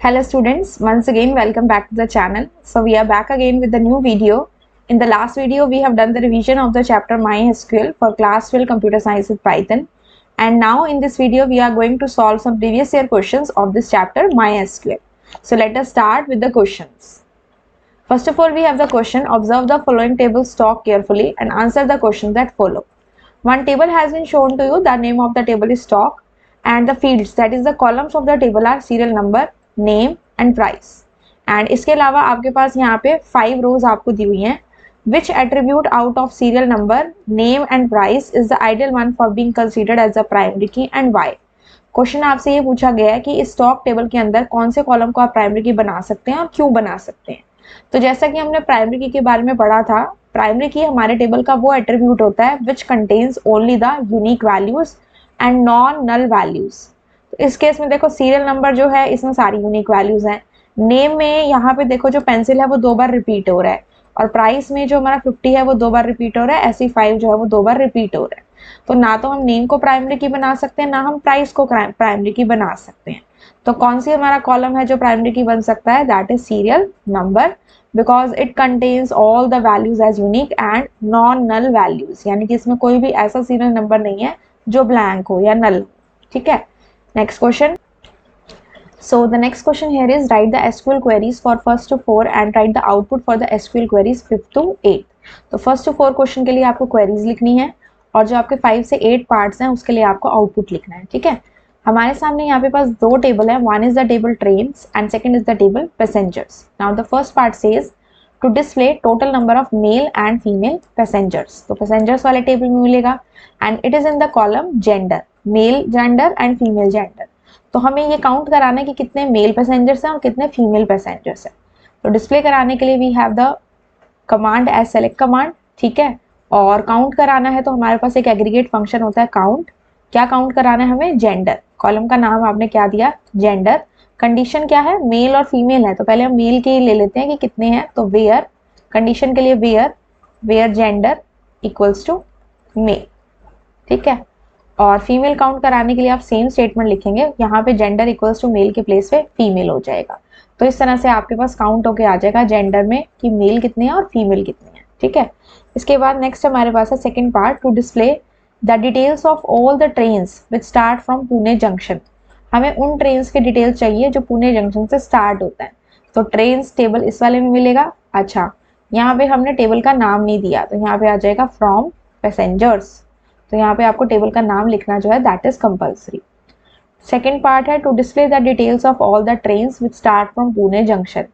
Hello students, once again welcome back to the channel. So we are back again with the new video. In the last video we have done the revision of the chapter MySQL for class 12 computer science with Python, and now in this video we are going to solve some previous year questions of this chapter MySQL. So let us start with the questions. First of all, we have the question: observe the following table stock carefully and answer the questions that follow. One table has been shown to you. The name of the table is stock and the fields, that is the columns of the table, are serial number, name and price. And इसके अलावा आपके पास यहाँ पे 5 रोज आपको दी हुई हैं. Which attribute out of serial number, name and price is the ideal one for being considered as the primary key and why. Question आपसे ये पूछा गया है कि इस स्टॉक टेबल के अंदर कौन से कॉलम को आप प्राइमरी की बना सकते हैं और क्यों बना सकते हैं. तो जैसा कि हमने प्राइमरी की के बारे में पढ़ा था, प्राइमरी की हमारे टेबल का वो एट्रीब्यूट होता है which contains only the unique values and non null values. तो इस केस में देखो सीरियल नंबर जो है इसमें सारी यूनिक वैल्यूज हैं. नेम में यहाँ पे देखो जो पेंसिल है वो 2 बार रिपीट हो रहा है, और प्राइस में जो हमारा 50 है वो 2 बार रिपीट हो रहा है, ऐसी 5 जो है वो 2 बार रिपीट हो रहा है. तो ना तो हम नेम को प्राइमरी की बना सकते हैं, ना हम प्राइस को प्राइमरी की बना सकते हैं. तो कौन सी हमारा कॉलम है जो प्राइमरी की बन सकता है? That is serial number, because it contains all the values as unique and non null values. यानी कि इसमें कोई भी ऐसा सीरियल नंबर नहीं है जो ब्लैंक हो या नल. ठीक है. Next question. So the next question here is write the SQL queries for first to 4 and write the output for the SQL queries 5th to 8. तो first to 4 क्वेश्चन के लिए आपको queries लिखनी है, और जो आपके 5 से 8 पार्ट्स हैं उसके लिए आपको आउटपुट लिखना है. ठीक है. हमारे सामने यहाँ पे पास 2 टेबल है. One is the table trains and second is the table passengers. Now the first part says to display total number of male and female passengers. तो पैसेंजर्स वाले टेबल में मिलेगा and it is in the column gender, male gender and female gender. तो हमें ये count कराना है कि कितने मेल पैसेंजर्स हैं और कितने फीमेल पैसेंजर्स हैं. तो डिस्प्ले कराने के लिए we have the command as select command. ठीक है. और काउंट कराना है तो हमारे पास एक एग्रीगेट फंक्शन होता है काउंट. क्या काउंट कराना है हमें? जेंडर. कॉलम का नाम आपने क्या दिया? जेंडर. कंडीशन क्या है? मेल और फीमेल है, तो पहले हम मेल के ले लेते हैं कि कितने हैं. तो वेयर, कंडीशन के लिए where gender equals to male. ठीक है. और फीमेल काउंट कराने के लिए आप सेम स्टेटमेंट लिखेंगे. यहाँ पे जेंडर इक्वल्स टू मेल के प्लेस पे फीमेल हो जाएगा. तो इस तरह से आपके पास काउंट होके आ जाएगा जेंडर में कि मेल कितने हैं और फीमेल कितने हैं. ठीक है. इसके बाद नेक्स्ट हमारे पास है second part two display the details of all the trains which start from Pune junction. हमें उन ट्रेन्स के डिटेल्स चाहिए जो पुणे जंक्शन से स्टार्ट होता है. तो ट्रेन्स टेबल इस वाले में मिलेगा. अच्छा, यहाँ पे हमने टेबल का नाम नहीं दिया, तो यहाँ पे आ जाएगा फ्रॉम पैसेंजर्स. तो यहाँ पे आपको टेबल का नाम लिखना जो है that is compulsory. Second part है to display the details of all the trains which start from Pune junction.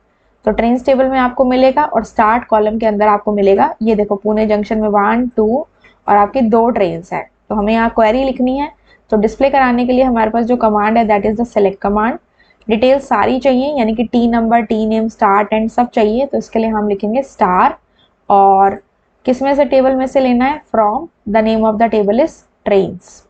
तो ट्रेन्स टेबल में आपको मिलेगा और स्टार्ट कॉलम के अंदर आपको मिलेगा, ये देखो पुणे जंक्शन में 1, 2 और आपकी 2 ट्रेन्स है. तो हमें यहाँ क्वेरी लिखनी है. तो डिस्प्ले कराने के लिए हमारे पास जो कमांड है that is the select command. Details सारी चाहिए, यानी कि T number, T name, start and सब चाहिए. तो इसके लिए हम लिखेंगे स्टार, और किस में से टेबल में से लेना है? From the name of the table is trains.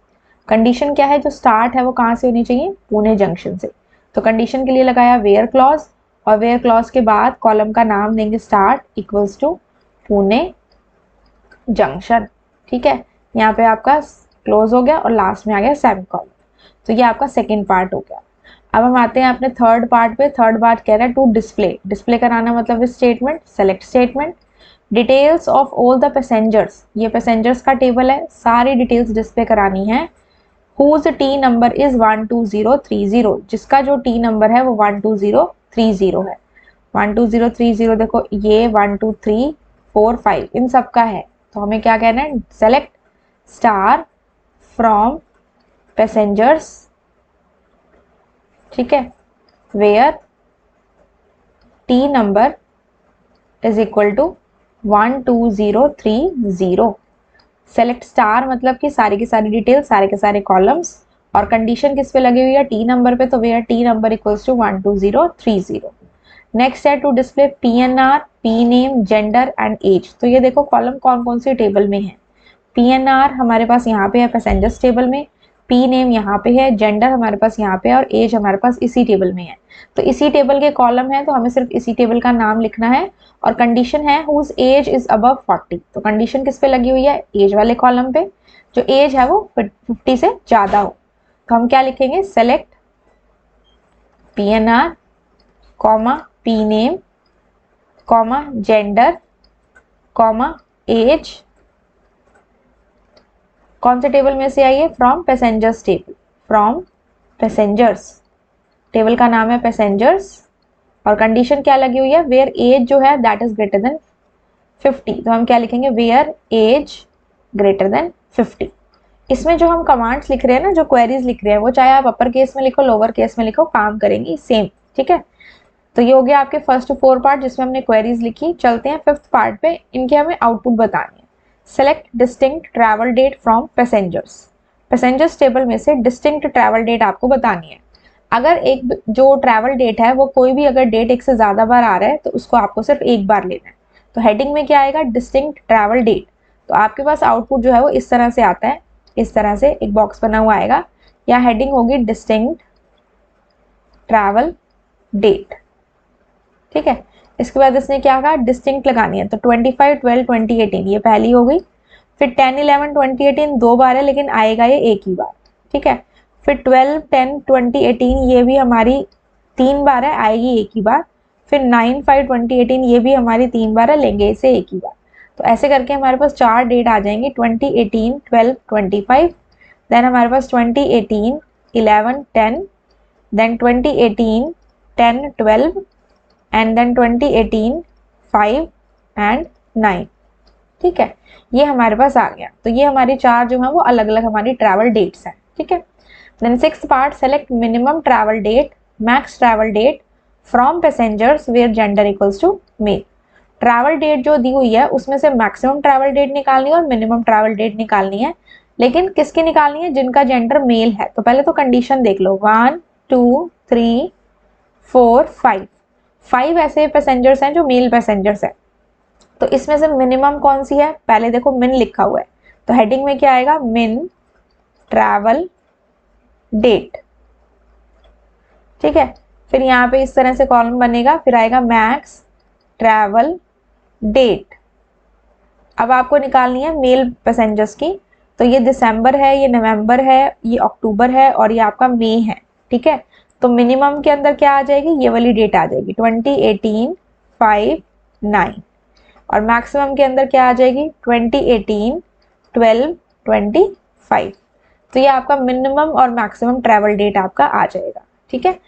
Condition क्या है? जो स्टार्ट है वो कहाँ से होनी चाहिए? पुणे जंक्शन से. तो कंडीशन के लिए लगाया वेयर क्लॉज, और वेयर क्लॉज के बाद कॉलम का नाम देंगे start equals to Pune junction. ठीक है. यहाँ पे आपका क्लोज हो गया और लास्ट में आ गया सेमीकोलन. तो ये आपका सेकेंड पार्ट हो गया. अब हम आते हैं अपने थर्ड पार्ट पे. थर्ड पार्ट कह रहा है टू डिस्प्ले कराना मतलब statement, select statement. Details of all the passengers, ये पैसेंजर्स का टेबल है, सारी डिटेल्स डिस्प्ले करानी है. हुज टी नंबर इज 12030, जिसका जो टी नंबर है वो 12030 है. 12030 देखो ये 1 2 3 4 5 इन सब का है. तो हमें क्या कहना है? Select star from passengers. ठीक है. Where T number is equal to 12030. Select star मतलब कि सारी की सारी डिटेल, सारे के सारे कॉलम्स, और कंडीशन किस पे लगी हुई है? टी नंबर पे. तो where T number equals to 12030. Next है to display PNR, P name, gender and age. तो ये देखो कॉलम कौन कौन से टेबल में है. PNR हमारे पास यहाँ पे है पैसेंजर्स टेबल में, पी नेम यहाँ पे है, जेंडर हमारे पास यहाँ पे है, और एज हमारे पास इसी टेबल में है. तो इसी टेबल के कॉलम है, तो हमें सिर्फ इसी टेबल का नाम लिखना है. और कंडीशन है हुज एज इज अबव 40. तो कंडीशन किस पे लगी हुई है? एज वाले कॉलम पे. जो एज है वो 50 से ज्यादा हो. तो हम क्या लिखेंगे? Select PNR comma P name, comma gender, comma age. कौन से टेबल में से आई है? From passengers table, from passengers, table का नाम है पैसेंजर्स। और कंडीशन क्या लगी हुई है? वेयर एज जो है दैट इज ग्रेटर देन 50, तो हम क्या लिखेंगे? Where age greater than 50। इसमें जो हम कमांड्स लिख रहे हैं ना, जो क्वेरीज लिख रहे हैं, वो चाहे आप अपर केस में लिखो लोअर केस में लिखो, काम करेंगी सेम, ठीक है। तो ये हो गया आपके फर्स्ट 4 पार्ट जिसमें हमने क्वेरीज लिखी। चलते हैं 5th पार्ट पे, इनके हमें आउटपुट बतानी है। Select distinct travel date from passengers, passengers table में से डिस्टिंक्ट ट्रैवल डेट आपको बतानी है। अगर एक जो ट्रैवल डेट है वो कोई भी अगर डेट एक से ज़्यादा बार आ रहा है तो उसको आपको सिर्फ एक बार लेना है। तो हेडिंग में क्या आएगा? Distinct travel date. तो आपके पास आउटपुट जो है वो इस तरह से आता है, इस तरह से एक बॉक्स बना हुआ आएगा, या हेडिंग होगी डिस्टिंक्ट ट्रैवल डेट, ठीक है। इसके बाद इसने क्या कहा? डिस्टिंक्ट लगानी है, तो 25/12/2018 ये पहली हो गई। फिर 10/11/2018 दो बार है लेकिन आएगा ये एक ही बार, ठीक है। फिर 12/10/2018 ये भी हमारी 3 बार है, आएगी एक ही बार। फिर 9/5/2018 ये भी हमारी 3 बार है, लेंगे इसे एक ही बार। तो ऐसे करके हमारे पास 4 डेट आ जाएंगे, 2018, 12, 25, देन हमारे पास 2018, 11, 10, देन 2018, 10, 12 एंड देन 2018, 5 एंड 9, ठीक है। ये हमारे पास आ गया। तो ये हमारी 4 जो है वो अलग अलग हमारी ट्रैवल डेट्स हैं, ठीक है। Then 6th part, select minimum travel date, max travel date from passengers where gender equals to male. Travel date जो दी हुई है उसमें से मैक्सिमम ट्रैवल डेट निकालनी है और मिनिमम ट्रैवल डेट निकालनी है, लेकिन किसकी निकालनी है? जिनका जेंडर मेल है। तो पहले तो कंडीशन देख लो, 1, 2, 3, 4, 5, 5 ऐसे पैसेंजर्स हैं जो मेल पैसेंजर्स हैं। तो इसमें से मिनिमम कौन सी है? पहले देखो मिन लिखा हुआ है, तो हेडिंग में क्या आएगा? मिन ट्रैवल डेट, ठीक है। फिर यहाँ पे इस तरह से कॉलम बनेगा, फिर आएगा मैक्स ट्रैवल डेट। अब आपको निकालनी है मेल पैसेंजर्स की, तो ये दिसंबर है, ये नवंबर है, ये अक्टूबर है और ये आपका मई है, ठीक है। तो मिनिमम के अंदर क्या आ जाएगी? ये वाली डेट आ जाएगी 2018, 5, 9, और मैक्सिमम के अंदर क्या आ जाएगी? 2018, 12, 25। तो ये आपका मिनिमम और मैक्सिमम ट्रैवल डेट आपका आ जाएगा, ठीक है।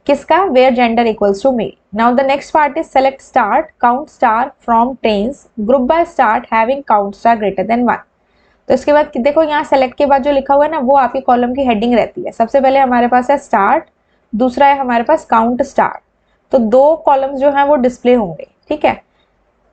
किसका? Where gender equals to male. Now the next part is select start count star from trains group by start having count star greater than 1। तो इसके बाद देखो यहाँ सेलेक्ट के बाद जो लिखा हुआ है ना, वो आपकी कॉलम की हेडिंग रहती है। सबसे पहले हमारे पास है स्टार्ट, दूसरा है हमारे पास काउंट स्टार। तो 2 कॉलम्स जो है वो डिस्प्ले होंगे, ठीक है।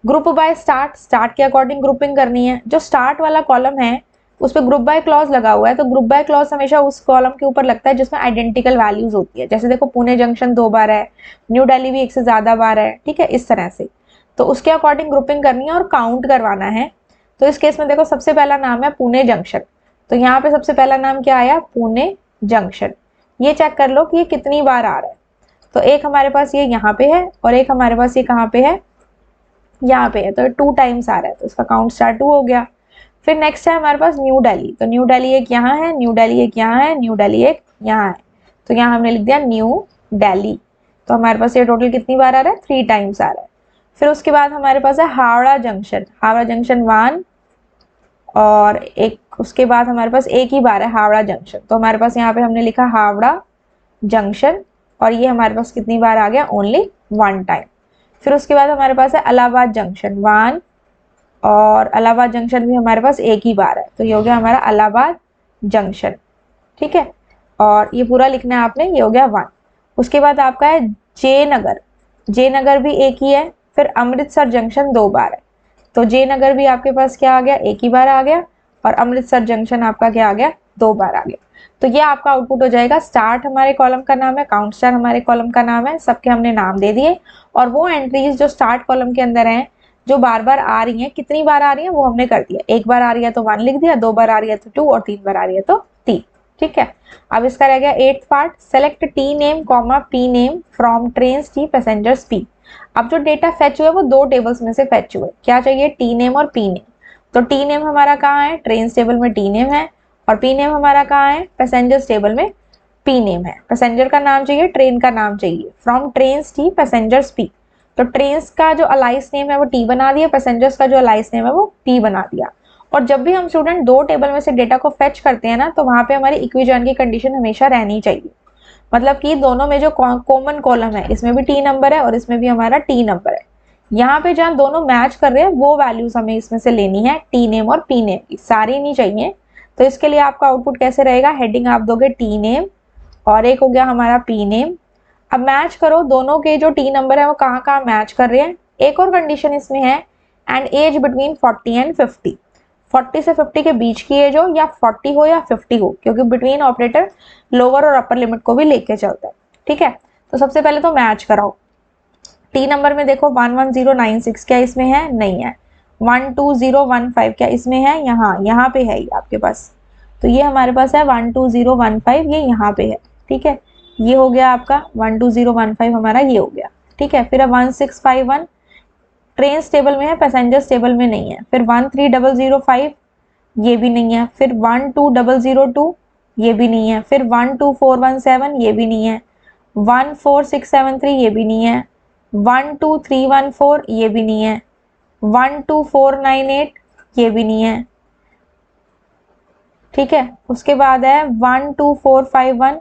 ग्रुप बाय स्टार्ट, स्टार्ट के अकॉर्डिंग ग्रुपिंग करनी है। जो स्टार्ट वाला कॉलम है उस पर ग्रुप बाय क्लॉज लगा हुआ है, तो ग्रुप बाय क्लॉज हमेशा उस कॉलम के ऊपर लगता है जिसमें आइडेंटिकल वैल्यूज होती है। जैसे देखो पुणे जंक्शन 2 बार है, न्यू दिल्ली भी 1 से ज्यादा बार है, ठीक है, इस तरह से। तो उसके अकॉर्डिंग ग्रुपिंग करनी है और काउंट करवाना है। तो इस केस में देखो सबसे पहला नाम है पुणे जंक्शन, तो यहाँ पे सबसे पहला नाम क्या आया? पुणे जंक्शन। ये चेक कर लो कि ये कितनी बार आ रहा है। तो एक हमारे पास ये यहाँ पे है और एक हमारे पास ये कहाँ पे है? यहाँ पे है, तो 2 टाइम्स आ रहा है, तो इसका काउंट स्टार 2 हो गया। फिर नेक्स्ट है हमारे पास न्यू दिल्ली, तो न्यू दिल्ली एक यहाँ है, न्यू दिल्ली एक यहाँ है, न्यू दिल्ली एक यहाँ है, तो यहाँ हमने लिख दिया न्यू दिल्ली। तो हमारे पास ये टोटल कितनी बार आ रहा है? 3 टाइम्स आ रहा है। फिर उसके बाद हमारे पास है हावड़ा जंक्शन, हावड़ा जंक्शन 1, और एक उसके बाद हमारे पास एक ही बार है हावड़ा जंक्शन, तो हमारे पास यहाँ पे हमने लिखा हावड़ा जंक्शन, और ये हमारे पास कितनी बार आ गया? Only 1 time. फिर उसके बाद हमारे पास है इलाहाबाद जंक्शन 1, और इलाहाबाद जंक्शन भी हमारे पास एक ही बार है, तो ये हो गया हमारा इलाहाबाद जंक्शन, ठीक है। और ये पूरा लिखना है आपने, ये हो गया 1। उसके बाद आपका है जयनगर, जयनगर भी एक ही है। फिर अमृतसर जंक्शन 2 बार है, तो जयनगर भी आपके पास क्या आ गया? एक ही बार आ गया, और अमृतसर जंक्शन आपका क्या आ गया? 2 बार आ गया। तो ये आपका आउटपुट हो जाएगा। स्टार्ट हमारे कॉलम का नाम है, काउंट स्टार हमारे कॉलम का नाम है, सबके हमने नाम दे दिए, और वो एंट्रीज जो स्टार्ट कॉलम के अंदर हैं जो बार बार आ रही हैं, कितनी बार आ रही है वो हमने कर दिया। 1 बार आ रही है तो 1 लिख दिया, 2 बार आ रही है तो 2, और 3 बार आ रही है तो 3, ठीक है। अब इसका रह गया 8th part, select T name comma P name from trains T passengers P. अब जो डेटा फेच हुए वो 2 टेबल्स में से फेच हुए, क्या चाहिए? टी नेम और पी नेम। तो टी नेम हमारा कहाँ है? ट्रेन्स टेबल में टी नेम है, और पी नेम हमारा कहाँ है? पैसेंजर्स टेबल में पी नेम है, पैसेंजर का नाम चाहिए, ट्रेन का नाम चाहिए। From trains T passengers P, तो ट्रेन्स का जो अलाइस नेम है वो टी बना दिया, पैसेंजर्स का जो अलाइस नेम है वो पी बना दिया। और जब भी हम स्टूडेंट दो टेबल में से डेटा को फेच करते हैं ना, तो वहां पे हमारी इक्विजॉइन की कंडीशन हमेशा रहनी चाहिए। मतलब कि दोनों में जो कॉमन कॉलम है, इसमें भी टी नंबर है और इसमें भी हमारा टी नंबर है। यहाँ पे जहाँ दोनों मैच कर रहे हैं वो वैल्यूज हमें इसमें से लेनी है, टी नेम और पी नेम की, सारी नहीं चाहिए। तो इसके लिए आपका आउटपुट कैसे रहेगा, हेडिंग आप दोगे टी नेम और एक हो गया हमारा पी नेम। अब मैच करो दोनों के जो टी नंबर है वो कहाँ कहाँ मैच कर रहे हैं। एक और कंडीशन इसमें है, एंड एज बिटवीन 40 एंड 50, 40 से 50 के बीच की एज हो, या 40 हो या 50 हो, क्योंकि बिटवीन ऑपरेटर लोअर और अपर लिमिट को भी लेके चलता है। ठीक है, तो सबसे पहले तो मैच कराओ। टी नंबर में देखो 11096 क्या इसमें है, नहीं है। 12015 क्या इसमें है, यहाँ पे है ये आपके पास। तो ये हमारे पास है 12015, ये यहाँ पे है। ठीक है, ये हो गया आपका 12015 हमारा ये हो गया। ठीक है, फिर 1651 ट्रेन टेबल में है, पैसेंजर्स टेबल में नहीं है। फिर 13005 ये भी नहीं है। फिर 12002 ये भी नहीं है। फिर 12417 ये भी नहीं है। 14673 ये भी नहीं है। 12314 ये भी नहीं है। 12498 ये भी नहीं है। ठीक है, उसके बाद है 12451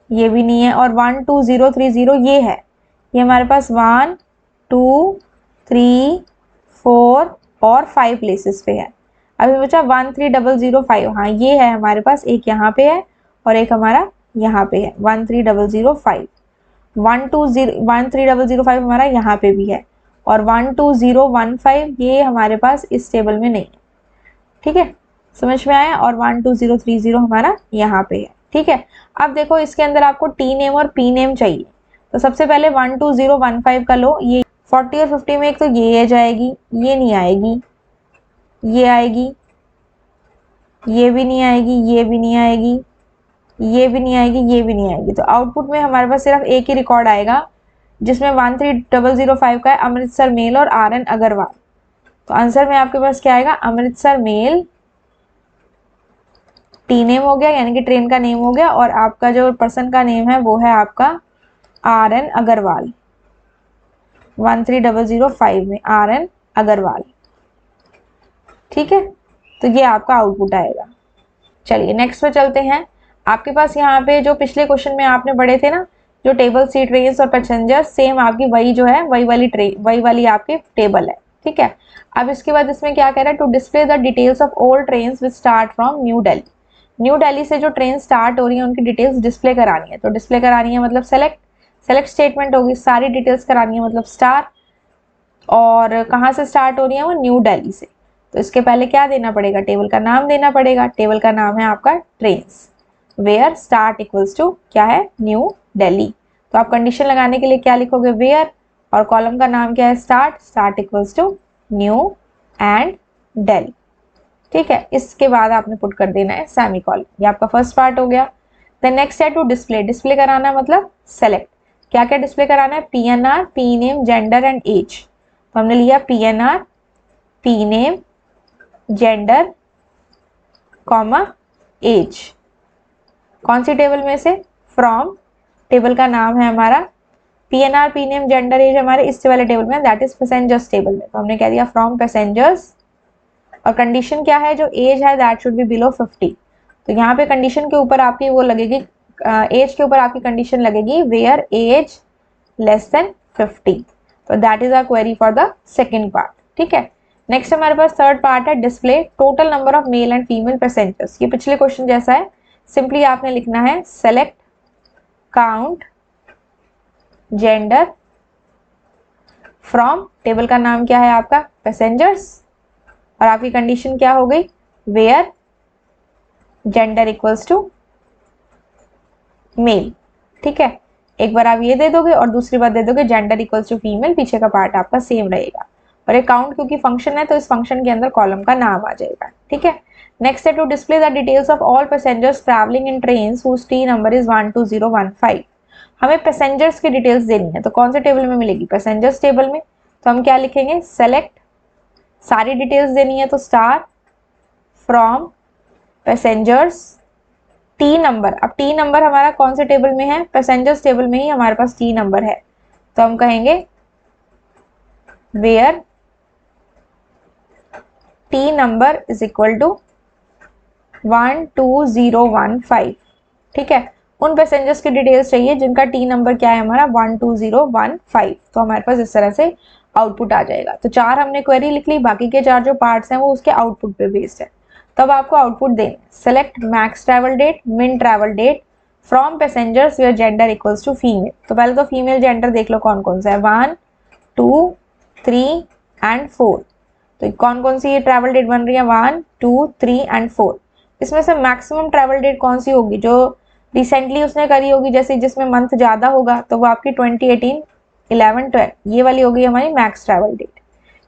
ये भी नहीं है, और 12030 ये है। ये हमारे पास 1 2 3 4 और 5 प्लेसेस पे है। अभी बचा 13005, हाँ ये है हमारे पास, एक यहाँ पे है और एक हमारा यहाँ पे है 13005। 13005 हमारा यहाँ पे भी है, और 12015 ये हमारे पास इस टेबल में नहीं है। ठीक है, समझ में आया। और 12030 हमारा यहाँ पे है। ठीक है, अब देखो इसके अंदर आपको टी नेम और पी नेम चाहिए। तो सबसे पहले 12015 का लो, ये 40 और 50 में एक तो ये जाएगी, ये नहीं आएगी, ये आएगी, ये भी नहीं आएगी, ये भी नहीं आएगी, ये भी नहीं आएगी, ये भी नहीं आएगी। तो आउटपुट में हमारे पास सिर्फ एक ही रिकॉर्ड आएगा जिसमें 13005 का है, अमृतसर मेल और RN अग्रवाल। तो आंसर में आपके पास क्या आएगा, अमृतसर मेल, टी नेम हो गया यानी कि ट्रेन का नेम हो गया, और आपका जो पर्सन का नेम है वो है आपका RN अग्रवाल। 13005 में RN अग्रवाल। ठीक है, तो ये आपका आउटपुट आएगा। चलिए नेक्स्ट पे चलते हैं। आपके पास यहाँ पे जो पिछले क्वेश्चन में आपने पढ़े थे ना, जो टेबल सी ट्रेन्स और पैसेंजर, सेम आपकी वही जो है वही वाली आपकी टेबल है। ठीक है, अब इसके बाद इसमें क्या कह रहा है, to display the details of all trains which start from new Delhi. New Delhi से जो ट्रेन स्टार्ट हो रही है उनकी डिटेल्स डिस्प्ले करानी है। तो डिस्प्ले करानी है मतलब सेलेक्ट स्टेटमेंट होगी, सारी डिटेल्स करानी है मतलब स्टार, और कहाँ से स्टार्ट हो रही है वो न्यू दिल्ली से। तो इसके पहले क्या देना पड़ेगा, टेबल का नाम देना पड़ेगा। टेबल का नाम है आपका trains, where start equals to क्या है, न्यू दिल्ली। तो आप कंडीशन लगाने के लिए क्या लिखोगे, वेयर, और कॉलम का नाम क्या है, start equals to new and Delhi. ठीक है, इसके बाद आपने पुट कर देना है सेमीकोलन। ये आपका फर्स्ट पार्ट हो गया। देन नेक्स्ट है टू डिस्प्ले कराना मतलब सेलेक्ट। क्या क्या डिस्प्ले कराना है, PNR, P name, gender and age. तो हमने लिया PNR, P name, gender, comma, age. कौन सी टेबल में से, फ्रॉम, टेबल का नाम है हमारा PNR, P name, gender, age हमारे इस वाले टेबल में, दैट इज पैसेंजर्स टेबल में। तो हमने कह दिया फ्रॉम पैसेंजर्स, और कंडीशन क्या है, जो एज है दैट शुड बी बिलो 50। तो यहाँ पे कंडीशन के ऊपर आपकी वो लगेगी, एज के ऊपर आपकी कंडीशन लगेगी वेयर एज लेस देन 50। तो that is our query for the second part. ठीक है, नेक्स्ट हमारे पास थर्ड पार्ट है, display total number of male and female passengers. ये पिछले क्वेश्चन जैसा है, सिंपली आपने लिखना है select count gender from, table का नाम क्या है आपका पैसेंजर्स, और आपकी कंडीशन क्या हो गई, where gender equals to male. ठीक है, एक बार आप ये दे दोगे और दूसरी बार दे दोगे जेंडर इक्वल्स टू फीमेल, पीछे का पार्ट आपका सेम रहेगा। और एक काउंट क्योंकि फंक्शन है तो इस फंक्शन के अंदर कॉलम का नाम आ जाएगा। ठीक है, नेक्स्ट है to display the details of all passengers travelling in trains whose T number is 12015। हमें पैसेंजर्स की डिटेल्स देनी है, तो कौन से टेबल में मिलेगी, पैसेंजर्स टेबल में। तो हम क्या लिखेंगे, सेलेक्ट, सारी डिटेल्स देनी है तो star from passengers T number, अब टी नंबर हमारा कौन से टेबल में है, पैसेंजर्स टेबल में ही हमारे पास टी नंबर है, तो हम कहेंगे where T number is equal to 12015। ठीक है, उन पैसेंजर्स की डिटेल्स चाहिए जिनका टी नंबर क्या है हमारा 12015। तो हमारे पास इस तरह से आउटपुट आ जाएगा। तो 4 हमने क्वेरी लिख ली, बाकी के 4 जो पार्ट्स हैं वो उसके आउटपुट पे बेस्ड है। तब आपको आउटपुट देंगे, select max travel date, min travel date from passengers where gender equals to female. तो पहले तो फीमेल जेंडर देख लो कौन कौन सा है, 1 2 3 एंड 4। तो कौन कौन सी ये ट्रैवल डेट बन रही है, 1 2 3 एंड 4। इसमें से मैक्सिमम ट्रैवल डेट कौन सी होगी, जो रिसेंटली उसने करी होगी, जैसे जिसमें मंथ ज़्यादा होगा तो वो आपकी 2018 11 12 ये वाली होगी हमारी मैक्स ट्रैवल डेट।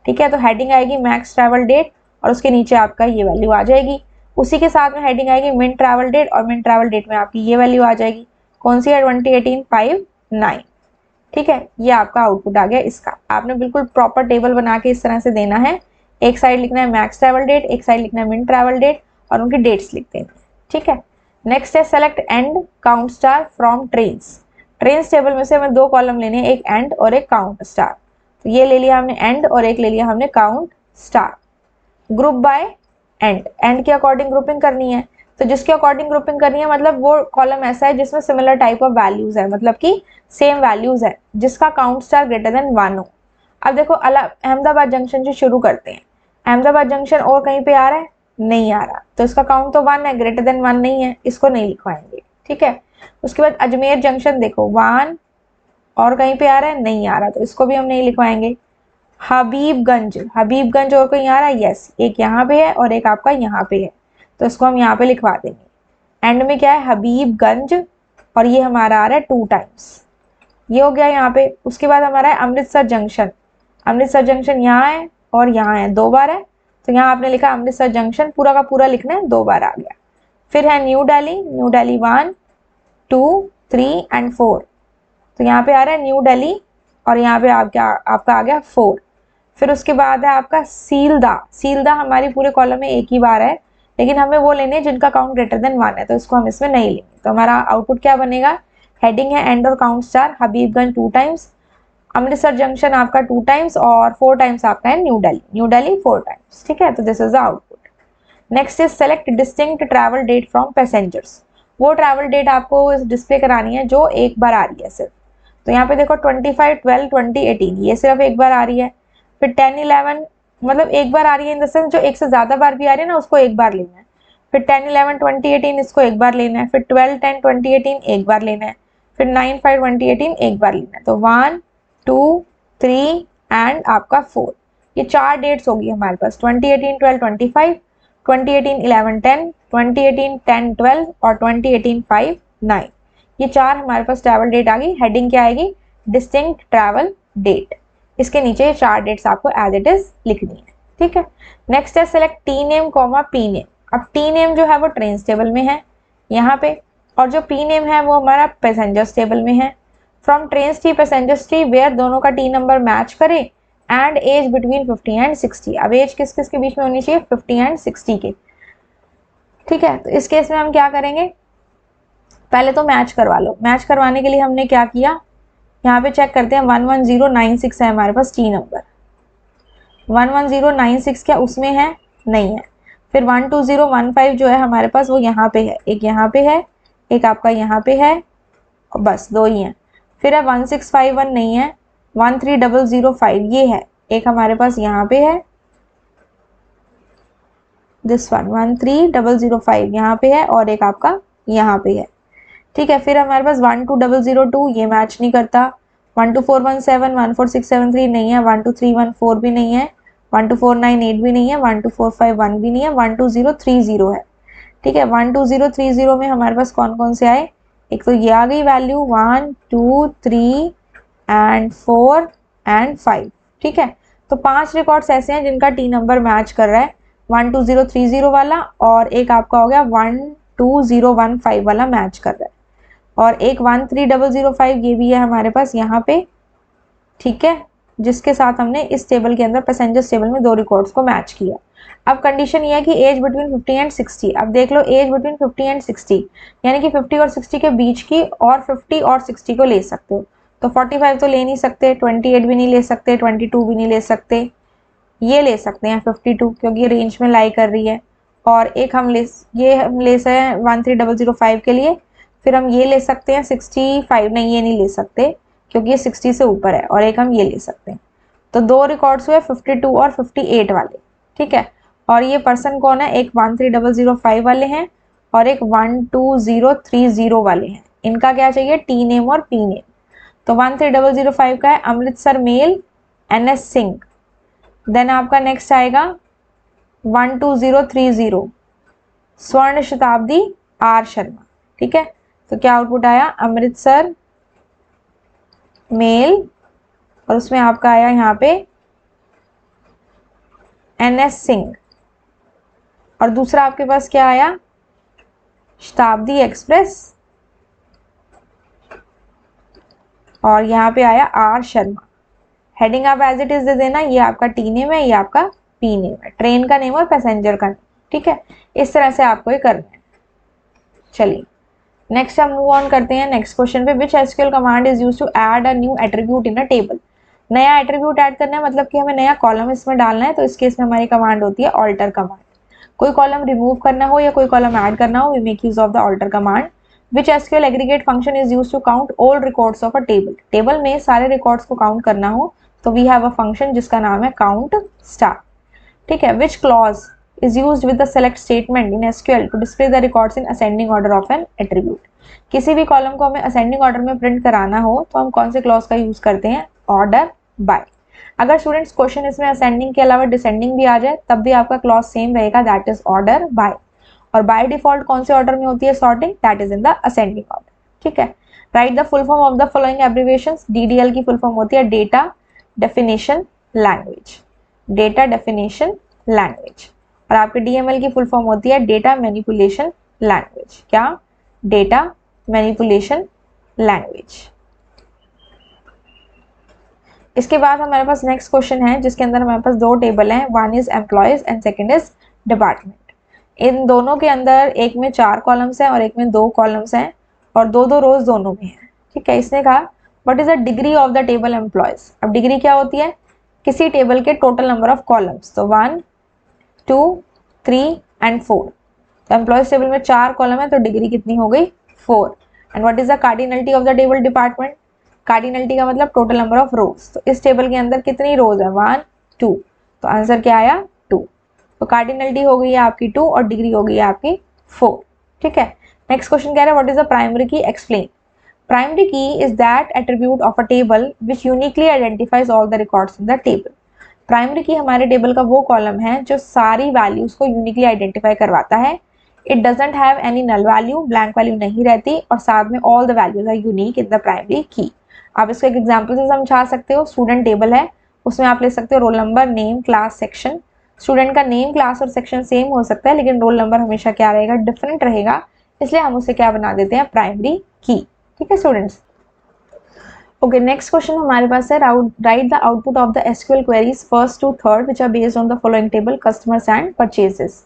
ठीक है, तो हेडिंग आएगी मैक्स ट्रैवल डेट और उसके नीचे आपका ये वैल्यू आ जाएगी। उसी के साथ में हेडिंग आएगी मिन ट्रैवल डेट और मिन ट्रैवल डेट में आपकी ये वैल्यू आ जाएगी, कौन सी है 2018 5 9। ठीक है, ये आपका आउटपुट आ गया इसका। आपने बिल्कुल प्रॉपर टेबल बना के इस तरह से देना है, एक साइड लिखना है मैक्स ट्रैवल डेट, एक साइड लिखना है मिन ट्रैवल डेट और उनकी डेट्स लिख देनी। ठीक है, नेक्स्ट है select and count star from trains. Trains table में से हमें 2 कॉलम लेने हैं, एक एंड और एक काउंट स्टार। तो ये ले लिया हमने एंड और एक ले लिया हमने count star. Group by and, and के अकॉर्डिंग ग्रुपिंग करनी है, तो जिसके अकॉर्डिंग ग्रुपिंग करनी है मतलब वो कॉलम ऐसा है जिसमें सिमिलर टाइप ऑफ वैल्यूज है, मतलब कि सेम वैल्यूज है, जिसका काउंट स्टार ग्रेटर देन 1 हो। अब देखो अहमदाबाद जंक्शन से शुरू करते हैं, अहमदाबाद जंक्शन और कहीं पे आ रहा है, नहीं आ रहा, तो इसका काउंट तो 1 है, ग्रेटर देन 1 नहीं है, इसको नहीं लिखवाएंगे। ठीक है, उसके बाद अजमेर जंक्शन देखो 1 और कहीं पे आ रहा है, नहीं आ रहा, तो इसको भी हम नहीं लिखवाएंगे। हबीबगंज, हबीबगंज और कहीं आ रहा है, यस, एक यहाँ पे है और एक आपका यहाँ पे है, तो इसको हम यहाँ पे लिखवा देंगे। एंड में क्या है, हबीबगंज, और ये हमारा आ रहा है 2 टाइम्स, ये हो गया यहाँ पे। उसके बाद हमारा है अमृतसर जंक्शन, अमृतसर जंक्शन यहाँ है और यहाँ है, 2 बार है, तो यहाँ आपने लिखा अमृतसर जंक्शन, पूरा का पूरा लिखना है, 2 बार आ गया। फिर है new Delhi, new Delhi 1 2 3 and 4, तो यहाँ पे आ रहा है न्यू दिल्ली और यहाँ पे आपका आ गया 4। फिर उसके बाद है आपका सीलदा, सीलदा हमारी पूरे कॉलम में एक ही बार है, लेकिन हमें वो लेने हैं जिनका काउंट ग्रेटर देन 1 है, तो इसको हम इसमें नहीं लेंगे। तो हमारा आउटपुट क्या बनेगा, हेडिंग है एंड और count star, Habibganj 2 times, Amritsar junction आपका 2 टाइम्स और 4 टाइम्स आपका है न्यू दिल्ली 4 टाइम्स। ठीक है, तो this is the output. Next is select distinct travel date from passengers. वो ट्रैवल डेट आपको डिस्प्ले करानी है जो एक बार आ रही है सिर्फ। तो यहाँ पे देखो 25 12 2018 ये सिर्फ एक बार आ रही है। फिर 10 11 मतलब एक बार आ रही है इन द सेंस जो एक से ज्यादा बार भी आ रही है ना उसको एक बार लेना है। फिर 10 11 2018 इसको एक बार लेना है। फिर 12 10 2018 एक बार लेना है। फिर 9 5 2018 एक बार लेना है। तो 1 2 3 एंड आपका 4, ये 4 डेट्स होगी हमारे पास, 2018 12 25, 2018 11 10, 2018 10 12 और 2018 5 9, ये 4 हमारे पास ट्रैवल डेट आ गई। हेडिंग क्या आएगी, डिस्टिंक्ट ट्रैवल डेट, इसके नीचे ये 4 डेट्स आपको एज इट इज लिखनी है। ठीक है, नेक्स्ट है select T name comma P name. अब टी नेम जो है वो ट्रेन्स टेबल में है यहाँ पे, और जो पी नेम है वो हमारा पैसेंजर्स टेबल में है। From trains T passengers T where दोनों का टी नंबर मैच करे एंड एज बिटवीन 50 एंड 60। अब एज किस किस के बीच में होनी चाहिए, 50 एंड 60 के। ठीक है, तो इस केस में हम क्या करेंगे, पहले तो मैच करवा लो। मैच करवाने के लिए हमने क्या किया, यहाँ पे चेक करते हैं 11096 है हमारे पास टी नंबर, 11096 क्या उसमें है, नहीं है। फिर 12015 जो है हमारे पास वो यहाँ पे है, एक यहाँ पे है, एक आपका यहाँ पे है, और बस 2 ही हैं। फिर है 1651 नहीं है, 13005 ये है, एक हमारे पास यहाँ पे है, दिस वन 13005 यहाँ पे है और एक आपका यहाँ पे है। ठीक है, फिर हमारे पास 12002 ये मैच नहीं करता, 12417 14673 नहीं है, 12314 भी नहीं है, 12498 भी नहीं है, 12451 भी नहीं है, 12030 है। ठीक है, 12030 में हमारे पास कौन कौन से आए, एक तो ये आ गई वैल्यू 1 2 3 एंड 4 एंड 5। ठीक है, तो 5 रिकॉर्ड्स ऐसे हैं जिनका टी नंबर मैच कर रहा है, 12030 वाला और एक आपका हो गया 12015 वाला मैच कर रहा है, और एक 13005 ये भी है हमारे पास यहाँ पे। ठीक है, जिसके साथ हमने इस टेबल के अंदर पैसेंजर्स टेबल में 2 रिकॉर्ड्स को मैच किया। अब कंडीशन ये है कि एज बिटवीन 50 एंड 60। अब देख लो एज बिटवीन 50 एंड 60 यानी कि 50 और 60 के बीच की, और 50 और 60 को ले सकते हो। तो 45 तो ले नहीं सकते, 28 भी नहीं ले सकते, 22 भी नहीं ले सकते, ये ले सकते हैं 52 क्योंकि रेंज में लाई कर रही है। और एक हम ले सकते हैं 13005 के लिए। फिर हम ये ले सकते हैं 65, नहीं ये नहीं ले सकते क्योंकि ये 60 से ऊपर है। और एक हम ये ले सकते हैं। तो दो रिकॉर्ड्स हुए 52 और 58 वाले, ठीक है। और ये पर्सन कौन है, एक 13005 वाले हैं और एक 12030 वाले हैं। इनका क्या चाहिए, टी नेम और पी नेम। तो 13005 का है Amritsar mail NS Singh. Then आपका नेक्स्ट आएगा 12030 स्वर्ण शताब्दी R शर्मा, ठीक है। तो क्या आउटपुट आया, अमृतसर मेल और उसमें आपका आया यहाँ पे NS सिंह। और दूसरा आपके पास क्या आया, शताब्दी एक्सप्रेस, और यहाँ पे आया R शर्मा। हेडिंग आप एज इट इज दे देना, ये आपका टी नेम है, ये आपका पी नेम है, ट्रेन का नेम और पैसेंजर का नेम, ठीक है। इस तरह से आपको ये करना है। चलिए नेक्स्ट हम मूव ऑन करते हैं नेक्स्ट क्वेश्चन पे। Which SQL command is used to add a new attribute in a table. नया एट्रीब्यूट ऐड करना है, मतलब कि हमें नया कॉलम इसमें डालना है। तो इस केस में हमारी कमांड होती है ऑल्टर कमांड। कोई कॉलम रिमूव करना हो या कोई कॉलम ऐड करना हो, we make use of the alter command. Which SQL aggregate function is used to count all records of a table. Table में सारे रिकॉर्ड्स को काउंट करना हो तो वी हैव अ फंक्शन जिसका नाम है काउंट स्टार, ठीक है। विच clause is used with the select statement in SQL to display the records in ascending order of an attribute। किसी भी कॉलम को हमें असेंडिंग ऑर्डर में प्रिंट कराना हो तो हम कौन से क्लॉज का यूज करते हैं, ऑर्डर बाय। अगर स्टूडेंट्स क्वेश्चन इसमें असेंडिंग के अलावा डिसेंडिंग भी आ जाए तब भी आपका क्लॉज सेम रहेगा, दैट इज ऑर्डर बाय। और बाय डिफॉल्ट कौन से ऑर्डर में होती है sorting, that is in the ascending order, ठीक है। Write the full form of the following abbreviations. DDL की फुल फॉर्म होती है data definition language, data definition language. और आपके DML की फुल फॉर्म होती है डेटा मैनिपुलेशन लैंग्वेज। क्या, डेटा मैनिपुलेशन लैंग्वेज। इसके बाद हमारे पास नेक्स्ट क्वेश्चन है जिसके अंदर हमारे पास दो टेबल हैं, one is employees and second is department. इन दोनों के अंदर एक में 4 कॉलम्स हैं और एक में 2 कॉलम्स हैं और दो दो रोज दोनों में है, ठीक है। इसने कहा what is the degree of the table employees. अब डिग्री क्या होती है, किसी टेबल के टोटल नंबर ऑफ कॉलम्स। तो 1 2 3 एंड 4। तो एम्प्लॉयज टेबल में 4 कॉलम है तो डिग्री कितनी हो गई, 4। And what is the cardinality of the table department. Cardinality का मतलब टोटल नंबर ऑफ रोज। तो इस टेबल के अंदर कितनी रोज है, 1 2। तो आंसर क्या आया, 2। तो कार्डिनलिटी हो गई है आपकी 2 और डिग्री हो गई है आपकी 4, ठीक है। नेक्स्ट क्वेश्चन कह रहा है व्हाट इज द प्राइमरी की, एक्सप्लेन। प्राइमरी की is that attribute of a table which uniquely identifies all the records in the table. Primary की हमारे टेबल का वो कॉलम है जो सारी वैल्यूज को यूनिकली आइडेंटिफाई करवाता है। It doesn't have any null value, blank value नहीं रहती, और साथ में all the values are unique in the primary key. आप इसको एक एग्जांपल से समझा सकते हो। स्टूडेंट टेबल है, उसमें आप ले सकते हो role number, name, class, section. Student का नेम, क्लास और सेक्शन सेम हो सकता है लेकिन रोल नंबर हमेशा क्या रहेगा, डिफरेंट रहेगा, इसलिए हम उसे क्या बना देते हैं, प्राइमरी की, ठीक है स्टूडेंट्स। ओके, नेक्स्ट क्वेश्चन हमारे पास है write the output of the SQL queries first to third which are based on the following table customers and purchases.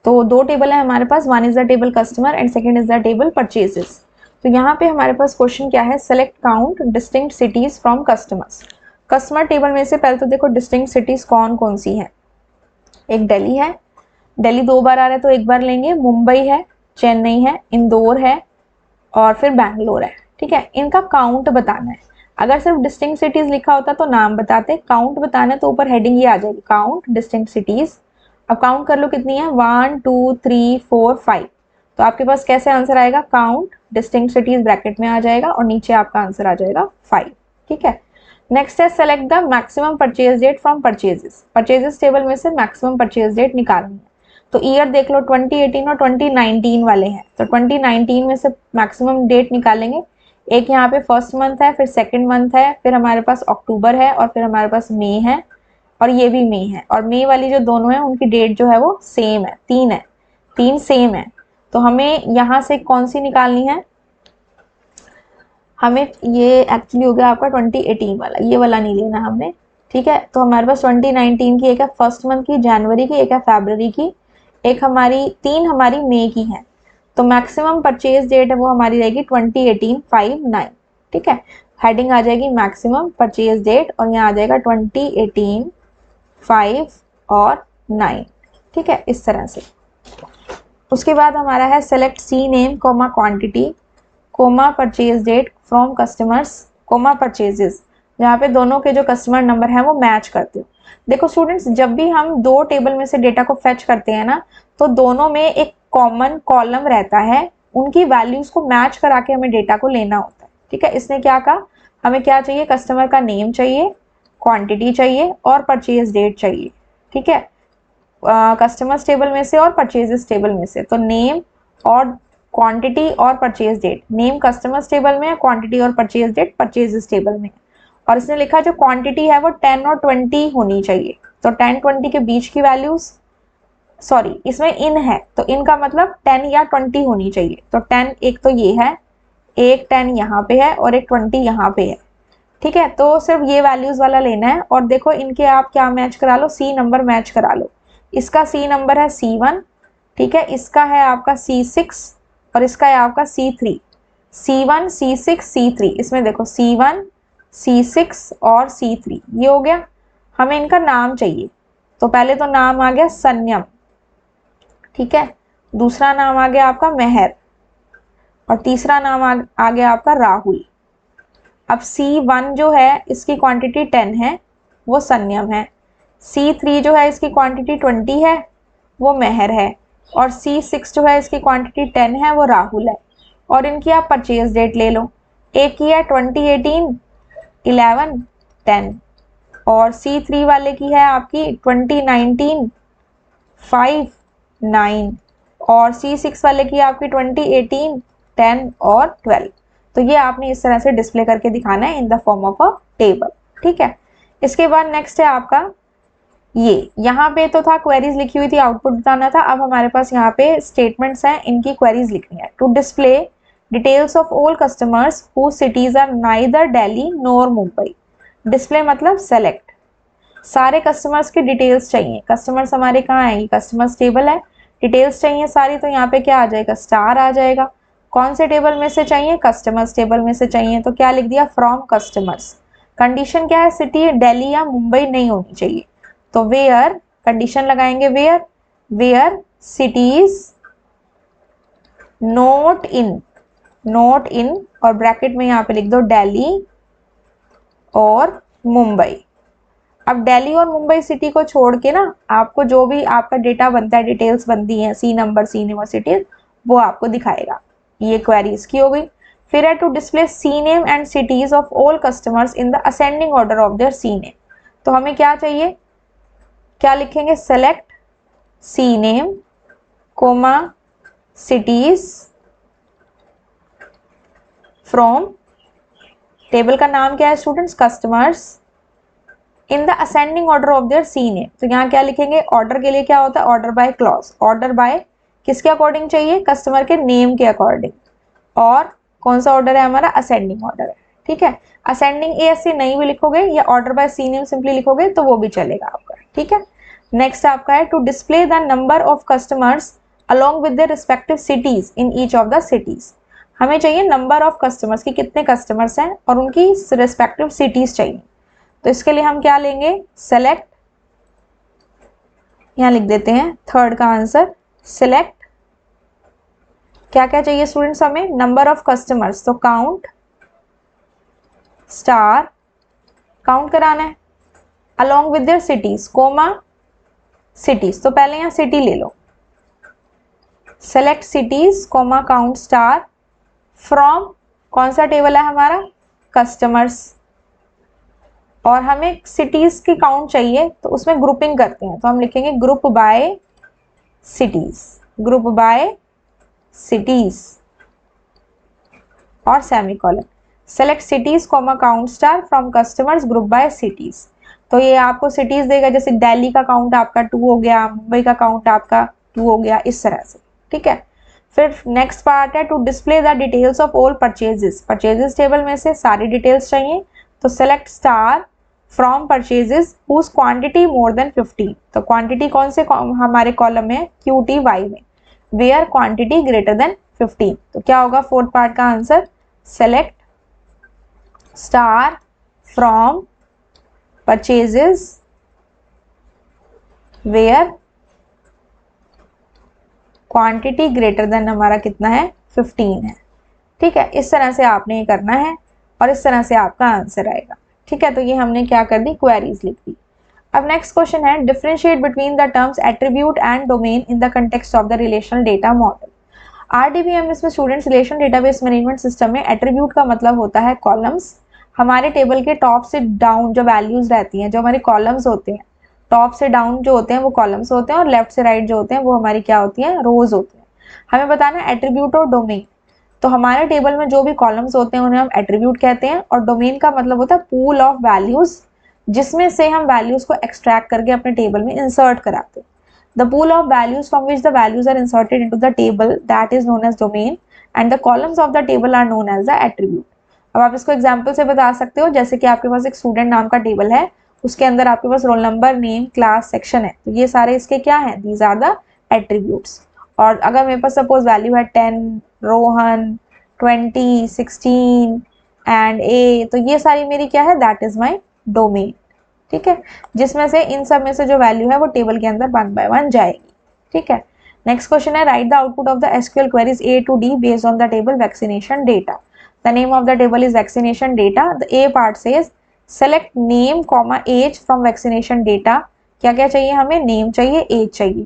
तो दो टेबल है हमारे पास, one is the table customer and second is the table purchases. तो यहाँ पे हमारे पास क्वेश्चन क्या है, select count distinct cities from customers. Customer table में से पहले तो देखो डिस्टिंक्ट सिटीज कौन कौन सी है। एक दिल्ली है, दिल्ली 2 बार आ रहा है तो एक बार लेंगे, मुंबई है, चेन्नई है, इंदौर है और फिर बैंगलोर है, ठीक है। इनका काउंट बताना है। अगर सिर्फ डिस्टिंक्ट सिटीज लिखा होता तो नाम बताते, काउंट बताना है तो ऊपर हेडिंग ये आ जाएगी, काउंट डिस्टिंक्ट सिटीज। अब काउंट कर लो कितनी है, 1 2 3 4 5। तो आपके पास कैसे आंसर आएगा, काउंट डिस्टिंक्ट सिटीज ब्रैकेट में आ जाएगा और नीचे आपका आंसर आ जाएगा 5, ठीक है। नेक्स्ट है select the maximum purchase date from purchases. Purchases table में से मैक्सिमम परचेज डेट निकालनी है। तो ईयर देख लो 2018 और 2019 वाले हैं, तो 2019 में से मैक्सिमम डेट निकालेंगे। एक यहाँ पे फर्स्ट मंथ है, फिर सेकंड मंथ है, फिर हमारे पास अक्टूबर है और फिर हमारे पास मई है और ये भी मई है। और मई वाली जो दोनों है उनकी डेट जो है वो सेम है, 3 है, 3 सेम है। तो हमें यहाँ से कौन सी निकालनी है, हमें ये एक्चुअली हो गया आपका 2018 वाला, ये वाला नहीं लेना हमने, ठीक है। तो हमारे पास 2019 की, एक है फर्स्ट मंथ की जनवरी की, एक है फरवरी की, एक हमारी 3 हमारी मई की है। तो मैक्सिमम परचेज डेट है वो हमारी रहेगी 2018 5/9। ठीक है, हेडिंग आ जाएगी मैक्सिमम परचेज डेट और यहाँ आ जाएगा 2018 5 और 9। ठीक है, इस तरह से। उसके बाद हमारा है select C name comma quantity comma purchase date from customers comma purchases, जहाँ पे दोनों के जो कस्टमर नंबर है वो मैच करते हो। देखो स्टूडेंट्स, जब भी हम दो टेबल में से डेटा को फेच करते हैं ना, तो दोनों में एक कॉमन कॉलम रहता है, उनकी वैल्यूज को मैच करा के हमें डेटा को लेना होता है। ठीक है, इसने क्या कहा, हमें क्या चाहिए, कस्टमर का नेम चाहिए, क्वांटिटी चाहिए और परचेज डेट चाहिए। ठीक है, कस्टमर्स टेबल में से और परचेजेस टेबल में से। तो नेम और क्वांटिटी और purchase date, name customers table में है, क्वांटिटी और परचेज डेट परचेजेस टेबल में है। और इसने लिखा जो क्वांटिटी है वो 10 और 20 होनी चाहिए। तो 10-20 के बीच की वैल्यूज, सॉरी इसमें इन है तो इन का मतलब 10 या 20 होनी चाहिए। तो 10 एक तो ये है, एक 10 यहाँ पे है और एक 20 यहाँ पे है। ठीक है, तो सिर्फ ये वैल्यूज वाला लेना है। और देखो इनके आप क्या मैच करा लो, सी नंबर मैच करा लो। इसका सी नंबर है C1, ठीक है, इसका है आपका C6 और इसका है आपका C3। C1 C6 C3, इसमें देखो C1 C6 और C3, ये हो गया। हमें इनका नाम चाहिए, तो पहले तो नाम आ गया सन्यम, ठीक है, दूसरा नाम आ गया आपका मेहर और तीसरा नाम आ गया आपका राहुल। अब C1 जो है इसकी क्वांटिटी 10 है, वो सन्यम है। C3 जो है इसकी क्वांटिटी 20 है, वो मेहर है। और C6 जो है इसकी क्वांटिटी 10 है, वो राहुल है। और इनकी आप परचेज डेट ले लो, एक की है 2018 11 10 और C3 वाले की है आपकी 2019 5 9 और C6 वाले की आपकी 2018 10 और 12। तो ये आपने इस तरह से डिस्प्ले करके दिखाना है in the form of a table. ठीक है, इसके बाद नेक्स्ट है आपका ये, यहाँ पे तो था क्वेरीज लिखी हुई थी, आउटपुट बताना था। अब हमारे पास यहाँ पे स्टेटमेंट्स हैं, इनकी क्वेरीज लिखनी है। To display details of all customers who cities are neither Delhi nor Mumbai. Display मतलब सेलेक्ट, सारे कस्टमर्स की डिटेल्स चाहिए। कस्टमर्स हमारे कहाँ है, कस्टमर्स टेबल है, डिटेल्स चाहिए सारी। तो यहाँ पे क्या आ जाएगा, स्टार आ जाएगा। कौन से टेबल में से चाहिए, कस्टमर्स टेबल में से चाहिए, तो क्या लिख दिया, फ्रॉम कस्टमर्स। कंडीशन क्या है, सिटी दिल्ली या मुंबई नहीं होनी चाहिए, तो वेयर कंडीशन लगाएंगे, वेयर वेयर सिटीज नोट इन और ब्रैकेट में यहाँ पे लिख दो दिल्ली और मुंबई। अब दिल्ली और मुंबई सिटी को छोड़ के ना आपको जो भी आपका डेटा बनता है, डिटेल्स बनती हैं, सी नंबर सी नेम और सिटीज, वो आपको दिखाएगा। ये क्वेरी इसकी हो गई। फिर है to display C name and cities of all customers in the ascending order of their C name. तो हमें क्या चाहिए, क्या लिखेंगे, select C name comma cities from, table का नाम क्या है students, customers, in the ascending order of their C name. तो यहाँ क्या लिखेंगे, ऑर्डर के लिए क्या होता है, order by clause, order by किसके अकॉर्डिंग चाहिए, कस्टमर के नेम के अकॉर्डिंग। और कौन सा ऑर्डर है हमारा, असेंडिंग ऑर्डर है। ठीक है, असेंडिंग ASC नहीं भी लिखोगे या order by C name simply लिखोगे तो वो भी चलेगा आपका। ठीक है, नेक्स्ट आपका है to display the number of customers along with the respective cities in each of the cities. हमें चाहिए नंबर ऑफ कस्टमर्स की, कितने कस्टमर्स हैं और उनकी रिस्पेक्टिव सिटीज चाहिए। तो इसके लिए हम क्या लेंगे, सेलेक्ट, यहां लिख देते हैं थर्ड का आंसर, सेलेक्ट क्या क्या चाहिए स्टूडेंट्स हमें, नंबर ऑफ कस्टमर्स, तो काउंट स्टार, काउंट कराना है, along with their cities comma cities. तो पहले यहां सिटी ले लो, select cities comma count star from, कौन सा टेबल है हमारा, कस्टमर्स। और हमें सिटीज की काउंट चाहिए तो उसमें ग्रुपिंग करते हैं, तो हम लिखेंगे group by cities, group by cities और semicolon, select cities comma count star from customers group by cities. तो ये आपको सिटीज देगा, जैसे दिल्ली का काउंट आपका 2 हो गया, मुंबई का काउंट आपका 2 हो गया, इस तरह से। ठीक है, फिर नेक्स्ट पार्ट है to display the details of all purchases. Purchases table में से सारी डिटेल्स चाहिए, तो select star from purchases whose quantity more than 15। तो क्वांटिटी कौन से हमारे कॉलम में, QTY में, वेयर क्वांटिटी ग्रेटर देन 15। तो क्या होगा फोर्थ पार्ट का answer, select star from purchases where quantity greater than हमारा कितना है, 15 है। ठीक है, इस तरह से आपने ये करना है और इस तरह से आपका आंसर आएगा। ठीक है, तो ये हमने क्या कर दी, क्वेरीज लिख दी। अब नेक्स्ट क्वेश्चन है, differentiate between the terms attribute and domain in the context of the relational data model. RDBMS में students relation database management system में एट्रीब्यूट का मतलब होता है कॉलम्स। हमारे टेबल के टॉप से डाउन जो वैल्यूज रहती हैं, जो हमारे कॉलम्स होते हैं, टॉप से डाउन जो होते हैं वो कॉलम्स होते हैं और लेफ्ट से राइट जो होते हैं वो हमारी क्या होती हैं, रोज होती हैं। हमें बताना है एट्रीब्यूट और डोमेन। तो हमारे टेबल में जो भी कॉलम्स होते हैं उन्हें हम एट्रीब्यूट कहते हैं, और डोमेन का मतलब होता है पूल ऑफ वैल्यूज, जिसमें से हम वैल्यूज को एक्सट्रैक्ट करके अपने टेबल में इंसर्ट कराते हैं। The pool of values from which the values are inserted into the table, that is known as domain, and the columns of the table are known as the attribute. अब आप इसको example से बता सकते हो, जैसे कि आपके पास एक स्टूडेंट नाम का टेबल है, उसके अंदर आपके पास roll number, name, class, section है, तो ये सारे इसके क्या हैं, दीज आर द एट्रीब्यूट्स। और अगर मेरे पास सपोज वैल्यू है 10, रोहन, 20, 16 एंड ए, तो ये सारी मेरी क्या है, दैट इज माई डोमेन। ठीक है, जिसमें से इन सब में से जो वैल्यू है वो टेबल के अंदर 1 by 1 जाएगी। ठीक है, नेक्स्ट क्वेश्चन है, write the output of the SQL queries A to D based on the table vaccination data. The name of the table is vaccination data. The A part says select name comma age from vaccination data. क्या क्या चाहिए हमें, name चाहिए, age चाहिए।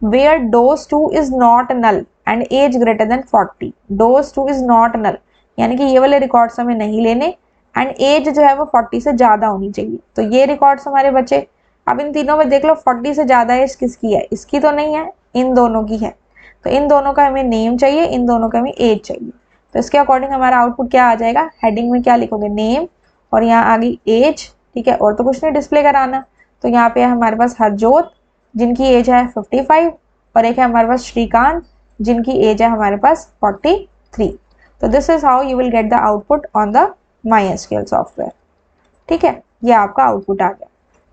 Where dose 2 is not null and age greater than 40। Dose 2 is not null, यानी कि ये वाले रिकॉर्ड्स हमें नहीं लेने, एंड एज जो है वो 40 से ज्यादा होनी चाहिए। तो ये रिकॉर्ड्स हमारे बचे। अब इन तीनों में देख लो 40 से ज्यादा एज किसकी है, इसकी तो नहीं है, इन दोनों की है। तो इन दोनों का हमें नेम चाहिए, इन दोनों का हमें एज चाहिए। तो इसके अकॉर्डिंग हमारा आउटपुट क्या आ जाएगा, हेडिंग में क्या लिखोगे, नेम, और यहाँ आ गई एज। ठीक है, और तो कुछ नहीं डिस्प्ले कराना। तो यहाँ पे हमारे पास हरजोत जिनकी एज है 55, और एक है हमारे पास श्रीकांत जिनकी एज है हमारे पास 43। तो this is how you will get the output on the MySQL software. ठीक है, ये आपका आउटपुट आ गया।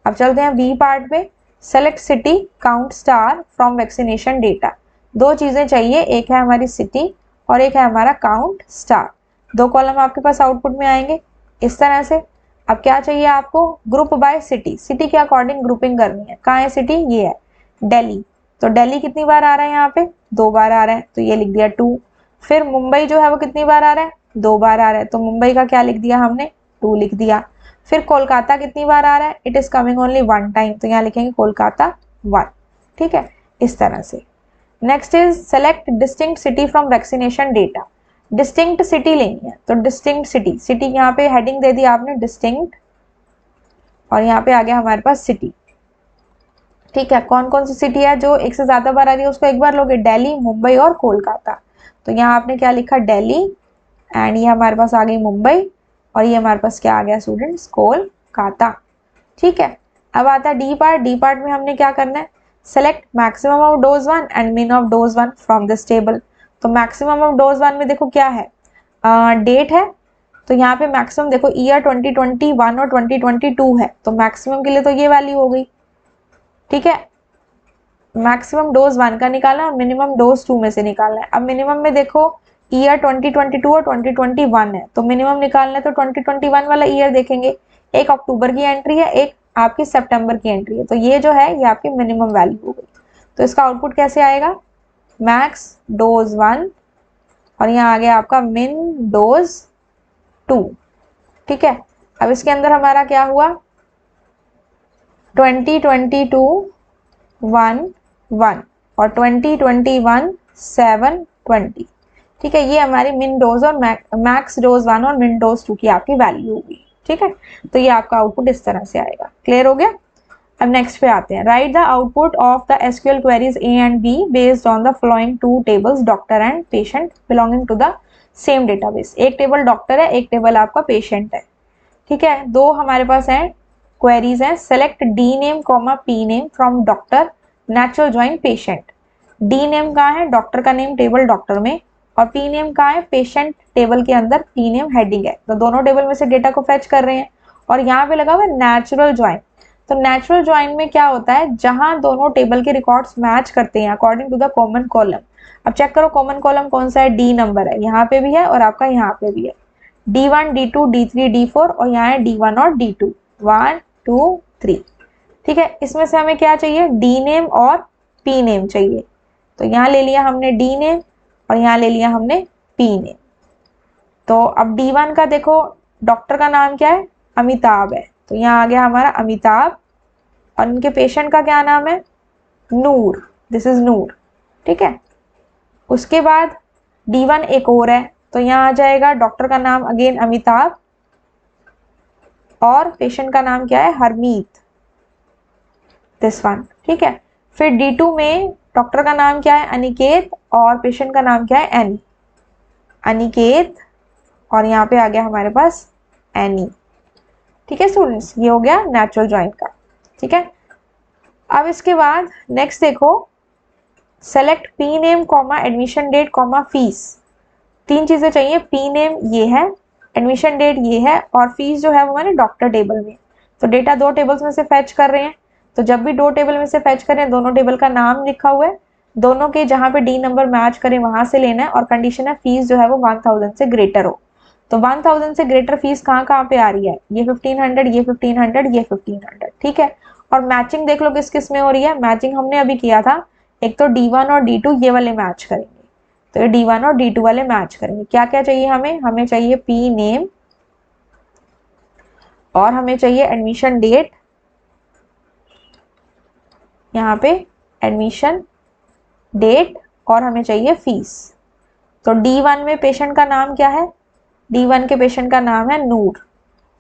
अब चलते हैं बी पार्ट पे, select city count star from vaccination data. दो चीजें चाहिए, एक है हमारी सिटी और एक है हमारा काउंट स्टार। दो कॉलम आपके पास आउटपुट में आएंगे इस तरह से। अब क्या चाहिए आपको, ग्रुप बाय सिटी, सिटी के अकॉर्डिंग ग्रुपिंग करनी है। कहाँ है सिटी, ये है दिल्ली। तो दिल्ली कितनी बार आ रहा है, यहाँ पे 2 बार आ रहा है, तो ये लिख दिया 2। फिर मुंबई जो है वो कितनी बार आ रहा है, 2 बार आ रहा है, तो मुंबई का क्या लिख दिया हमने, 2 लिख दिया। फिर कोलकाता कितनी बार आ रहा है, it is coming only 1 time, तो यहाँ लिखेंगे कोलकाता 1। ठीक है, इस तरह से। Next is select distinct city from vaccination data. Distinct city लेनी है, तो डिस्टिंक्ट सिटी, सिटी यहाँ पे हेडिंग दे दी आपने डिस्टिंक्ट, और यहाँ पे आ गया हमारे पास सिटी। ठीक है, कौन कौन सी सिटी है जो एक से ज्यादा बार आ रही है उसको एक बार लोगे, दिल्ली, मुंबई और कोलकाता। तो यहाँ आपने क्या लिखा, दिल्ली, एंड ये हमारे पास आ गई मुंबई, और ये हमारे पास क्या आ गया स्टूडेंट्स, कोलकाता। ठीक है, अब आता है डी पार्ट। डी पार्ट में हमने क्या करना है, select maximum of dose 1 and min of dose 1 from this table. तो मैक्सिमम ऑफ डोज 1 में देखो क्या है, डेट है, तो यहाँ पे मैक्सिमम देखो ईयर 2021 और 2022 है, तो मैक्सिमम के लिए तो ये वैल्यू हो गई। ठीक है, मैक्सिमम डोज 1 का निकालना और मिनिमम डोज 2 में से निकालना है। अब मिनिमम में देखो ईयर 2022 और 2021 है, तो मिनिमम निकालना है तो 2021 वाला ईयर देखेंगे। एक अक्टूबर की एंट्री है, एक आपकी सितंबर की एंट्री है, तो ये जो है ये आपकी मिनिमम वैल्यू हो गई। तो इसका आउटपुट कैसे आएगा, मैक्स डोज 1 और यहाँ आ गया आपका मिन डोज 2। ठीक है, अब इसके अंदर हमारा क्या हुआ, 2022 1 1 और 2021 7 20। ठीक है, ये हमारी मिन डोज और मैक्स डोज 1 और मिन डोज 2 की आपकी वैल्यू होगी। ठीक है, तो ये आपका आउटपुट इस तरह से आएगा। क्लियर हो गया। अब नेक्स्ट पे आते हैं, write the output of the SQL queries A and B based on the following 2 tables doctor and patient belonging to the same database. एक टेबल डॉक्टर है, एक टेबल आपका पेशेंट है। ठीक है, दो हमारे पास हैं क्वेरीज हैं, select D name comma P name from doctor natural join patient. D name कहाँ है, डॉक्टर का नेम टेबल डॉक्टर में, और P नेम कहाँ है, पेशेंट टेबल के अंदर P नेम हेडिंग है। तो दोनों टेबल में से डेटा को फेच कर रहे हैं और यहाँ पे लगा हुआ है नेचुरल ज्वाइन। तो नेचुरल ज्वाइन में क्या होता है, जहां दोनों टेबल के रिकॉर्ड्स मैच करते हैं according to the common column. अब चेक करो कॉमन कॉलम कौन सा है, डी नंबर है, यहाँ पे भी है और आपका यहाँ पे भी है, D1 D2 D3 D4 और यहाँ है D1 और D2, 1 2 3। ठीक है, इसमें से हमें क्या चाहिए, डी नेम और पी नेम चाहिए। तो यहाँ ले लिया हमने डी नेम और यहाँ ले लिया हमने पी नेम। तो अब D1 का देखो, डॉक्टर का नाम क्या है, अमिताभ है, तो यहाँ आ गया हमारा अमिताभ। और उनके पेशेंट का क्या नाम है, नूर, दिस इज नूर। ठीक है, उसके बाद D1 एक और है, तो यहाँ आ जाएगा डॉक्टर का नाम अगेन अमिताभ और पेशेंट का नाम क्या है, हरमीत, दिस वन। ठीक है, फिर D2 में डॉक्टर का नाम क्या है, अनिकेत और पेशेंट का नाम क्या है, एनी, अनिकेत और यहाँ पे आ गया हमारे पास एनी। ठीक है स्टूडेंट्स, ये हो गया नेचुरल ज्वाइन का। ठीक है, अब इसके बाद नेक्स्ट देखो, select P name comma admission date comma fees. तीन चीजें चाहिए, पी नेम ये है, एडमिशन डेट ये है और फीस जो है वो हमारे डॉक्टर टेबल में। तो डेटा दो टेबल्स में से फैच कर रहे हैं, तो जब भी दो टेबल में से फैच करें दोनों टेबल का नाम लिखा हुआ है, दोनों के जहां पे डी नंबर मैच करें वहां से लेना है और कंडीशन है फीस जो है वो 1000 से ग्रेटर हो। तो 1000 से ग्रेटर फीस कहाँ पे आ रही है, ये 1500, ये 1500, ये 1500। ठीक है, और मैचिंग देख लो किस किस में हो रही है, मैचिंग हमने अभी किया था, एक तो D1 और D2 ये वाले मैच करेंगे, तो ये D1 और D2 वाले मैच करेंगे। क्या क्या चाहिए हमें, हमें चाहिए पी नेम और हमें चाहिए एडमिशन डेट, यहाँ पे एडमिशन डेट और हमें चाहिए फीस। तो D1 में पेशेंट का नाम क्या है, D1 के पेशेंट का नाम है नूर,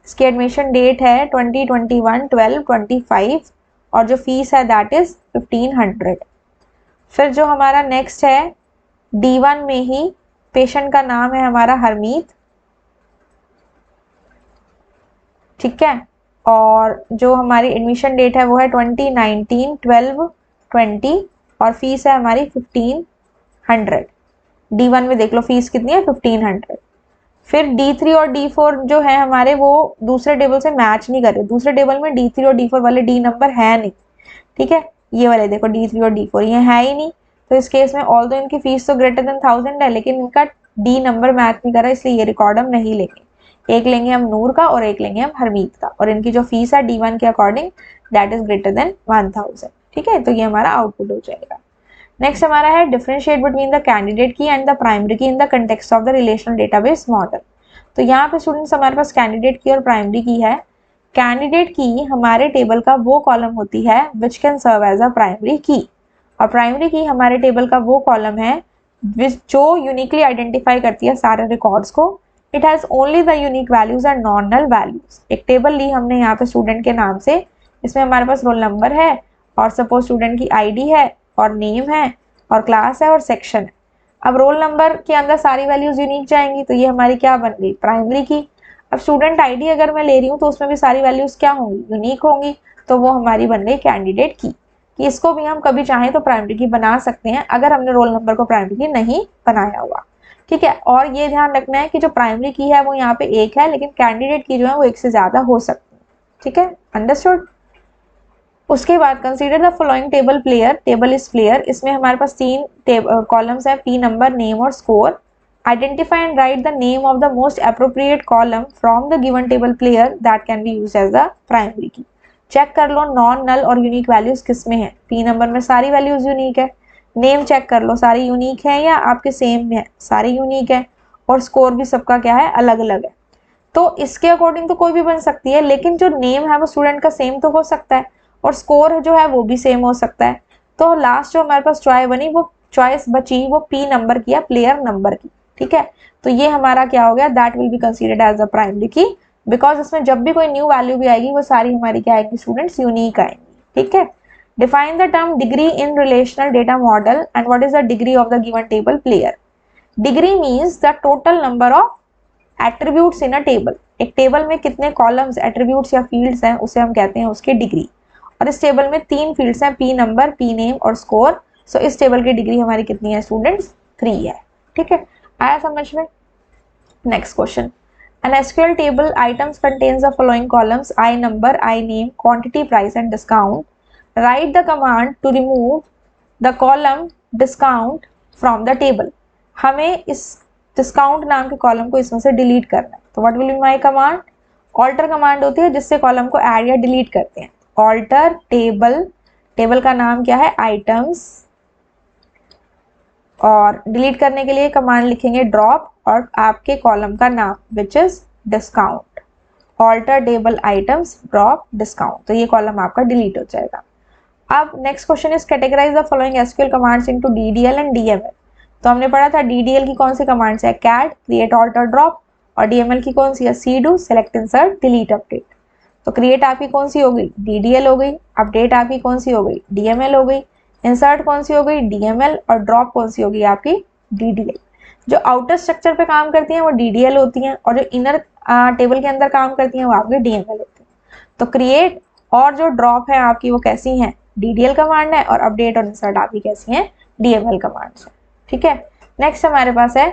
इसकी एडमिशन डेट है 2021-12-25 और जो फीस है दैट इज 1500। फिर जो हमारा नेक्स्ट है D1 में ही पेशेंट का नाम है हमारा हरमीत। ठीक है, और जो हमारी एडमिशन डेट है वो है 2019-12-20 और फीस है हमारी 1500। D1 में देख लो फीस कितनी है, 1500। फिर D3 और D4 जो है हमारे वो दूसरे टेबल से मैच नहीं कर रहे, दूसरे टेबल में D3 और D4 वाले डी नंबर है नहीं। ठीक है, ये वाले देखो D3 और D4 ये है ही नहीं, तो इस केस में ऑल दो इनकी फीस तो ग्रेटर देन 1000 है लेकिन इनका डी नंबर मैच नहीं कर रहा, इसलिए ये रिकॉर्ड हम नहीं लेंगे। एक लेंगे हम नूर का और एक लेंगे हम हरमीत का, और इनकी जो फीस है D1 के according that is greater than 1000। ठीक है, तो ये हमारा आउटपुट हो जाएगा। नेक्स्ट हमारा है डिफरेंशिएट बिटवीन द कैंडिडेट की एंड द प्राइमरी की in the context of the relational database model. तो यहाँ पे स्टूडेंट्स हमारे पास कैंडिडेट की और प्राइमरी की है। कैंडिडेट की हमारे टेबल का वो कॉलम होती है which can serve as a primary key, और प्राइमरी की हमारे टेबल का वो कॉलम है जो यूनिकली आइडेंटिफाई करती है सारे रिकॉर्ड्स को। It has only the unique values and non null values. एक टेबल ली हमने यहाँ पे स्टूडेंट के नाम से, इसमें हमारे पास रोल नंबर है और सपोज स्टूडेंट की आईडी है और नेम है और क्लास है और सेक्शन है। अब रोल नंबर के अंदर सारी वैल्यूज यूनिक जाएंगी, तो ये हमारी क्या बन गई, प्राइमरी की। अब स्टूडेंट आईडी अगर मैं ले रही हूँ तो उसमें भी सारी वैल्यूज क्या होंगी, यूनिक होंगी, तो वो हमारी बन गई कैंडिडेट की। कि इसको भी हम कभी चाहें तो प्राइमरी की बना सकते हैं अगर हमने रोल नंबर को प्राइमरी की नहीं बनाया हुआ। ठीक है, और ये ध्यान रखना है कि जो प्राइमरी की है वो यहाँ पे एक है, लेकिन कैंडिडेट की जो है वो एक से ज्यादा हो सकती है। ठीक है, अंडरस्टूड। उसके बाद consider the following table player, table is player. इसमें हमारे पास तीन कॉलम्स है, पी नंबर, नेम और score. Identify and write the name of the most appropriate column from the given table player that can be used as the primary key. Check कर लो non null और unique values किस में है, P number में सारी values unique है। Name check कर लो सारी यूनिक है या आपके सेम है, सारी यूनिक है। और स्कोर भी सबका क्या है, अलग अलग है। तो इसके अकॉर्डिंग तो कोई भी बन सकती है, लेकिन जो नेम है वो स्टूडेंट का सेम तो हो सकता है और स्कोर जो है वो भी सेम हो सकता है। तो लास्ट जो हमारे पास चॉइस बनी, वो चॉइस बची वो पी नंबर की या प्लेयर नंबर की। ठीक है, तो ये हमारा क्या हो गया, that will be considered as a primary key, because इसमें जब भी कोई न्यू वैल्यू भी आएगी वो सारी हमारी क्या आएगी स्टूडेंट्स, यूनिक आएंगी। ठीक है, define the term degree in relational data model and what is the degree of the given table player. Degree means the total number of attributes in a table. एक टेबल में कितने columns, attributes या fields हैं उसे हम कहते हैं उसकी डिग्री। और इस टेबल में तीन फील्ड्स हैं, पी नंबर, पी नेम और स्कोर। सो इस टेबल की डिग्री हमारी कितनी है स्टूडेंट्स, 3 है। ठीक है, आया समझ में। Next question, An SQL table items contains the following columns: I number, I name, quantity, price and discount. Write the command to remove the column discount from the table. हमें इस discount नाम के कॉलम को इसमें से delete करना है. तो what will be my command? Alter command होती है जिससे कॉलम को ऐड या डिलीट करते हैं. Alter table, टेबल का नाम क्या है? आइटम्स, और डिलीट करने के लिए कमांड लिखेंगे ड्रॉप और आपके कॉलम का नाम which is discount. Alter table items drop discount, तो ये कॉलम आपका डिलीट हो जाएगा. अब next question is categorize the following SQL commands into DDL and DML. तो हमने पढ़ा था डीडीएल की कौन सी कमांड्स है? Cat, create, alter, drop. और डीएमएल की कौन सी है? सीडू, सेलेक्ट, इंसर्ट, डिलीट, अपडेट. तो क्रिएट आपकी कौन सी हो गई? डीडीएल हो गई. अपडेट आपकी कौन सी हो गई? डीएमएल हो गई. इंसर्ट कौन सी हो गई? डीएमएल. और ड्रॉप कौन सी होगी? आपकी डीडीएल. जो आउटर स्ट्रक्चर पे काम करती हैं वो डीडीएल होती हैं, और जो इनर टेबल के अंदर काम करती हैं वो आपकी डीएमएल होती हैं. तो क्रिएट और जो ड्रॉप है आपकी वो कैसी हैं? डीडीएल कमांड है, और अपडेट और इंसर्ट आपकी कैसी हैं? डीएमएल कमांड्स है. ठीक है. नेक्स्ट हमारे पास है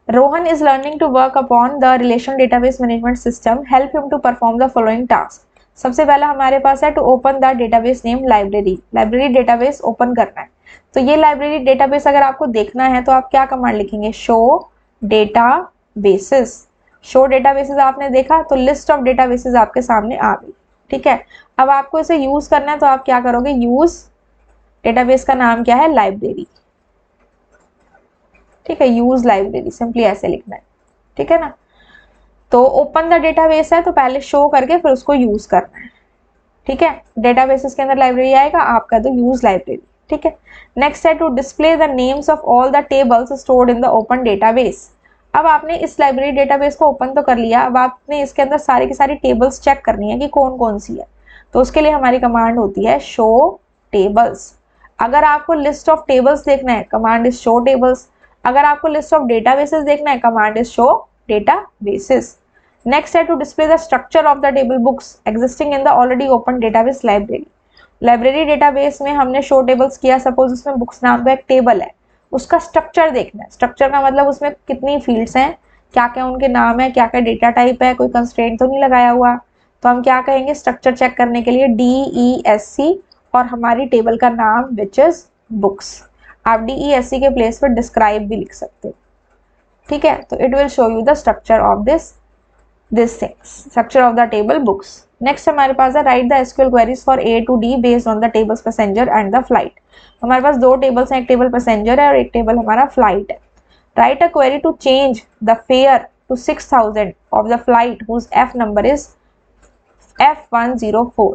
Rohan is learning to work upon the relational database management system, help him to perform the following task. सबसे पहला हमारे पास है to open the database name library. Library database open करना है. तो ये लाइब्रेरी डेटाबेस अगर आपको देखना है तो आप क्या कमांड लिखेंगे? Show databases. शो डेटाबेसेस आपने देखा तो लिस्ट ऑफ डेटाबेसेस आपके सामने आ गई. ठीक है. अब आपको इसे यूज करना है तो आप क्या करोगे? यूज डेटाबेस का नाम क्या है? लाइब्रेरी. ठीक है. यूज लाइब्रेरी, सिंपली ऐसे लिखना है. ठीक है ना. तो ओपन द डेटाबेस है तो पहले शो करके फिर उसको यूज करना है. ठीक है. डेटाबेसेस के अंदर लाइब्रेरी आएगा आपका, तो यूज लाइब्रेरी. ठीक है. नेक्स्ट है to display the names of all the tables stored in the open database. अब आपने इस लाइब्रेरी डेटाबेस को ओपन तो कर लिया, अब आपने इसके अंदर सारी की सारी टेबल्स चेक करनी है कि कौन कौन सी है. तो उसके लिए हमारी कमांड होती है शो टेबल्स. अगर आपको लिस्ट ऑफ टेबल्स देखना है, कमांड इज शो टेबल्स. अगर आपको लिस्ट ऑफ डेटाबेसेस देखना है, command is show databases. Next है to display the structure of the table books existing in the already open database library. Library database में हमने show tables किया, suppose उसमें books नाम का एक टेबल है, उसका स्ट्रक्चर देखना है. स्ट्रक्चर का मतलब उसमें कितनी फील्ड्स हैं, क्या क्या उनके नाम है, क्या क्या डेटा टाइप है, कोई कंस्ट्रेंट तो नहीं लगाया हुआ. तो हम क्या कहेंगे स्ट्रक्चर चेक करने के लिए? DESC और हमारी टेबल का नाम विच इज बुक्स. आप DESC के प्लेस पर डिस्क्राइब भी लिख सकते हो. ठीक है. तो it will show you the structure of this things, structure of the table books. Next हमारे पास है write the SQL queries for A to D based on the tables passenger and the flight. हमारे पास दो tables हैं, एक table passenger है और एक टेबल हमारा फ्लाइट है. Write a query to change the fare to 6000 of the flight whose F number is F104.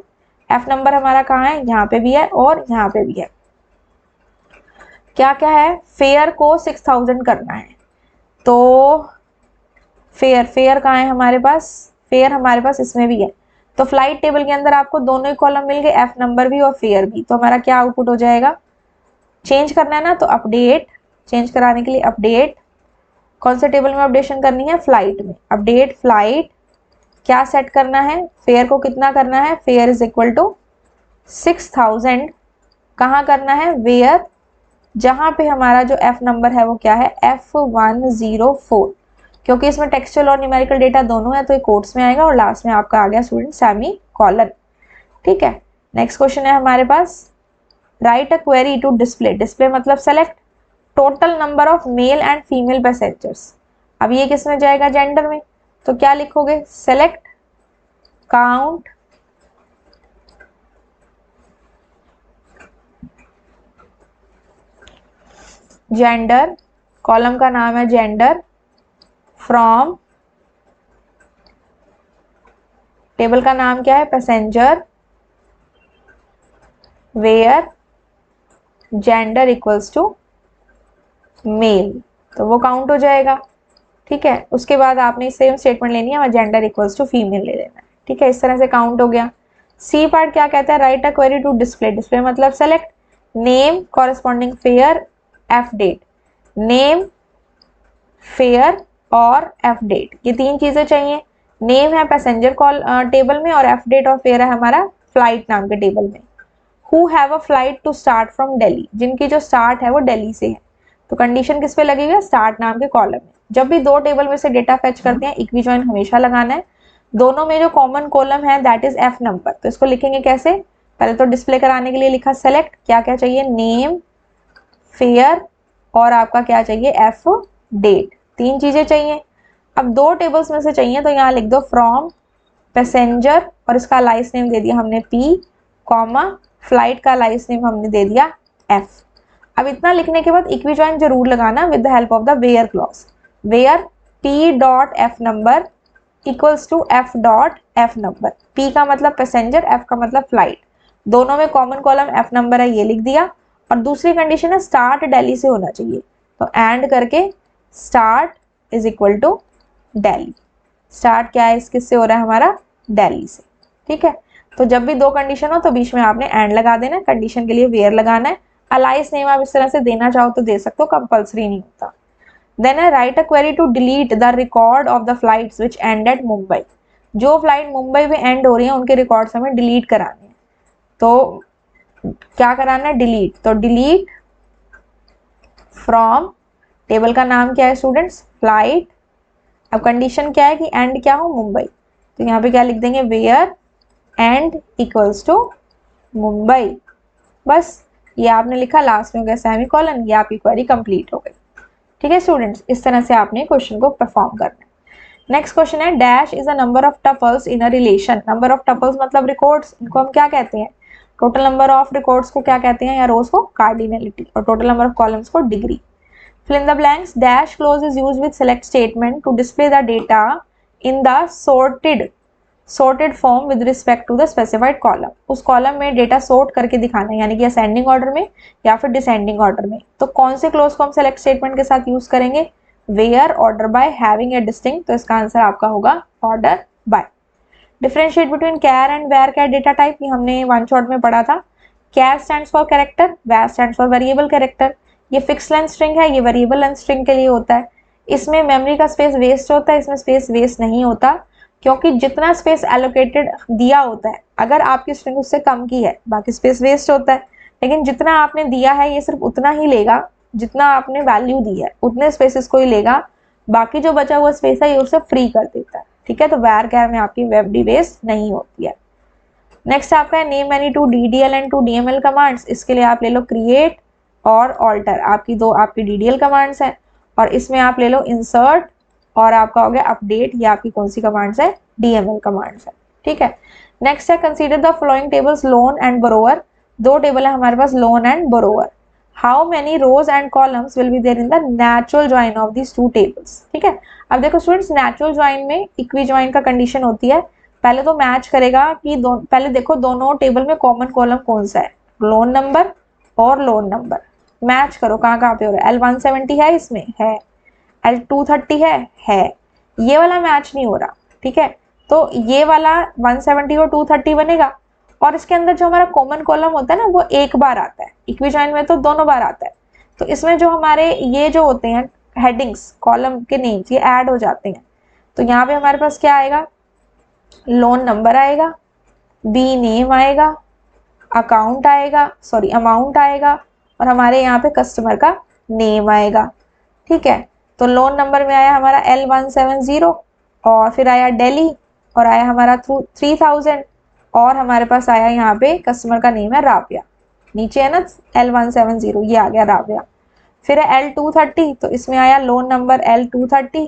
F number हमारा कहाँ है? यहाँ पे भी है और यहाँ पे भी है. क्या क्या है? फेयर को 6000 करना है. तो फेयर कहाँ है हमारे पास? फेयर हमारे पास इसमें भी है. तो फ्लाइट टेबल के अंदर आपको दोनों ही कॉलम मिल गए, एफ नंबर भी और फेयर भी. तो हमारा क्या आउटपुट हो जाएगा? चेंज करना है ना, तो अपडेट. चेंज कराने के लिए अपडेट. कौन से टेबल में अपडेशन करनी है? फ्लाइट में. Update flight. क्या सेट करना है? फेयर को कितना करना है? Fare is equal to 6000. कहाँ करना है? वेयर, जहां पे हमारा जो एफ नंबर है वो क्या है? F104. क्योंकि इसमें टेक्सचुअल और न्यूमेरिकल डेटा दोनों है तो ये कोट्स में आएगा और लास्ट में आपका आ गया स्टूडेंट सेमी कॉलन. ठीक है. नेक्स्ट क्वेश्चन है हमारे पास write a query to display. Display मतलब select total number of male and female passengers. अब ये किस में जाएगा? जेंडर में. तो क्या लिखोगे? Select count gender. कॉलम का नाम है जेंडर. फ्रॉम टेबल का नाम क्या है? Passenger. Where gender equals to male. तो वो काउंट हो जाएगा. ठीक है. उसके बाद आपने सेम स्टेटमेंट लेनी है और जेंडर इक्वल्स टू फीमेल ले लेना है. ठीक है. इस तरह से काउंट हो गया. सी पार्ट क्या कहता है? Write a query to display. Display मतलब select name corresponding fare F date. Name fare और एफ डेट, ये तीन चीजें चाहिए. नेम है पैसेंजर कॉल टेबल में और एफ डेट और फेयर है हमारा फ्लाइट नाम के टेबल में. Who have a flight to start from Delhi. जिनकी जो स्टार्ट है वो दिल्ली से है. तो कंडीशन किस पे लगी हुई है? स्टार्ट नाम के कॉलम में. जब भी दो टेबल में से डेटा फेच करते हैं इक्वी ज्वाइन हमेशा लगाना है। दोनों में जो कॉमन कॉलम है दैट इज एफ नंबर, तो इसको लिखेंगे कैसे, पहले तो डिस्प्ले कराने के लिए लिखा सेलेक्ट, क्या क्या चाहिए, नेम, फेयर और आपका क्या चाहिए, एफ डेट, तीन चीजें चाहिए। अब दो टेबल्स में से चाहिए तो यहाँ लिख दो फ्रॉम पैसेंजर और इसका अलाइस नेम दे दिया हमने पी, कॉमा फ्लाइट का अलाइस नेम हमने दे दिया एफ। अब इतना लिखने के बाद इक्वी ज्वाइन जरूर लगाना with the help of the where clause, where P dot F number equals to F dot F number, P का मतलब पैसेंजर, एफ का मतलब फ्लाइट, दोनों में कॉमन कॉलम एफ नंबर है ये लिख दिया। और दूसरी कंडीशन है स्टार्ट दिल्ली से होना चाहिए, तो एंड करके start is equal to Delhi, start क्या है इस किससे हो रहा है हमारा, दिल्ली से। ठीक है, तो जब भी दो कंडीशन हो तो बीच में आपने एंड लगा देना, कंडीशन के लिए वेयर लगाना है। अलाइस नेम आप इस तरह से देना चाहो तो दे सकते हो, कंपल्सरी नहीं होता। Then I write a query to delete the record of the flights which end at Mumbai, जो फ्लाइट मुंबई में एंड हो रही है उनके रिकॉर्ड्स हमें डिलीट कराने हैं, तो क्या कराना है, डिलीट, तो डिलीट फ्रॉम, टेबल का नाम क्या है स्टूडेंट्स, फ्लाइट, अब कंडीशन क्या है कि एंड क्या हो, मुंबई, तो यहाँ पे क्या लिख देंगे, where end equals to Mumbai, बस ये आपने लिखा, लास्ट में हो गया सेमीकोलन, ये आपकी क्वेरी कंप्लीट हो गई। ठीक है स्टूडेंट्स, इस तरह से आपने क्वेश्चन को परफॉर्म करना है। नेक्स्ट क्वेश्चन है dash is a number of tuples in a relation, number of tuples मतलब रिकॉर्ड्स, इनको हम क्या कहते हैं, टोटल नंबर ऑफ रिकॉर्ड्स को क्या कहते हैं, या रोज को कार्डिनलिटी, और टोटल नंबर ऑफ कॉलम्स को degree. Fill in the blanks. Dash clause is used with select statement to display the data in the sorted form with respect to the specified column. उस column में data sort करके दिखाना है, यानी कि ascending order में या फिर डिसेंडिंग ऑर्डर में। तो कौन से क्लोज को हम सेलेक्ट स्टेटमेंट के साथ यूज करेंगे, where, order by, having a distinct, तो इसका आंसर आपका होगा order by. Differentiate between char and varchar data type, ये हमने वन शॉट में पढ़ा था। Char stands for character, var stands for variable character. ये फिक्स लेंथ स्ट्रिंग है, ये वेरिएबल लेंथ स्ट्रिंग के लिए होता है। इसमें मेमोरी का स्पेस वेस्ट होता है, इसमें स्पेस वेस्ट नहीं होता, क्योंकि जितना स्पेस एलोकेटेड दिया होता है, अगर आपकी स्ट्रिंग उससे कम की है बाकी स्पेस वेस्ट होता है, लेकिन जितना आपने दिया है ये सिर्फ उतना ही लेगा, जितना आपने वैल्यू दी है उतने स्पेसेस को ही लेगा, बाकी जो बचा हुआ स्पेस है ये उसे फ्री कर देता है। ठीक है, तो वेर कैर में आपकी वेब वेस्ट नहीं होती है। नेक्स्ट आपका है name any two DDL and two DML commands, इसके लिए आप ले लो क्रिएट और ऑल्टर, आपकी दो आपकी DDL कमांड्स हैं, और इसमें आप ले लो इंसर्ट और आपका हो गया अपडेट, ये आपकी कौन सी कमांड्स है, DML कमांड्स है। ठीक है, नेक्स्ट है consider the following tables loan and borrower, दो टेबल है हमारे पास loan and borrower. How many rows and columns will be there in the natural join of these two tables. ठीक है, अब देखो स्टूडेंट्स, नेचुरल ज्वाइन में इक्वी ज्वाइन का कंडीशन होती है, पहले तो मैच करेगा कि पहले देखो दोनों टेबल में कॉमन कॉलम कौन सा है, लोन नंबर और लोन नंबर, मैच करो कहाँ कहाँ पे हो रहा है। L170 है, इसमें है, L230 है, ये वाला मैच नहीं हो रहा। ठीक है, तो ये वाला 170 और 230 बनेगा, और इसके अंदर जो हमारा कॉमन कॉलम होता है ना वो एक बार आता है, इक्वी ज्वाइन में तो दोनों बार आता है, तो इसमें जो हमारे ये जो होते हैं हेडिंग्स कॉलम के नेम्स ये ऐड हो जाते हैं। तो यहाँ पे हमारे पास क्या आएगा, लोन नंबर आएगा, बी नेम आएगा, अकाउंट आएगा, सॉरी अमाउंट आएगा, और हमारे यहाँ पे कस्टमर का नेम आएगा। ठीक है, तो लोन नंबर में आया हमारा L170, और फिर आया दिल्ली, और आया हमारा 3000, और हमारे पास आया यहाँ पे कस्टमर का नेम है राबिया, नीचे है ना L170, ये आ गया राबिया। फिर है L230, तो इसमें आया लोन नंबर L230,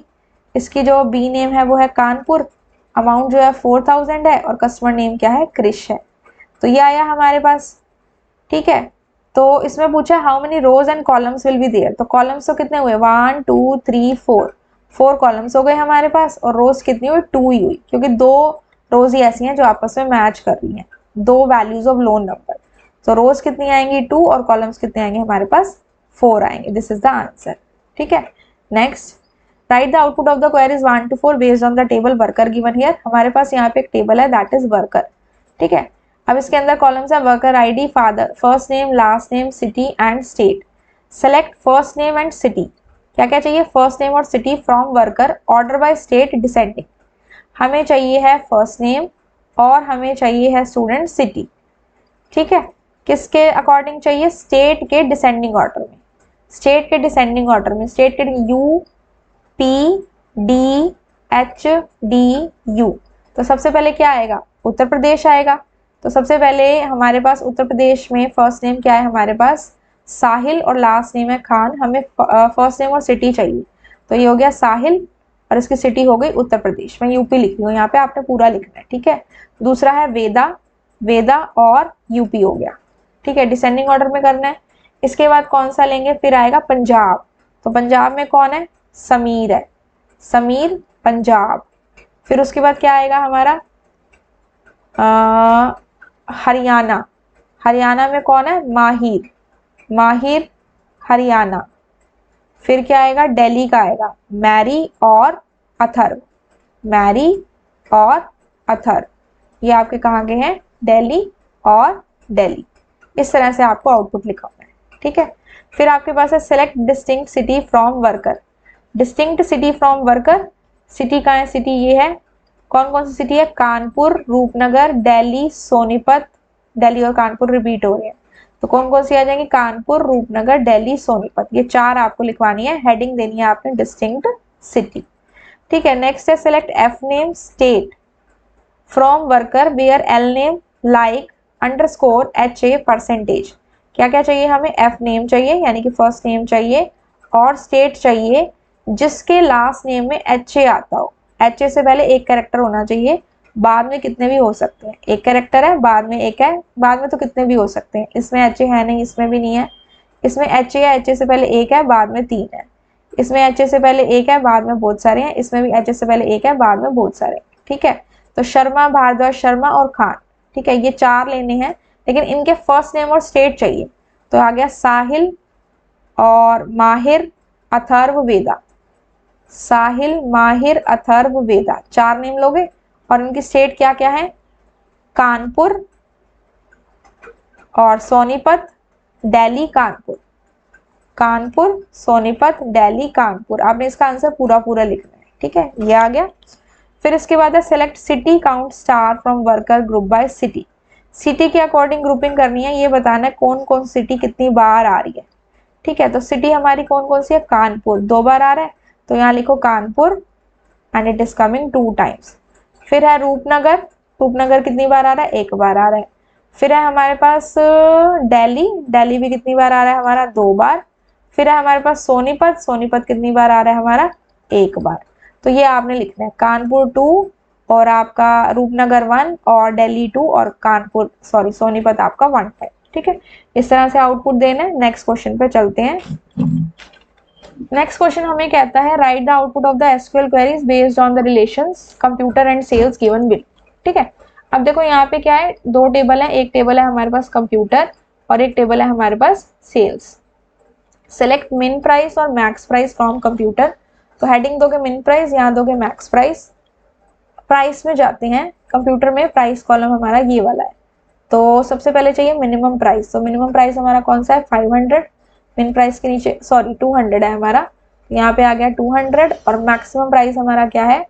इसकी जो बी नेम है वो है कानपुर, अमाउंट जो है 4000 है, और कस्टमर नेम क्या है, क्रिश है। तो ये आया हमारे पास। ठीक है, तो इसमें पूछा how many rows and columns will be there, तो कॉलम्स तो कितने हुए, 1 2 3 4 कॉलम्स हो गए हमारे पास, और रोज कितनी हुई, 2 ही हुई, क्योंकि दो रोज ही ऐसी हैं जो आपस में मैच कर रही हैं, दो वैल्यूज ऑफ लोन नंबर, तो रोज कितनी आएंगी 2 और कॉलम्स कितने आएंगे हमारे पास 4 आएंगे। This is the answer. ठीक है, next right the output of the queries 1 to 4 based on the table worker given here, हमारे पास यहाँ पे एक टेबल है दैट इज वर्कर। ठीक है, अब इसके अंदर कॉलम्स है worker ID, father, first name, last name, city and state. Select first name and city, क्या क्या चाहिए, फर्स्ट नेम और city from worker, order by state descending, हमें चाहिए है फर्स्ट नेम और हमें चाहिए है स्टूडेंट सिटी। ठीक है, किसके अकॉर्डिंग चाहिए, स्टेट के डिसेंडिंग ऑर्डर में, स्टेट के डिसेंडिंग ऑर्डर में, स्टेट के PDHDU। तो सबसे पहले क्या आएगा, उत्तर प्रदेश आएगा। तो सबसे पहले हमारे पास उत्तर प्रदेश में फर्स्ट नेम क्या है हमारे पास, साहिल, और लास्ट नेम है खान। हमें फर्स्ट नेम और सिटी चाहिए, तो ये हो गया साहिल और इसकी सिटी हो गई उत्तर प्रदेश। मैं यूपी लिख रही हूँ, यहाँ पे आपने पूरा लिखना है, ठीक है। दूसरा है वेदा, वेदा और यूपी हो गया, ठीक है, डिसेंडिंग ऑर्डर में करना है। इसके बाद कौन सा लेंगे, फिर आएगा पंजाब। तो पंजाब में कौन है, समीर है, समीर पंजाब। फिर उसके बाद क्या आएगा हमारा, हरियाणा, हरियाणा में कौन है, माहिर, माहिर हरियाणा। फिर क्या आएगा, दिल्ली का आएगा मैरी और अथर्व, मैरी और अथर्व। ये आपके कहाँ के हैं, दिल्ली और दिल्ली। इस तरह से आपको आउटपुट लिखा हुआ है, ठीक है। फिर आपके पास है select distinct city from worker. Distinct city from worker, city कहाँ है, सिटी ये है, कौन कौन सी सिटी है, कानपुर, रूपनगर, दिल्ली, सोनीपत। दिल्ली और कानपुर रिपीट हो रहे हैं, तो कौन कौन सी आ जाएंगी, कानपुर, रूपनगर, दिल्ली, सोनीपत। ये चार आपको लिखवानी है, हेडिंग देनी है आपने डिस्टिंक्ट सिटी, ठीक है। नेक्स्ट है select F name state from worker where L name like underscore HA percentage. क्या क्या चाहिए हमें, एफ नेम चाहिए यानी कि फर्स्ट नेम चाहिए, और स्टेट चाहिए जिसके लास्ट नेम में HA आता हो। HA से पहले एक कैरेक्टर होना चाहिए, बाद में कितने भी हो सकते हैं। एक कैरेक्टर है, बाद में एक है, बाद में तो कितने भी हो सकते हैं। इसमें HA है नहीं, इसमें भी नहीं है। इसमें HA है, HA से पहले एक है, बाद में 3 है। इसमें HA से पहले एक है, बाद में बहुत सारे हैं। इसमें भी HA से पहले एक है, बाद में बहुत सारे, ठीक है। तो शर्मा, भारद्वाज, शर्मा और खान, ठीक है, ये 4 लेने हैं, लेकिन इनके फर्स्ट नेम और स्टेट चाहिए। तो आ गया साहिल और माहिर, अथर्व, वेदा। साहिल, माहिर, अथर्व, वेदा, 4 नेम लोगे, और इनकी स्टेट क्या क्या है, कानपुर और सोनीपत, दिल्ली, कानपुर, कानपुर, सोनीपत, दिल्ली, कानपुर। आपने इसका आंसर पूरा पूरा लिखना है, ठीक है, ये आ गया। फिर इसके बाद है select city count star from worker group by city. City के अकॉर्डिंग ग्रुपिंग करनी है, ये बताना है कौन कौन सिटी कितनी बार आ रही है, ठीक है। तो सिटी हमारी कौन कौन सी है, कानपुर 2 बार आ रहा है, तो यहाँ लिखो Kanpur and it is coming 2 times. फिर है रूपनगर, रूपनगर कितनी बार आ रहा है, 1 बार आ रहा है। फिर है हमारे पास दिल्ली, दिल्ली भी कितनी बार आ रहा है हमारा, 2 बार। फिर है हमारे पास सोनीपत, सोनीपत कितनी बार आ रहा है हमारा, 1 बार। तो ये आपने लिखना है, कानपुर 2 और आपका रूपनगर 1 और दिल्ली 2 और कानपुर सॉरी सोनीपत आपका 1 है, ठीक है। इस तरह से आउटपुट देना है। नेक्स्ट क्वेश्चन पे चलते हैं। नेक्स्ट क्वेश्चन हमें कहता है write the output of the SQL queries based on the relations computer and sales given below, ठीक है। अब देखो यहाँ पे क्या है, 2 टेबल है, एक टेबल है हमारे पास कंप्यूटर और एक टेबल है हमारे पास सेल्स। सेलेक्ट मिन प्राइस और मैक्स प्राइस फ्रॉम कंप्यूटर। तो हेडिंग दोगे मिन प्राइस, यहाँ दोगे मैक्स प्राइस। प्राइस में जाते हैं, कंप्यूटर में प्राइस कॉलम हमारा ये वाला है। तो सबसे पहले चाहिए मिनिमम प्राइस, तो मिनिमम प्राइस हमारा कौन सा है, 500। मिन प्राइस के नीचे सॉरी 200 है हमारा, यहाँ पे आ गया 200। और मैक्सिमम प्राइस हमारा क्या है,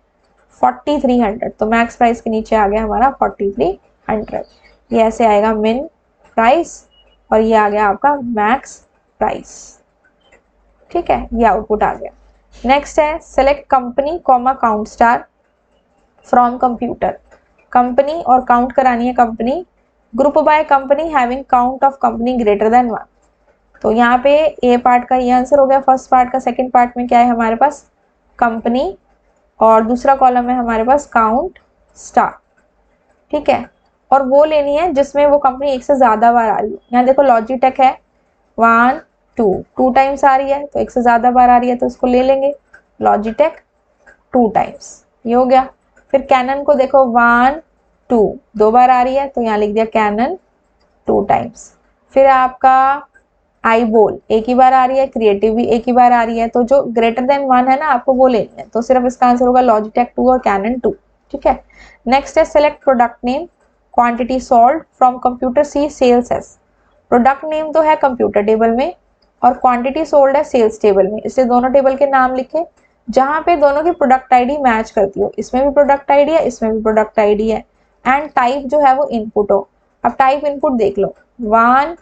4300, तो मैक्स प्राइस के नीचे आ गया हमारा 4300। ये ऐसे आएगा मिन प्राइस और ये आ गया आपका मैक्स प्राइस, ठीक है, ये आउटपुट आ गया। नेक्स्ट है select company comma count star from computer. Company और काउंट करानी है company, group by company having count of company greater than 1। तो यहाँ पे ए पार्ट का ये आंसर हो गया फर्स्ट पार्ट का। सेकंड पार्ट में क्या है हमारे पास, कंपनी, और दूसरा कॉलम है हमारे पास काउंट स्टार, ठीक है। और वो लेनी है जिसमें वो कंपनी एक से ज्यादा बार आ रही है। यहाँ देखो लॉजिटेक है 1 2 टाइम्स आ रही है, तो एक से ज्यादा बार आ रही है तो इसको ले लेंगे, लॉजिटेक 2 टाइम्स, ये हो गया। फिर कैनन को देखो 1 2 बार आ रही है, तो यहाँ लिख दिया कैनन 2 टाइम्स। फिर आपका आईबोल एक ही बार आ रही है, क्रिएटिव भी एक ही बार आ रही है, तो जो ग्रेटर देन 1 है ना आपको वो लेनी है, तो सिर्फ इसका आंसर होगा लॉजिटेक 2 और कैनन 2, ठीक है। नेक्स्ट है select product name quantity sold from computer C sales S. Product name तो है कंप्यूटर टेबल में और क्वांटिटी सोल्ड है सेल्स टेबल में, इसलिए दोनों टेबल के नाम लिखे जहां पे दोनों की प्रोडक्ट आईडी मैच करती हो। इसमें भी प्रोडक्ट आईडी है, इसमें भी प्रोडक्ट आईडी है, एंड टाइप जो है वो इनपुट हो। अब टाइप इनपुट देख लो, 1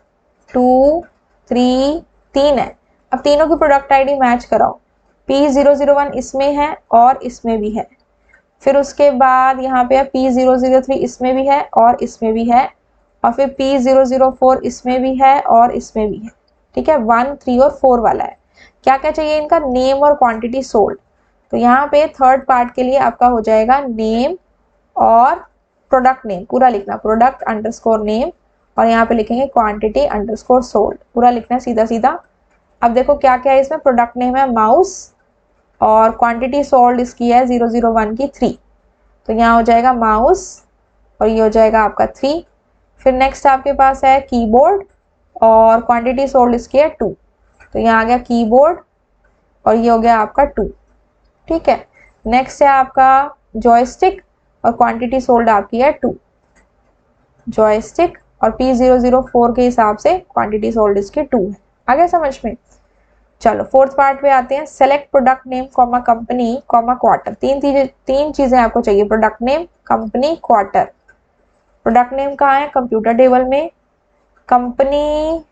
2 3 3 है। अब तीनों की प्रोडक्ट आईडी मैच कराओ। P001 इसमें है और इसमें भी है। फिर उसके बाद यहाँ पे P003 इसमें भी है और इसमें भी है, और फिर P004 इसमें भी है और इसमें भी है। ठीक है, 1, 3 और 4 वाला है। क्या क्या चाहिए इनका? नेम और क्वांटिटी सोल्ड। तो यहाँ पे थर्ड पार्ट के लिए आपका हो जाएगा नेम और प्रोडक्ट नेम, पूरा लिखना, प्रोडक्ट अंडरस्कोर नेम, और यहाँ पे लिखेंगे क्वांटिटी अंडरस्कोर सोल्ड, पूरा लिखना है सीधा सीधा। अब देखो क्या क्या है इसमें, प्रोडक्ट नेम है माउस और क्वांटिटी सोल्ड इसकी है 001 की 3, तो यहाँ हो जाएगा माउस और ये हो जाएगा आपका 3। फिर नेक्स्ट आपके पास है कीबोर्ड और क्वांटिटी सोल्ड इसकी है 2, तो यहाँ आ गया कीबोर्ड और ये हो गया आपका 2। ठीक है, नेक्स्ट है आपका जॉयस्टिक और क्वांटिटी सोल्ड आपकी है 2, जॉयस्टिक, और P004 के हिसाब से क्वांटिटी सोल्ड इसकी 2 है। आ गया समझ में? चलो फोर्थ पार्ट पे आते हैं। Select product name comma company comma quarter. तीन चीजें आपको चाहिए, product name, company, quarter. Product name कहाँ है? कंप्यूटर टेबल में, कंपनी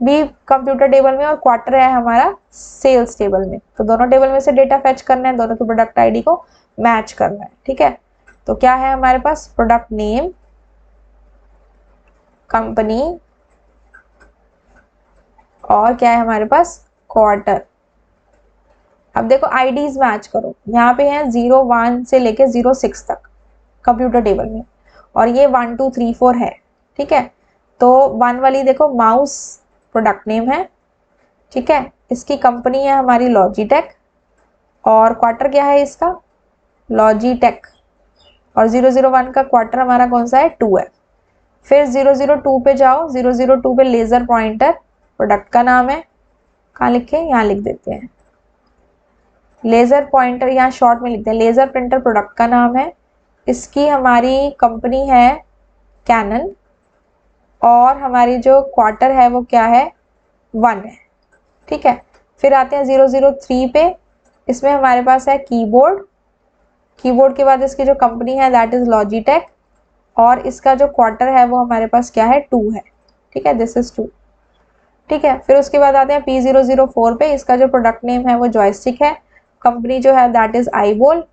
भी कंप्यूटर टेबल में, और क्वार्टर है हमारा सेल्स टेबल में। तो दोनों टेबल में से डेटा फेच करना है, दोनों की प्रोडक्ट आईडी को मैच करना है। ठीक है, तो क्या है हमारे पास? प्रोडक्ट नेम, कंपनी, और क्या है हमारे पास? क्वार्टर। अब देखो आईडीज मैच करो, यहाँ पे है 01 से लेके 06 तक कंप्यूटर टेबल में, और ये 1 2 3 4 है। ठीक है, तो 1 वाली देखो माउस प्रोडक्ट नेम है। ठीक है, इसकी कंपनी है हमारी लॉजिटेक, और क्वार्टर क्या है इसका? लॉजिटेक, और 001 का क्वार्टर हमारा कौन सा है? 2 है। फिर 002 पे जाओ, 002 पे लेजर पॉइंटर प्रोडक्ट का नाम है, कहाँ लिखे? यहाँ लिख देते हैं लेजर पॉइंटर, यहाँ शॉर्ट में लिखते हैं लेजर प्रिंटर प्रोडक्ट का नाम है। इसकी हमारी कंपनी है कैनन, और हमारी जो क्वार्टर है वो क्या है? 1 है। ठीक है, फिर आते हैं 003 पे, इसमें हमारे पास है कीबोर्ड, कीबोर्ड के बाद इसकी जो कंपनी है दैट इज लॉजिटेक, और इसका जो क्वार्टर है वो हमारे पास क्या है? 2 है। ठीक है, दिस इज 2। ठीक है, फिर उसके बाद आते हैं P004 पे, इसका जो प्रोडक्ट नेम है वो जॉयस्टिक है, कंपनी जो है दैट इज आईबोल,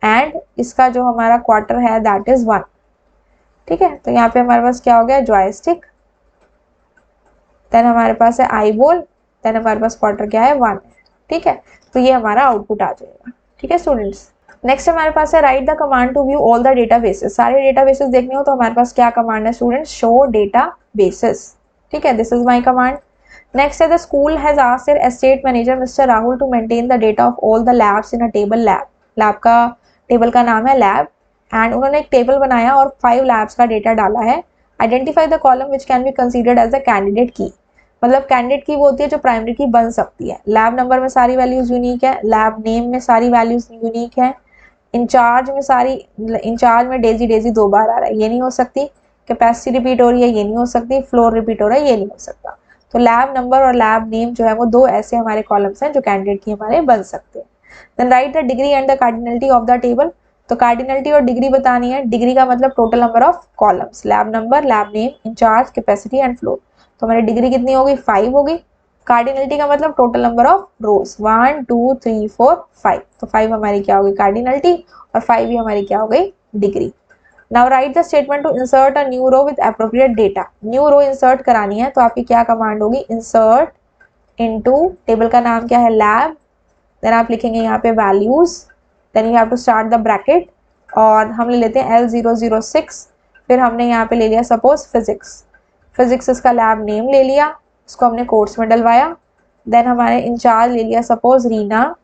एंड इसका जो हमारा क्वार्टर है दैट इज 1। ठीक है, तो यहाँ पे हमारे पास क्या हो गया? जॉयस्टिक, देन हमारे पास है आईबोल, देन हमारे पास क्वार्टर क्या है? 1। ठीक है, तो ये हमारा आउटपुट आ जाएगा। ठीक है स्टूडेंट्स, नेक्स्ट हमारे पास है write the command to view all the databases. सारे डेटाबेसेस देखने हो तो हमारे पास क्या कमांड है स्टूडेंट्स? Show databases. ठीक है, this is my command. Next है the school has asked their estate manager mister Rahul to maintain the data of all the labs in a table. Lab, lab का टेबल का नाम है lab, and उन्होंने एक table बनाया और 5 लैब्स का डेटा डाला है। Identify the column which can be considered as a candidate key. मतलब कैंडिडेट की वो होती है जो प्राइमरी की बन सकती है। लैब नंबर में सारी वैल्यूज यूनिक है, लैब नेम में सारी वैल्यूज यूनिक है, इंचार्ज में सारी, इंचार्ज में डेजी डेजी 2 बार आ रहा है, ये नहीं हो सकती। कैपेसिटी रिपीट हो रही है, ये नहीं हो सकती। फ्लोर रिपीट हो रहा है, ये नहीं हो सकता। तो लैब नंबर और लैब नेम जो है वो 2 ऐसे हमारे कॉलम्स हैं जो कैंडिडेट की हमारे बन सकते हैं। Then write the degree and the cardinality of the table. तो कार्डिनलिटी और डिग्री बतानी है। डिग्री का मतलब total number of columns, lab number, lab name, incharge, capacity and floor. तो हमारी डिग्री कितनी होगी? 5 होगी। कार्डिनलिटी का मतलब टोटल नंबर ऑफ रोज, 1 2 3 4 5, तो 5 हमारी क्या होगी? कार्डिनलिटी, और 5 ही हमारी क्या हो गई? Degree. Now write the statement to insert a new row with appropriate data. New row insert करानी है तो आपकी क्या कमांड होगी? इंसर्ट इनटू, टेबल का नाम क्या है? लैब, देन आप लिखेंगे यहाँ पे values, then you have to start the bracket, और हम ले लेते हैं L006, फिर हमने यहाँ पे ले लिया सपोज फिजिक्स, फिजिक्स इसका लैब नेम ले लिया, इसको हमने कोर्स में डलवाया। देन हमारे इंचार्ज ले लिया सपोज रीना,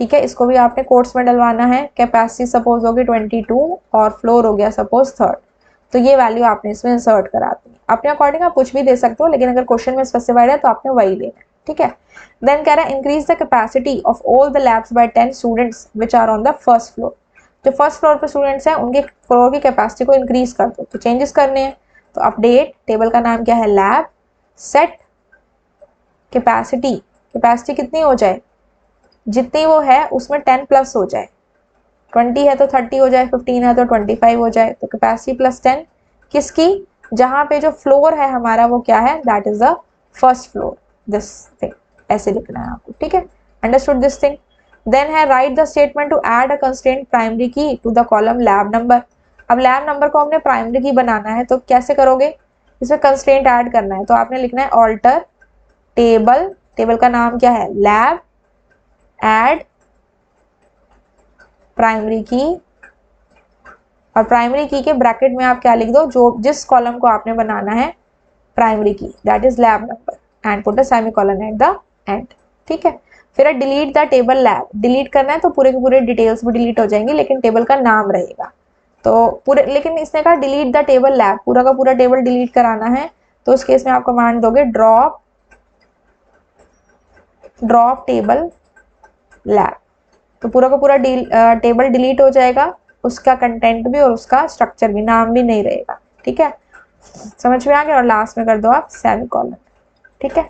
ठीक है, इसको भी आपने कोर्स में डलवाना है। कैपेसिटी सपोज होगी 22, और फ्लोर हो गया सपोज 3। तो ये वैल्यू आपने इसमें इंसर्ट करा दी। अपने अकॉर्डिंग आप कुछ भी दे सकते हो, लेकिन अगर क्वेश्चन में स्पेसिफाइड है तो आपने वही लेना है। ठीक है, देन कह रहा है increase the capacity of all the labs by 10 students which are on the first floor. जो फर्स्ट फ्लोर पे स्टूडेंट्स हैं उनके फ्लोर की कैपेसिटी को इंक्रीज कर दो। तो चेंजेस करने हैं, तो अपडेट, टेबल का नाम क्या है? लैब, सेट कैपेसिटी, कैपेसिटी कितनी हो जाए? जितनी वो है उसमें 10 प्लस हो जाए। 20 है तो 30 हो जाए, 15 है तो 25 हो जाए। तो कैपेसिटी प्लस 10 किसकी? जहां पे जो फ्लोर है हमारा वो क्या है? That is the first floor, this thing, ऐसे लिखना है आपको। ठीक है, अंडरस्टूड दिस थिंग? देन है write the statement to add a constraint primary key to the column lab number. अब लैब नंबर को हमने प्राइमरी की बनाना है, तो कैसे करोगे? इसमें कंस्ट्रेंट ऐड करना है, तो आपने लिखना है ऑल्टर टेबल, टेबल का नाम क्या है? लैब, ऐड प्राइमरी की, और प्राइमरी की के ब्रैकेट में आप क्या लिख दो? जो जिस कॉलम को आपने बनाना है प्राइमरी की, that is lab number, and put a semicolon at the end. ठीक है, फिर delete the table lab. Delete करना है तो पूरे के पूरे डिटेल्स भी डिलीट हो जाएंगे, लेकिन टेबल का नाम रहेगा। तो पूरे, लेकिन इसने कहा डिलीट द टेबल लैब, पूरा का पूरा टेबल डिलीट कराना है, तो उस केस में आप कमांड दोगे ड्रॉप टेबल लैब। तो पूरा का पूरा टेबल डिलीट हो जाएगा, उसका कंटेंट भी और उसका स्ट्रक्चर भी, नाम भी नहीं रहेगा। ठीक है, समझ में आ गया? और लास्ट में कर दो आप सेमीकोलन। ठीक है,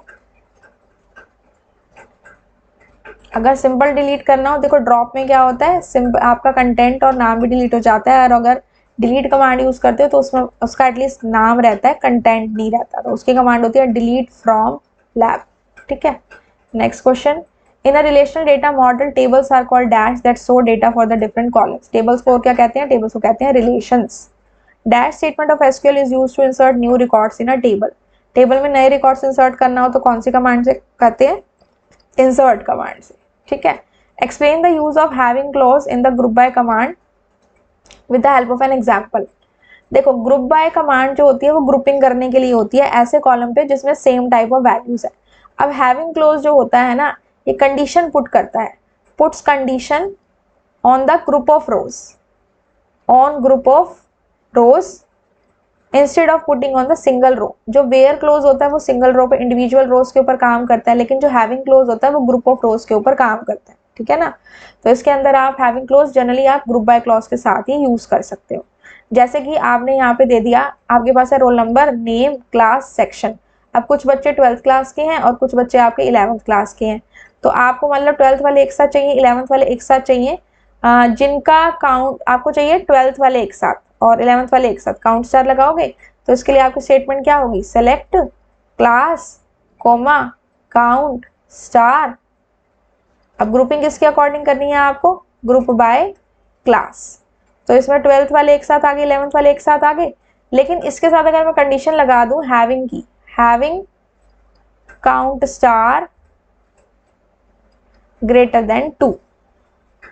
अगर सिंपल डिलीट करना हो, देखो ड्रॉप में क्या होता है, सिंपल आपका कंटेंट और नाम भी डिलीट हो जाता है, और अगर डिलीट कमांड यूज करते हो तो उसमें उसका एटलीस्ट नाम रहता है, कंटेंट नहीं रहता, तो उसकी कमांड होती है डिलीट फ्रॉम लैब। ठीक है, next question, in a relational data model tables are called dash that show data for the different columns. Tables को क्या कहते हैं? टेबल्स को कहते हैं relations. Dash statement of SQL is used to insert new records in a table. Table में नए records insert करना हो तो कौन सी कमांड से कहते हैं? इंसर्ट कमांड से। ठीक है, explain the use of having clause in the group by command with the help of an example. देखो ग्रुप बाय कमांड जो होती है वो ग्रुपिंग करने के लिए होती है ऐसे कॉलम पे जिसमें सेम टाइप ऑफ वैल्यूज है। अब हैविंग क्लॉज जो होता है ना, ये कंडीशन पुट करता है, puts condition on the group of rows, on group of rows instead of putting on the single row. जो वेयर क्लोज होता है वो सिंगल रो पे इंडिविजुअल रोज के ऊपर काम करता है, लेकिन जो हैविंग क्लोज होता है वो ग्रुप ऑफ रोज के ऊपर काम करता है। ठीक है ना, तो इसके अंदर आप हैविंग क्लोज जनरली आप ग्रुप बाय क्लॉज के साथ ही यूज कर सकते हो। जैसे कि आपने यहाँ पे दे दिया, आपके पास है role number, name, class, section. अब कुछ बच्चे 12th क्लास के हैं और कुछ बच्चे आपके 11th क्लास के हैं, तो आपको मतलब 12th वाले एक साथ चाहिए, 11th वाले एक साथ चाहिए, जिनका काउंट आपको चाहिए 12th वाले एक साथ और 11th वाले एक साथ, काउंट स्टार लगाओगे तो इसके लिए आपकी स्टेटमेंट क्या होगी? Select class comma count star. अब ग्रुपिंग किसके अकॉर्डिंग करनी है आपको? Group by class. तो इसमें 12th वाले एक साथ आ गए, 11th वाले एक साथ आ गए, लेकिन इसके साथ अगर मैं कंडीशन लगा दूं हैविंग की, having count star greater then 2।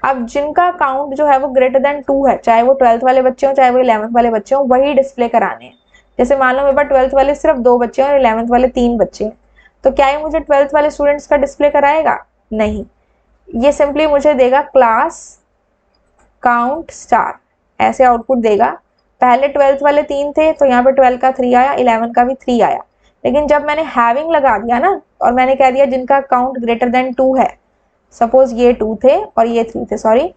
अब जिनका काउंट जो है वो ग्रेटर देन 2 है, चाहे वो 12th वाले बच्चे हो चाहे वो 11th वाले बच्चे हो, वही डिस्प्ले कराने हैं। जैसे मान लो मेरे पास 12th वाले सिर्फ 2 बच्चे हैं और 11th वाले 3 बच्चे हैं, तो क्या ये मुझे 12th वाले स्टूडेंट्स का डिस्प्ले कराएगा? नहीं, ये सिंपली मुझे देगा क्लास काउंट स्टार, ऐसे आउटपुट देगा। पहले 12th वाले 3 थे तो यहाँ पे 12 का 3 आया, 11 का भी 3 आया, लेकिन जब मैंने हैविंग लगा दिया ना और मैंने कह दिया जिनका काउंट ग्रेटर देन 2 है, सपोज ये 2 थे और ये 3 थे, सॉरी,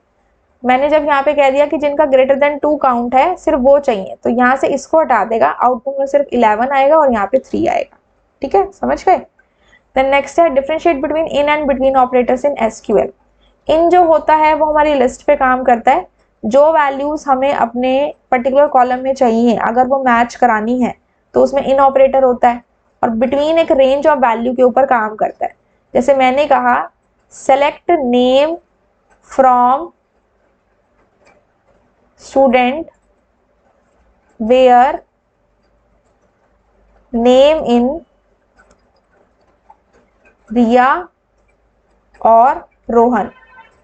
मैंने जब यहाँ पे कह दिया कि जिनका ग्रेटर देन 2 काउंट है सिर्फ वो चाहिए, तो यहाँ से इसको हटा देगा, आउटपुट में सिर्फ 11 आएगा और यहाँ पे 3 आएगा। ठीक है, समझ गए? देन नेक्स्ट है differentiate between in and between operators in SQL. In जो होता है वो हमारी लिस्ट पे काम करता है, जो वैल्यूज हमें अपने पर्टिकुलर कॉलम में चाहिए अगर वो मैच करानी है तो उसमें इन ऑपरेटर होता है, और बिटवीन एक रेंज ऑफ वैल्यू के ऊपर काम करता है। जैसे मैंने कहा select name from student where name in Riya और रोहन।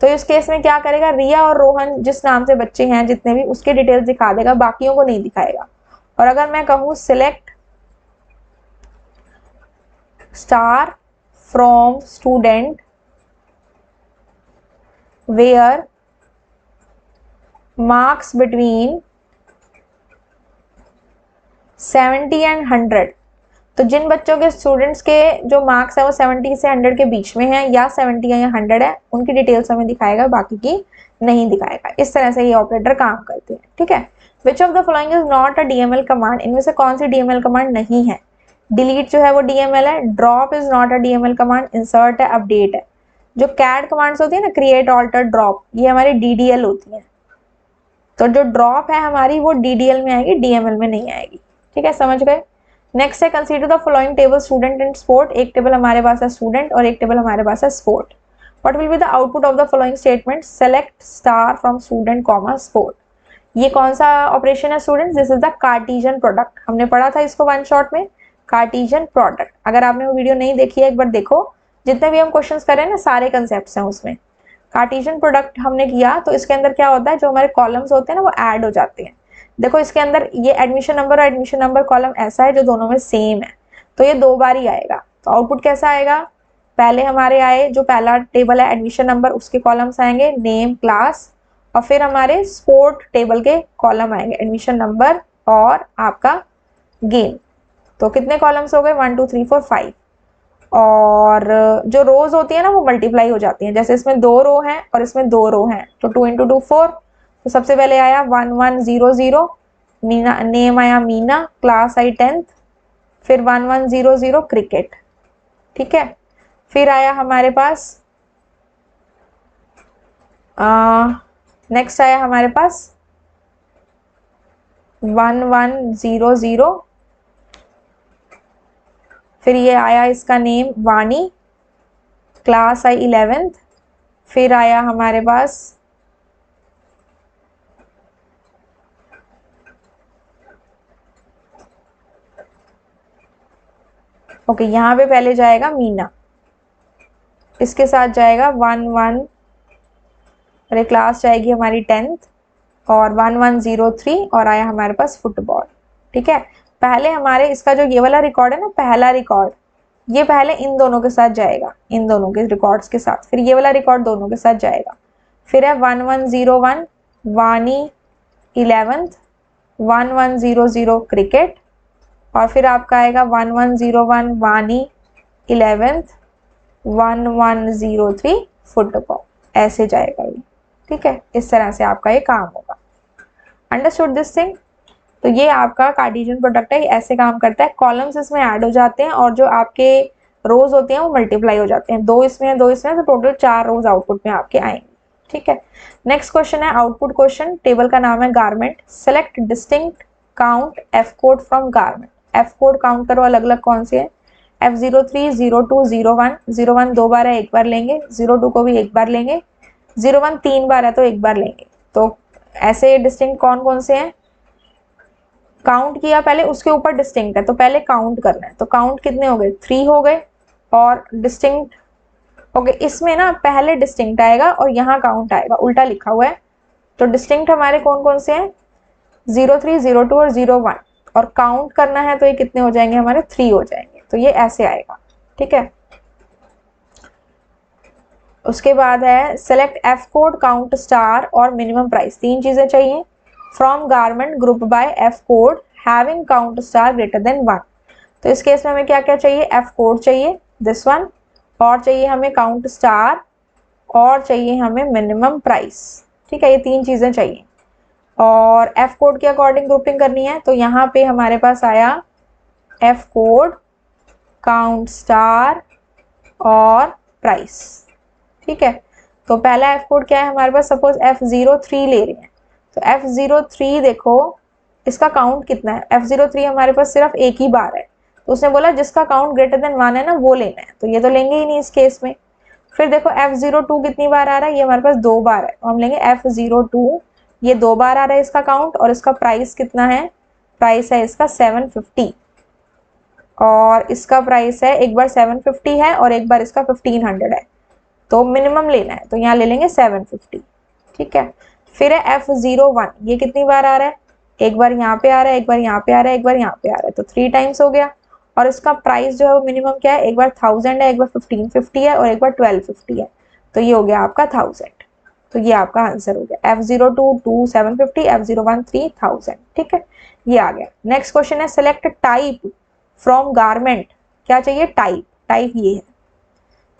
तो इस केस में क्या करेगा? रिया और रोहन जिस नाम से बच्चे हैं जितने भी, उसके डिटेल्स दिखा देगा, बाकियों को नहीं दिखाएगा। और अगर मैं कहूं select star from student where marks between 70 and 100, तो जिन बच्चों के स्टूडेंट्स के जो मार्क्स है वो 70 से 100 के बीच में है, या 70 है या 100 है, उनकी डिटेल्स हमें दिखाएगा, बाकी की नहीं दिखाएगा। इस तरह से ये ऑपरेटर काम करते हैं। ठीक है, which of the following is not a DML command, इनमें से कौन सी डीएमएल कमांड नहीं है? डिलीट जो है वो डीएमएल है, drop is not a DML command, insert है, अपडेट है। जो कैड कमांड्स होती है ना, क्रिएट, ऑल्टर, ड्रॉप, ये हमारी डीडीएल होती है, तो जो ड्रॉप है हमारी वो डीडीएल में आएगी, डीएमएल में नहीं आएगी। ठीक है, समझ गए? नेक्स्ट है consider the following table student and sport. एक टेबल हमारे पास है स्टूडेंट और एक टेबल हमारे पास है sport. What will be the output of the following statement, select star from student comma sport. ये कौन सा ऑपरेशन है students, this is the Cartesian product, हमने पढ़ा था इसको वन शॉट में, कार्टेशियन प्रोडक्ट। अगर आपने वो वीडियो नहीं देखी है एक बार देखो, जितने भी हम क्वेश्चंस कर रहे हैं ना सारे कंसेप्ट्स हैं उसमें। कार्टेशियन प्रोडक्ट हमने किया तो इसके अंदर क्या होता है, जो हमारे कॉलम्स होते हैं ना वो ऐड हो जाते हैं। देखो इसके अंदर ये एडमिशन नंबर और एडमिशन नंबर कॉलम ऐसा है जो दोनों में सेम है, तो ये दो बार ही आएगा। तो आउटपुट कैसा आएगा, पहले हमारे आए जो पहला टेबल है एडमिशन नंबर, उसके कॉलम्स आएंगे नेम क्लास, और फिर हमारे स्पोर्ट टेबल के कॉलम आएंगे एडमिशन नंबर और आपका गेम। तो कितने कॉलम्स हो गए, 1 2 3 4 5। और जो रोज होती है ना वो मल्टीप्लाई हो जाती हैं, जैसे इसमें 2 रो हैं और इसमें 2 रो हैं, तो 2 × 2 4। तो सबसे पहले आया 1 1 0 0, मीना नेम आया मीना, क्लास आई 10th, फिर 1 1 0 0 क्रिकेट, ठीक है। फिर आया हमारे पास नेक्स्ट आया हमारे पास 1 1 0 0, फिर ये आया इसका नेम वानी, क्लास आई 11th। फिर आया हमारे पास ओके यहाँ पे पहले जाएगा मीना, इसके साथ जाएगा 1 1, अरे क्लास जाएगी हमारी 10th, और 1 1 0 3, और आया हमारे पास फुटबॉल, ठीक है। पहले हमारे इसका जो ये वाला रिकॉर्ड है ना, पहला रिकॉर्ड, ये पहले इन दोनों के साथ जाएगा, इन दोनों के रिकॉर्ड्स के साथ, फिर ये वाला रिकॉर्ड दोनों के साथ जाएगा। फिर है 1 1 0 1 वानी 11th, 1 1 0 0 क्रिकेट, और फिर आपका आएगा 1 1 0 1 वानी 11th, 1 1 0 3 फुटबॉल, ऐसे जाएगा ये, ठीक है। इस तरह से आपका ये काम होगा। Understood this thing. तो ये आपका कार्टेशियन प्रोडक्ट है, ऐसे काम करता है, कॉलम्स इसमें ऐड हो जाते हैं और जो आपके रोज होते हैं वो मल्टीप्लाई हो जाते हैं, 2 इसमें है 2 इसमें, तो टोटल 4 रोज आउटपुट में आपके आएंगे, ठीक है। नेक्स्ट क्वेश्चन है आउटपुट क्वेश्चन, टेबल का नाम है garment, select distinct count F code from garment. F code count करो अलग अलग कौन से है, F03 02 01, 01 2 बार है एक बार लेंगे, 02 को भी एक बार लेंगे, 01 3 बार है तो एक बार लेंगे। तो ऐसे डिस्टिंक्ट कौन कौन से हैं, काउंट किया पहले, उसके ऊपर डिस्टिंक्ट है तो पहले काउंट करना है। तो काउंट कितने हो गए, 3 हो गए, और डिस्टिंक्ट ओके इसमें ना पहले डिस्टिंक्ट आएगा और यहाँ काउंट आएगा, उल्टा लिखा हुआ है। तो डिस्टिंक्ट हमारे कौन कौन से हैं, 03 02 और 01, और काउंट करना है तो ये कितने हो जाएंगे हमारे, 3 हो जाएंगे। तो ये ऐसे आएगा, ठीक है। उसके बाद है select F code count star और मिनिमम प्राइस, 3 चीजें चाहिए। From garment group by F code having count star greater than 1। तो इस केस में हमें क्या क्या चाहिए, एफ कोड चाहिए दिस वन, और चाहिए हमें काउंट स्टार, और चाहिए हमें मिनिमम प्राइस, ठीक है। ये 3 चीजें चाहिए और एफ कोड के अकॉर्डिंग ग्रुपिंग करनी है। तो यहाँ पे हमारे पास आया एफ कोड काउंट स्टार और प्राइस, ठीक है। तो पहला एफ कोड क्या है हमारे पास, सपोज F03 ले रहे हैं, तो F03 देखो इसका काउंट कितना है, F03 हमारे पास सिर्फ एक ही बार है, तो उसने बोला जिसका काउंट ग्रेटर देन 1 है ना वो लेना है, तो ये तो लेंगे ही नहीं इस केस में। फिर देखो F02 कितनी बार आ रहा है, ये हमारे पास 2 बार है, तो हम लेंगे F02, ये 2 बार आ रहा है इसका काउंट, और इसका प्राइस कितना है, प्राइस है इसका 750, और इसका प्राइस है एक बार 750 है और एक बार इसका 1500 है, तो मिनिमम लेना है तो यहाँ ले लेंगे 750, ठीक है। फिर है F01, ये कितनी बार आ रहा है, एक बार यहाँ पे आ रहा है, एक बार यहाँ पे आ रहा है, एक बार यहाँ पे आ रहा है, तो 3 टाइम्स हो गया। और इसका प्राइस जो है वो मिनिमम क्या है, एक बार 1000 है, एक बार 1550 है, और एक बार 1250 है, तो ये हो गया आपका 1000। तो ये आपका आंसर हो गया, F02 2 750, F01 3000, ठीक है, ये आ गया। नेक्स्ट क्वेश्चन है सेलेक्ट टाइप फ्रॉम गारमेंट, क्या चाहिए, टाइप, टाइप ये है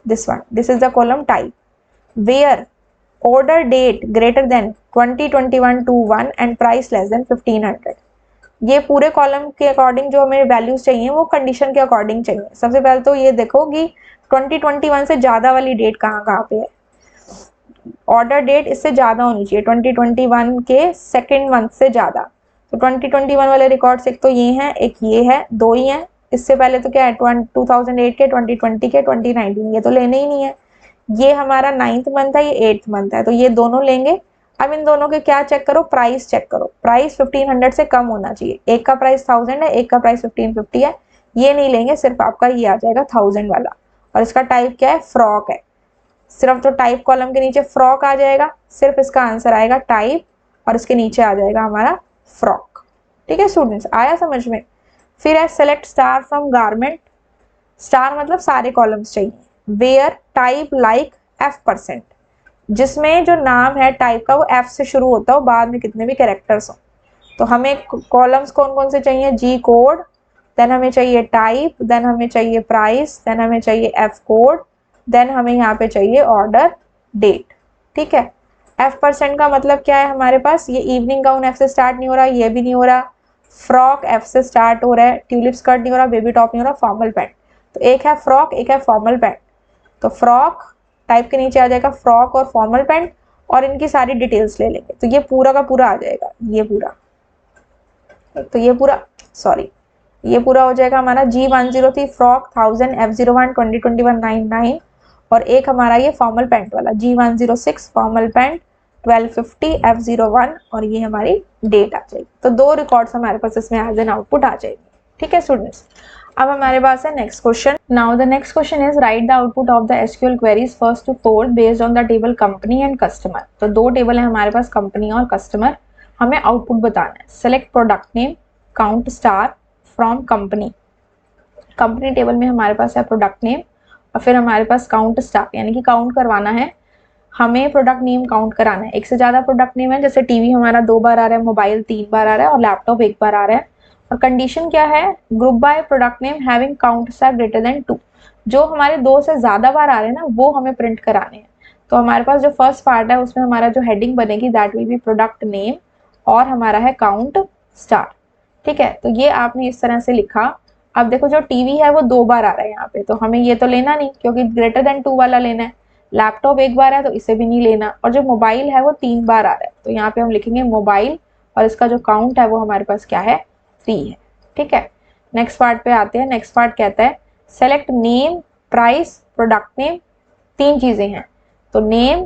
this one, this is the column type, where order date greater than 2021 to 1 and price less than 1500। ये पूरे कॉलम के अकॉर्डिंग जो हमें वैल्यूज चाहिए वो कंडीशन के अकॉर्डिंग चाहिए। सबसे पहले तो ये देखो कि 2021 से ज्यादा वाली डेट कहाँ कहाँ पे है, ऑर्डर डेट इससे ज्यादा होनी चाहिए, 2021 के सेकेंड मंथ से ज्यादा। तो 2021 वाले रिकॉर्ड्स एक तो ये हैं, एक ये है, 2 ही हैं। इससे पहले तो क्या है 2008 के, 2020 के, 2019, ये तो लेने ही नहीं है। ये हमारा 9th मंथ है, ये 8th मंथ है, तो ये दोनों लेंगे। अब इन दोनों के क्या चेक करो, प्राइस चेक करो। प्राइस 1500 से कम होना चाहिए। एक का प्राइस 1000 है, एक का प्राइस 1550 है। ये नहीं लेंगे, सिर्फ आपका ये आ जाएगा 1000 वाला। और इसका टाइप क्या है, फ्रॉक है। सिर्फ जो टाइप कॉलम के नीचे फ्रॉक आ जाएगा, सिर्फ इसका आंसर आएगा टाइप, और इसके नीचे आ जाएगा हमारा फ्रॉक। ठीक है स्टूडेंट्स, आया समझ में। फिर है select star from garment. Star मतलब सारे कॉलम्स चाहिए। वेयर टाइप लाइक F%, जिसमें जो नाम है टाइप का वो F से शुरू होता हो, बाद में कितने भी कैरेक्टर्स हो। तो हमें कॉलम्स कौन कौन से चाहिए, जी कोड, देन हमें चाहिए टाइप, देन हमें चाहिए प्राइस, देन हमें चाहिए F कोड, देन हमें यहाँ पे चाहिए ऑर्डर डेट। ठीक है, F% का मतलब क्या है हमारे पास, ये इवनिंग गाउन F से स्टार्ट नहीं हो रहा, ये भी नहीं हो रहा। फ्रॉक F से स्टार्ट हो रहा है, ट्यूलिप स्कर्ट नहीं हो रहा, बेबी टॉप नहीं हो रहा, फॉर्मल पैंट। तो एक है फ्रॉक, एक है फॉर्मल पैंट। तो फ्रॉक टाइप के नीचे आ जाएगा फ्रॉक और फॉर्मल पैंट, और इनकी सारी डिटेल्स ले लेंगे। तो ये पूरा का पूरा आ जाएगा, ये पूरा, तो ये पूरा सॉरी ये पूरा हो जाएगा हमारा G103 फ्रॉक 1000 F01 2021 99, और एक हमारा ये फॉर्मल पैंट वाला G106 फॉर्मल पैंट 1250 F01, और ये हमारी डेट आ जाएगी। तो दो रिकॉर्ड्स हमारे पास इसमें एज एन आउटपुट आ जाएगी। ठीक है स्टूडेंट्स, अब हमारे पास है next question. Now the next question is write the output of the SQL queries first to fourth based on the table company and customer. तो दो टेबल है हमारे पास, कंपनी और कस्टमर। हमें आउटपुट बताना है। Select product name, count star from company. Company table में हमारे पास है प्रोडक्ट नेम, और फिर हमारे पास काउंट स्टार, यानी कि काउंट करवाना है हमें, प्रोडक्ट नेम काउंट कराना है। एक से ज्यादा प्रोडक्ट नेम है, जैसे टीवी हमारा 2 बार आ रहा है, मोबाइल 3 बार आ रहा है, और लैपटॉप 1 बार आ रहा है। और कंडीशन क्या है, group by product name having count star greater then 2। जो हमारे 2 से ज्यादा बार आ रहे हैं ना, वो हमें प्रिंट कराने हैं। तो हमारे पास जो फर्स्ट पार्ट है उसमें हमारा जो हेडिंग बनेगी that will B product name, और हमारा है काउंट स्टार। ठीक है, तो ये आपने इस तरह से लिखा। अब देखो जो टीवी है वो 2 बार आ रहा है यहाँ पे, तो हमें ये तो लेना नहीं, क्योंकि ग्रेटर देन 2 वाला लेना है। लैपटॉप 1 बार है तो इसे भी नहीं लेना, और जो मोबाइल है वो 3 बार आ रहा है, तो यहाँ पे हम लिखेंगे मोबाइल, और इसका जो काउंट है वो हमारे पास क्या है, 3 है। ठीक है, नेक्स्ट पार्ट पे आते हैं। नेक्स्ट पार्ट कहता है select name, price, product name. 3 चीजें हैं, तो नेम,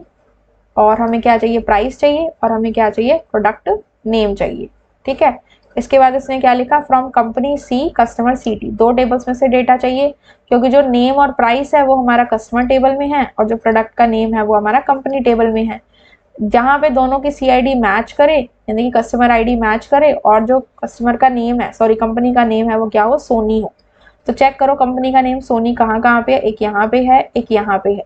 और हमें क्या चाहिए, प्राइस चाहिए, और हमें क्या चाहिए, प्रोडक्ट नेम चाहिए। ठीक है, इसके बाद इसने क्या लिखा, from company C customer CT। 2 tables में से डेटा चाहिए, क्योंकि जो नेम और प्राइस है वो हमारा कस्टमर टेबल में है, और जो प्रोडक्ट का नेम है वो हमारा कंपनी टेबल में है। जहां पे दोनों की CID मैच करे, यानी कि कस्टमर ID मैच करे, और जो कस्टमर का नेम है, सॉरी कंपनी का नेम है वो क्या हो, सोनी हो। तो चेक करो कंपनी का नेम सोनी कहाँ कहाँ पे है, एक यहाँ पे है, एक यहाँ पे है।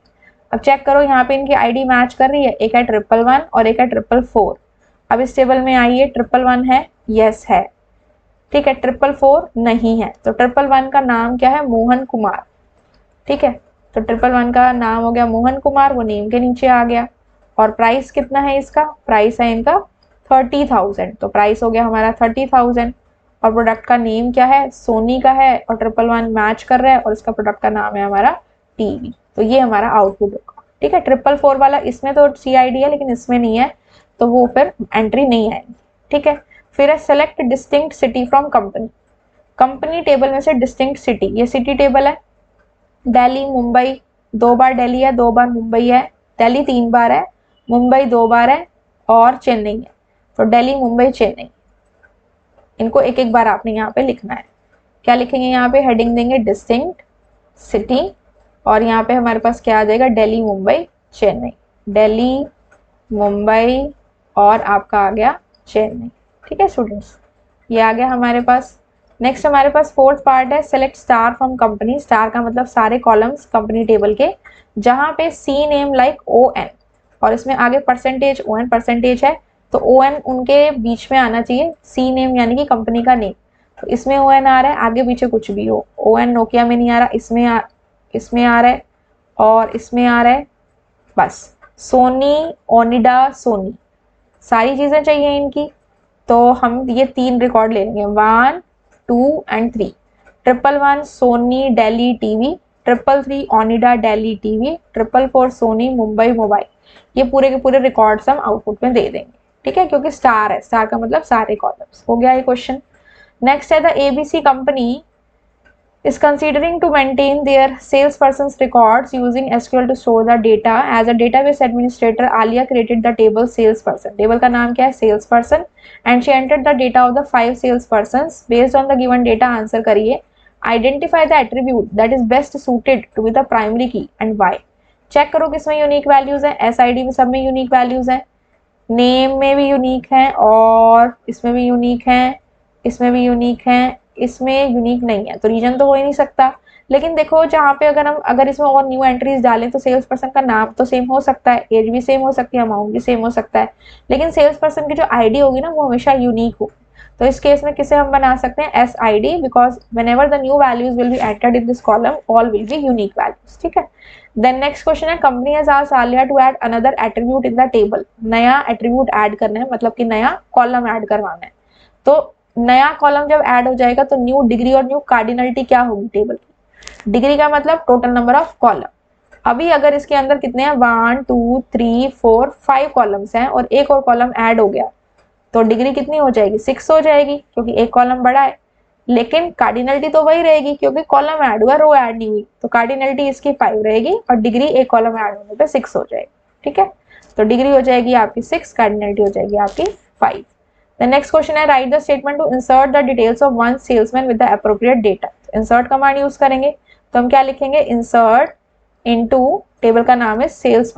अब चेक करो यहाँ पे इनकी ID मैच कर रही है, एक है 111 और एक है 444। अब इस टेबल में आइए, 111 है, यस है। ठीक है, 444 नहीं है, तो 111 का नाम क्या है, मोहन कुमार। ठीक है, तो 111 का नाम हो गया मोहन कुमार, वो नेम के नीचे आ गया। और प्राइस कितना है इसका, प्राइस है इनका 30,000, तो प्राइस हो गया हमारा 30,000। और प्रोडक्ट का नेम क्या है, सोनी का है, और 111 मैच कर रहा है, और इसका प्रोडक्ट का नाम है हमारा टीवी। तो ये हमारा आउटपुट होगा। ठीक है, 444 वाला इसमें तो CID है लेकिन इसमें नहीं है, तो वो फिर एंट्री नहीं आएगी। ठीक है, फिर है select distinct city from company. Company table में से डिस्टिंक्ट सिटी, ये सिटी टेबल है। दिल्ली, मुंबई, 2 बार दिल्ली है, 2 बार मुंबई है। दिल्ली 3 बार है, मुंबई 2 बार है, और चेन्नई है। तो दिल्ली, मुंबई, चेन्नई, इनको एक एक बार आपने यहाँ पे लिखना है। क्या लिखेंगे, यहाँ पे हेडिंग देंगे डिस्टिंक्ट सिटी, और यहाँ पे हमारे पास क्या आ जाएगा, दिल्ली, मुंबई, चेन्नई। दिल्ली, मुंबई, और आपका आ गया चेन्नई। ठीक है स्टूडेंट्स, ये आ गया हमारे पास। नेक्स्ट हमारे पास फोर्थ पार्ट है select star from company. Star का मतलब सारे कॉलम्स कंपनी टेबल के, जहां पे सी नेम लाइक ON, और इसमें आगे परसेंटेज ON परसेंटेज है, तो ON उनके बीच में आना चाहिए। सी नेम यानी कि कंपनी का नेम, तो इसमें ON आ रहा है, आगे पीछे कुछ भी हो। ON नोकिया में नहीं आ रहा, इसमें आ रहा है, और इसमें आ रहा है। बस सोनी, ओनिडा, सोनी, सारी चीजें चाहिए इनकी। तो हम ये 3 रिकॉर्ड ले लेंगे, 1, 2 and 3। 111 Sony Delhi TV, 333 Onida Delhi TV, 444 Sony Mumbai mobile. ये पूरे के पूरे रिकॉर्ड्स हम आउटपुट में दे देंगे। ठीक है, क्योंकि स्टार है, स्टार का मतलब सारे कॉलम्स। हो गया ये क्वेश्चन। नेक्स्ट है the ABC company is considering to maintain their salesperson's records using SQL to store the data. As a database administrator, Alia created the table salesperson. Table का नाम क्या है? Salesperson. And she entered the data of the 5 salespersons. Based on the given data, answer करिए. Identify the attribute that is best suited to be the primary key and why. Check करो किसमें unique values है. SID में सब में unique values हैं, name में भी यूनिक है, और इसमें भी यूनिक है, इसमें भी यूनिक है, इसमें यूनिक नहीं है, तो रीजन तो हो ही नहीं सकता. लेकिन देखो जहाँ पे अगर इसमें और न्यू एंट्रीज डालें तो सेल्स पर्सन का नाम तो सेम हो सकता है, एज भी सेम हो सकती है, अमाउंट भी सेम हो सकता है, लेकिन सेल्स पर्सन की जो आईडी होगी ना वो हमेशा यूनिक हो. तो इस केस में किसे हम बना सकते हैं? SID, because whenever the new values will be entered in this column, all will be unique values. ठीक है. देन नेक्स्ट क्वेश्चन है, company has asked Aliya to add another attribute in the table. नया attribute add करना है, मतलब कि नया column add करवाना है. तो नया कॉलम जब ऐड हो जाएगा तो न्यू डिग्री और न्यू कार्डिनलिटी क्या होगी टेबल की? डिग्री का मतलब टोटल नंबर ऑफ कॉलम. अभी अगर इसके अंदर कितने हैं? 1 2 3 4 5 कॉलम्स हैं और एक और कॉलम ऐड हो गया तो डिग्री कितनी हो जाएगी? 6 हो जाएगी, क्योंकि एक कॉलम बड़ा है. लेकिन कार्डिनलिटी तो वही रहेगी क्योंकि कॉलम ऐड हुआ, रो ऐड नहीं हुई, तो कार्डिनलिटी इसकी 5 रहेगी और डिग्री एक कॉलम ऐड होने पे 6 हो जाएगी. ठीक है. तो डिग्री हो जाएगी आपकी 6, कार्डिनलिटी हो जाएगी आपकी 5. The next question है, write the statement to insert the details of one salesman with the appropriate data. insert command use करेंगे तो हम क्या लिखेंगे? insert into, टेबल का नाम है सेल्स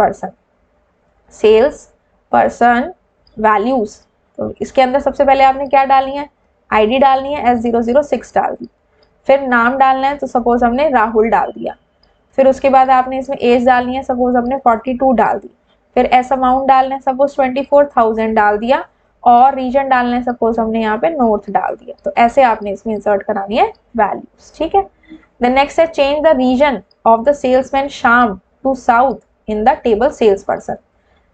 पर्सन वैल्यूज. तो इसके अंदर सबसे पहले आपने क्या डालनी है? आईडी डालनी है, S006 डाल दी. फिर नाम डालना है, तो सपोज हमने राहुल डाल दिया. फिर उसके बाद आपने इसमें एज डालनी है, सपोज हमने 42 डाल दी. फिर एस अमाउंट डालना है, सपोज 24,000 डाल दिया. और रीजन डालना है, सपोज हमने यहाँ पे नॉर्थ डाल दिया. तो ऐसे आपने इसमें इंसर्ट करानी है वैल्यूज. ठीक है. देन नेक्स्ट है, change the region of the salesman Shyam to south in the table sales person.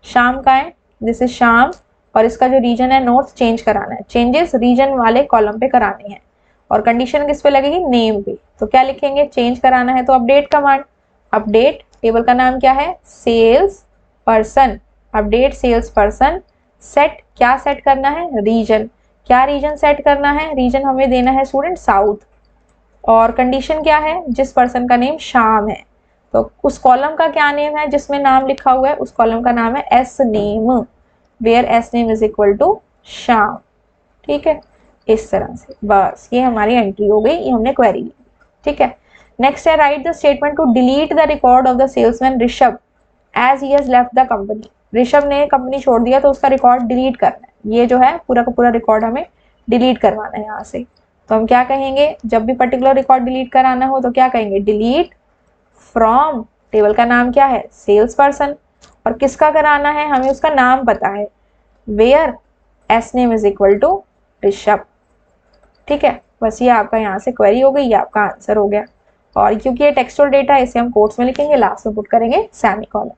Shyam का है, दिस इज श्याम, और इसका जो रीजन है नॉर्थ चेंज कराना है. चेंजेस रीजन वाले कॉलम पे कराने हैं और कंडीशन किस पे लगेगी? नेम पे. तो क्या लिखेंगे? चेंज कराना है तो अपडेट कमांड. अपडेट, टेबल का नाम क्या है? Sales person. Update sales person. Set, क्या सेट करना है? रीजन. क्या रीजन सेट करना है? रीजन हमें देना है स्टूडेंट साउथ. और कंडीशन क्या है? जिस पर्सन का नेम श्याम है, तो उस कॉलम का क्या नेम है जिसमें नाम लिखा हुआ है? उस कॉलम का नाम है S name, where S name is equal to Shyam. ठीक है. इस तरह से बस ये हमारी एंट्री हो गई, ये हमने क्वेरी ली. ठीक है. नेक्स्ट है, write the statement to delete the record of the salesman Rishabh as he has left the company. Rishabh ने कंपनी छोड़ दिया तो उसका रिकॉर्ड डिलीट करना है. ये जो है पूरा का पूरा रिकॉर्ड हमें डिलीट करवाना है यहाँ से. तो हम क्या कहेंगे? जब भी पर्टिकुलर रिकॉर्ड डिलीट कराना हो तो क्या कहेंगे? डिलीट फ्रॉम, टेबल का नाम क्या है? Sales person. और किसका कराना है? हमें उसका नाम पता है, where S name is equal to Rishabh. ठीक है. बस ये आपका यहाँ से क्वेरी हो गई, ये आपका आंसर हो गया. और क्योंकि ये टेक्सचुअल डेटा है इसे हम कोट्स में लिखेंगे, लास्ट में पुट करेंगे semicolon.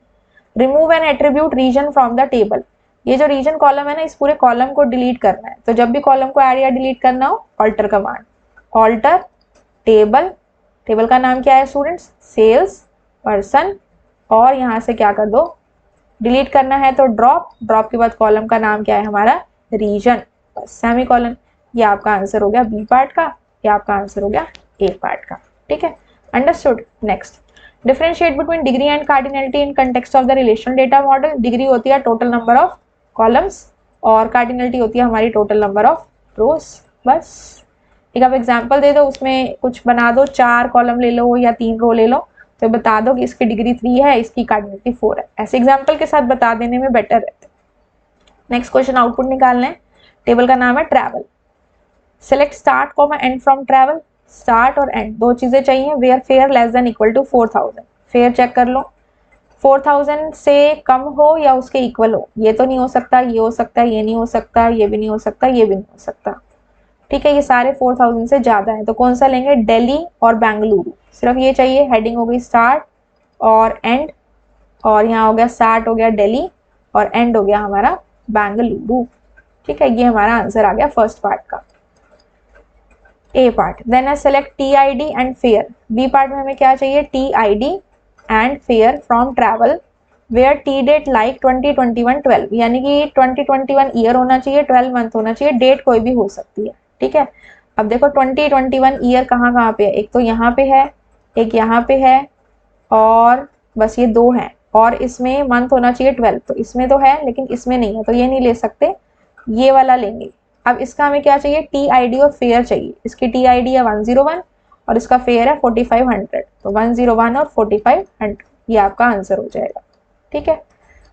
Remove an attribute region from the table. ये जो रीजन कॉलम है ना, इस पूरे कॉलम को डिलीट करना है. तो जब भी कॉलम को ऐड या डिलीट करना हो, alter command. Alter table, table का नाम क्या है स्टूडेंट्स? Sales person. और यहाँ से क्या कर दो? डिलीट करना है तो ड्रॉप. ड्रॉप के बाद कॉलम का नाम क्या है हमारा? रीजन. बस सेमीकोलन. ये आपका आंसर हो गया बी पार्ट का, ये आपका आंसर हो गया ए पार्ट का. ठीक है. Understood. Next, differentiate between degree and cardinality in context of the relational data model. Degree होती है टोटल नंबर ऑफ कॉलम्स और कार्डिनलिटी होती है हमारी टोटल नंबर ऑफ रोज. बस एक आप एग्जांपल दे दो, उसमें कुछ बना दो, 4 कॉलम ले लो या 3 रो ले लो, तो बता दो कि इसकी डिग्री 3 है, इसकी कार्डिनलिटी 4 है. ऐसे एग्जांपल के साथ बता देने में बेटर रहता है. नेक्स्ट क्वेश्चन आउटपुट निकालना है. टेबल का नाम है travel. Select start comma end from travel. Start और एंड दो चीजें चाहिए. Where fare less than equal to 4000. Fare check कर लो, 4000 से कम हो या उसके इक्वल हो. ये तो नहीं हो सकता, ये हो सकता है, ये नहीं हो सकता, ये भी नहीं हो सकता, ये भी नहीं हो सकता. ठीक है. ये सारे 4000 से ज्यादा है, तो कौन सा लेंगे? दिल्ली और बेंगलुरु. सिर्फ ये चाहिए. हेडिंग हो गई स्टार्ट और एंड, और यहाँ हो गया स्टार्ट हो गया दिल्ली और एंड हो गया हमारा बेंगलुरु. ठीक है. ये हमारा आंसर आ गया फर्स्ट पार्ट का, ए पार्ट. देन है select TID and fare. B part में हमें क्या चाहिए? TID and fare from travel where T date like 2021 12, यानी कि 2021 ईयर होना चाहिए, 12 मंथ होना चाहिए, डेट कोई भी हो सकती है. ठीक है. अब देखो 2021 ईयर कहाँ कहाँ पे है, एक तो यहाँ पे है, एक यहाँ पे है, और बस ये दो हैं, और इसमें मंथ होना चाहिए 12, तो इसमें तो है लेकिन इसमें नहीं है, तो ये नहीं ले सकते, ये वाला लेंगे। अब इसका हमें क्या चाहिए, टी आई डी और फेयर चाहिए। इसकी टी आई डी है 101 और इसका फेयर है 4500, तो 101 और 4500 ये आपका आंसर हो जाएगा। ठीक है,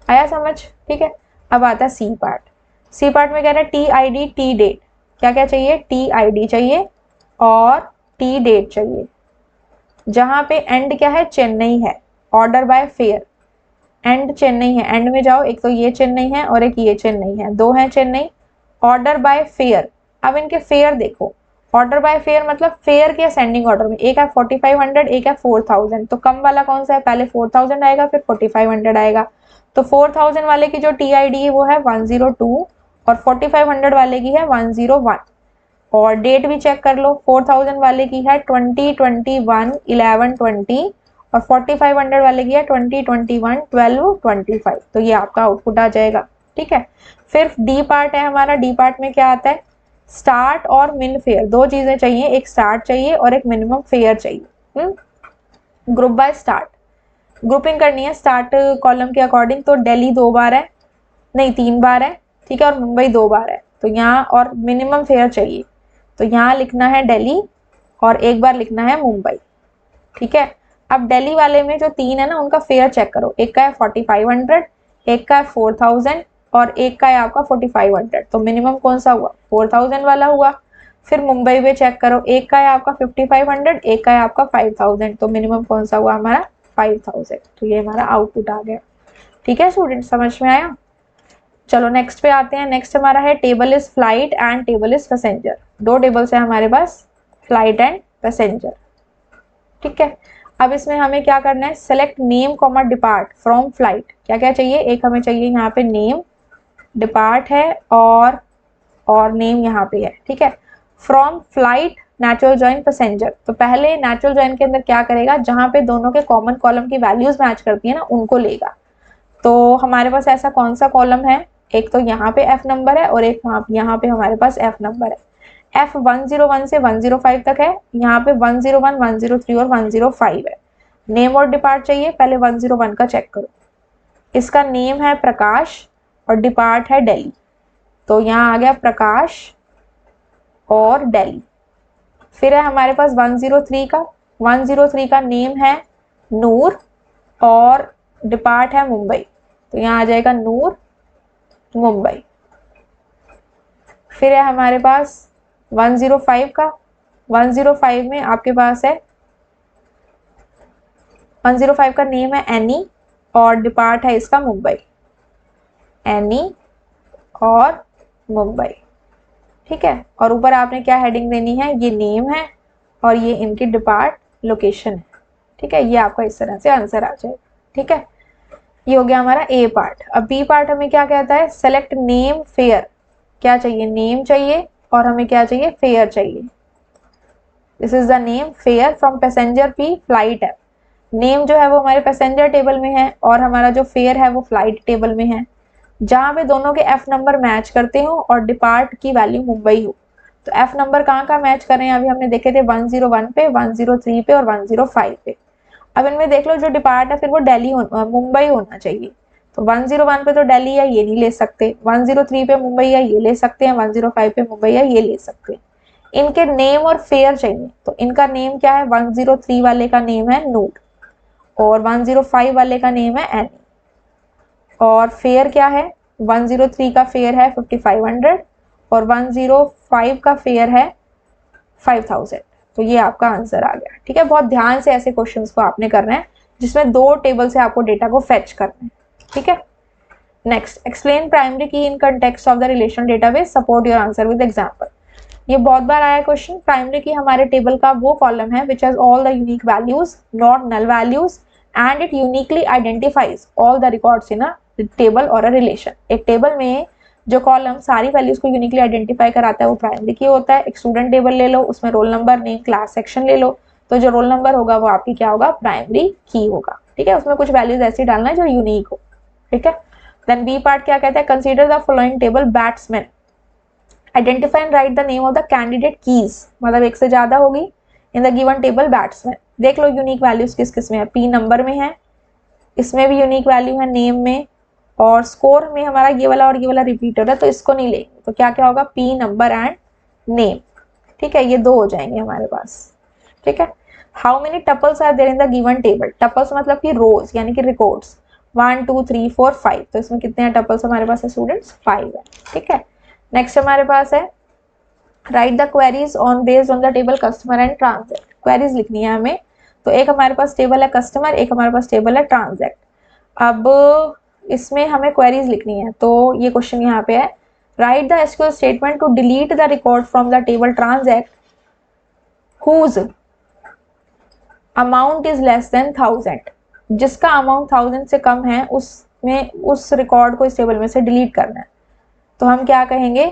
आया समझ। ठीक है, अब आता है सी पार्ट। सी पार्ट में कह रहा है T I D T date, क्या क्या चाहिए, टी आई डी चाहिए और टी डेट चाहिए। जहां पे एंड क्या है, चेन्नई है, order by fair, and Chennai है, एंड में जाओ, एक तो ये चेन्नई है और एक ये चेन्नई है, दो है चेन्नई। ऑर्डर बाय फेयर, अब इनके फेयर देखो, ऑर्डर बाय फेयर मतलब फेयर के असेंडिंग ऑर्डर में, एक है 4500, एक है 4000, तो कम वाला कौन सा है, पहले 4000 आएगा फिर 4500 आएगा। तो 4000 वाले की जो टी आई डी है वो है 102 और 4500 वाले की है 101। और डेट भी चेक कर लो, 4000 वाले की है 2021 11/20 और 4500 वाले की है 2021 12/25, तो ये आपका आउटपुट आ जाएगा। ठीक है, फिर डी पार्ट है हमारा। डी पार्ट में क्या आता है, स्टार्ट और मिन फेयर, दो चीजें चाहिए, एक स्टार्ट चाहिए और एक मिनिमम फेयर चाहिए। ग्रुप बाय स्टार्ट, ग्रुपिंग करनी है स्टार्ट कॉलम के अकॉर्डिंग, तो दिल्ली 2 बार है, नहीं 3 बार है, ठीक है, और मुंबई 2 बार है, तो यहाँ और मिनिमम फेयर चाहिए, तो यहाँ लिखना है दिल्ली और एक बार लिखना है मुंबई। ठीक है, अब दिल्ली वाले में जो 3 है ना उनका फेयर चेक करो, एक का है 4500, एक का है 4000 और एक का है आपका 4500, तो मिनिमम कौन सा हुआ, 4000 वाला हुआ। फिर मुंबई में चेक करो, एक का है आपका 5500, एक का है आपका 5000, तो मिनिमम कौन सा हुआ हमारा 5000, तो ये हमारा आउटपुट आ गया। ठीक है स्टूडेंट, समझ में आया। चलो नेक्स्ट पे आते हैं। नेक्स्ट हमारा है table is flight and table is passenger. दो टेबल्स है हमारे पास, फ्लाइट एंड पैसेंजर। ठीक है, अब इसमें हमें क्या करना है, select name comma depart from flight. क्या क्या चाहिए, एक हमें चाहिए यहाँ पे नेम, डिपार्ट है और नेम यहाँ पे है। ठीक है, from flight natural join passenger, तो पहले नेचुरल जॉइन के अंदर क्या करेगा, जहां पे दोनों के कॉमन कॉलम की वैल्यूज मैच करती है ना उनको लेगा। तो हमारे पास ऐसा कौन सा कॉलम है, एक तो यहाँ पे एफ नंबर है और एक यहाँ पे हमारे पास एफ नंबर है। एफ 101 से 105 तक है, यहाँ पे 101, 103 और 105 है। नेम और डिपार्ट चाहिए, पहले 101 का चेक करो, इसका नेम है प्रकाश और डिपार्ट है दिल्ली, तो यहाँ आ गया प्रकाश और दिल्ली। फिर है हमारे पास 103 का, 103 का नेम है नूर और डिपार्ट है मुंबई, तो यहाँ आ जाएगा नूर मुंबई। फिर है हमारे पास 105 का, 105 में आपके पास है 105 का नेम है एनी और डिपार्ट है इसका मुंबई, एनी और मुंबई। ठीक है, और ऊपर आपने क्या हेडिंग देनी है, ये नेम है और ये इनकी डिपार्ट लोकेशन है। ठीक है, ये आपका इस तरह से आंसर आ जाएगा। ठीक है, ये हो गया हमारा ए पार्ट। अब बी पार्ट हमें क्या कहता है, सेलेक्ट नेम फेयर, क्या चाहिए, नेम चाहिए और हमें क्या चाहिए, फेयर चाहिए। This is the name fair from passenger P flight app. Name जो है वो हमारे पैसेंजर टेबल में है और हमारा जो फेयर है वो फ्लाइट टेबल में है, जहां पे दोनों के एफ नंबर मैच करते हो और डिपार्ट की वैल्यू मुंबई हो। तो एफ नंबर कहाँ कहाँ मैच कर रहे हैं, अभी हमने देखे थे 101 पे, 103 पे और 105 पे। अब इनमें देख लो जो डिपार्ट है फिर वो दिल्ली मुंबई होना चाहिए, तो 101 पे तो दिल्ली है, ये नहीं ले सकते, 103 पे मुंबई है, ये ले सकते हैं, 105 पे मुंबई है, ये ले सकते हैं। इनके नेम और फेयर चाहिए, तो इनका नेम क्या है, 103 वाले का नेम है नूर और 105 वाले का नेम है एनी, और फेयर क्या है, 103 का फेयर है 5500 और 105 का फेयर है 5000, तो ये आपका आंसर आ गया। ठीक है, बहुत ध्यान से ऐसे क्वेश्चंस को आपने करना है जिसमें दो टेबल से आपको डेटा को फेच करना है। ठीक है, नेक्स्ट, एक्सप्लेन प्राइमरी की in context of the relational database, support your answer with example. ये बहुत बार आया क्वेश्चन। प्राइमरी की हमारे टेबल का वो कॉलम है which has all the unique values not null values and it uniquely identifies all the records in a table और a relation. एक टेबल में जो कॉलम सारी वैल्यूज को यूनिकली आइडेंटिफाई कराता है वो प्राइमरी की होता है। एक स्टूडेंट टेबल ले लो, उसमें role number, name, class, section ले लो, तो जो रोल नंबर होगा वो आपकी क्या होगा, प्राइमरी की होगा। ठीक है, उसमें कुछ वैल्यूज ऐसी डालना है जो यूनिक हो। ठीक है, देन बी पार्ट क्या कहता है, consider the following table batsman identify and write the name of the candidate keys, मतलब एक से ज्यादा होगी इन द गिवन टेबल बैट्समैन। देख लो यूनिक वैल्यूज किस किस में है, पी नंबर में है, इसमें भी यूनिक वैल्यू है नेम में, और स्कोर में हमारा ये वाला और ये वाला रिपीट हो रहा है तो इसको नहीं लेंगे, तो क्या क्या होगा, पी नंबर एंड नेम। ठीक है, ये दो हो जाएंगे हमारे पास। ठीक है, how many tuples are there in the given table, tuples मतलब कि रोज यानी कि रिकॉर्ड्स, 1 2 3 4 5, तो इसमें कितने हैं टपल्स हमारे पास है स्टूडेंट्स, 5 है। ठीक है, नेक्स्ट हमारे पास है write the queries on based on the table customer and transact, queries लिखनी है हमें। तो एक हमारे पास टेबल है कस्टमर, एक हमारे पास टेबल है ट्रांजैक्ट। अब इसमें हमें क्वेरीज लिखनी है, तो ये क्वेश्चन यहाँ पे है, write the SQL statement to delete the record from the table transact whose amount is less than 1000, जिसका अमाउंट 1000 से कम है उसमें उस रिकॉर्ड को इस टेबल में से डिलीट करना है। तो हम क्या कहेंगे,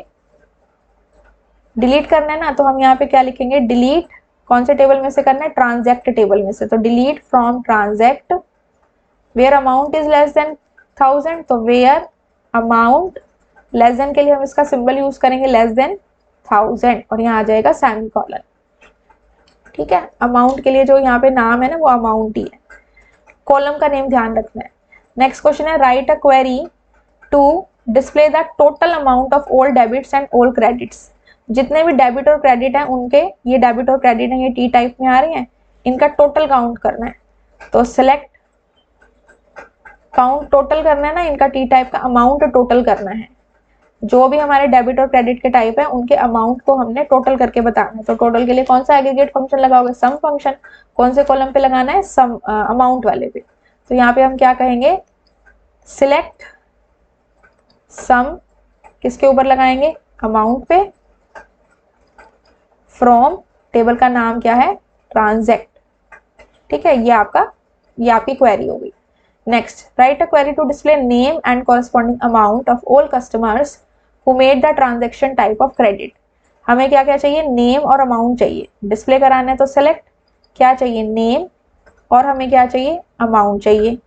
डिलीट करना है ना, तो हम यहाँ पे क्या लिखेंगे, डिलीट कौन से टेबल में से करना है, ट्रांजैक्ट टेबल में से। तो delete from transact where amount is less than 1000, तो वेयर अमाउंट लेस देन के लिए हम इसका सिंबल यूज करेंगे लेस देन 1000 और यहाँ आ जाएगा सेमीकोलन। ठीक है, अमाउंट के लिए जो यहाँ पे नाम है ना वो अमाउंट ही है, कॉलम का नेम ध्यान रखना है। नेक्स्ट क्वेश्चन है write a query to display the total amount of all debits and all credits, जितने भी डेबिट और क्रेडिट हैं उनके, ये डेबिट और क्रेडिट है ये टी टाइप में आ रहे हैं, इनका टोटल काउंट करना है। तो सिलेक्ट काउंट, टोटल करना है ना इनका, टी टाइप का अमाउंट टोटल करना है। जो भी हमारे डेबिट और क्रेडिट के टाइप है उनके अमाउंट को हमने टोटल करके बताना है। तो टोटल के लिए कौन सा एग्रीगेट फंक्शन लगाओगे, सम फंक्शन। कौन से कॉलम पे लगाना है, सम अमाउंट वाले पे। तो यहाँ पे हम क्या कहेंगे, सिलेक्ट सम किसके ऊपर लगाएंगे, अमाउंट पे, फ्रॉम टेबल का नाम क्या है, ट्रांजैक्ट। ठीक है, ये आपकी क्वेरी हो गई। Next, write a query to display name and corresponding amount of all customers who made the transaction type of credit. हमें क्या क्या चाहिए, नेम और अमाउंट चाहिए, डिस्प्ले कराना है तो सेलेक्ट क्या चाहिए, नेम, और हमें क्या चाहिए, अमाउंट चाहिए।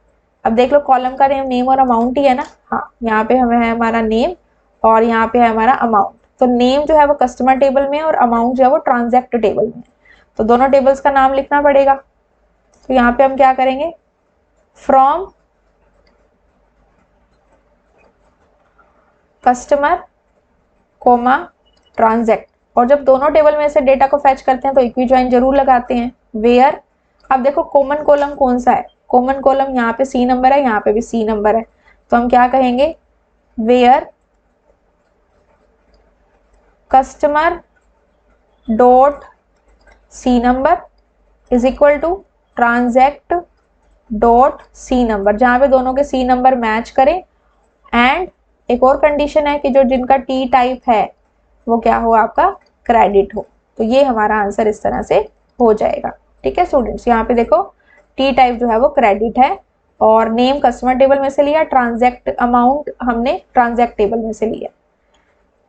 अब देख लो कॉलम का नेम और अमाउंट ही है ना, हाँ यहाँ पे हमें है हमारा नेम और यहाँ पे है हमारा अमाउंट। तो नेम जो है वो कस्टमर टेबल में और अमाउंट जो है वो ट्रांजैक्ट टेबल में, तो दोनों टेबल्स का नाम लिखना पड़ेगा। तो यहाँ पे हम क्या करेंगे, फ्रॉम कस्टमर कोमा ट्रांजैक्ट, और जब दोनों टेबल में से डेटा को फैच करते हैं तो इक्वी ज्वाइन जरूर लगाते हैं। वेयर, अब देखो कॉमन कॉलम कौन सा है, कॉमन कॉलम यहाँ पे सी नंबर है, यहाँ पे भी सी नंबर है, तो हम क्या कहेंगे, where customer dot C number is equal to transact dot C number, जहां पे दोनों के सी नंबर मैच करें। एंड एक और कंडीशन है कि जो जिनका टी टाइप है वो क्या हो, आपका क्रेडिट हो। तो ये हमारा आंसर इस तरह से हो जाएगा। ठीक है स्टूडेंट्स, यहाँ पे देखो टी टाइप जो है वो क्रेडिट है, और नेम कस्टमर टेबल में से लिया, ट्रांजैक्ट अमाउंट हमने ट्रांजैक्ट टेबल में से लिया।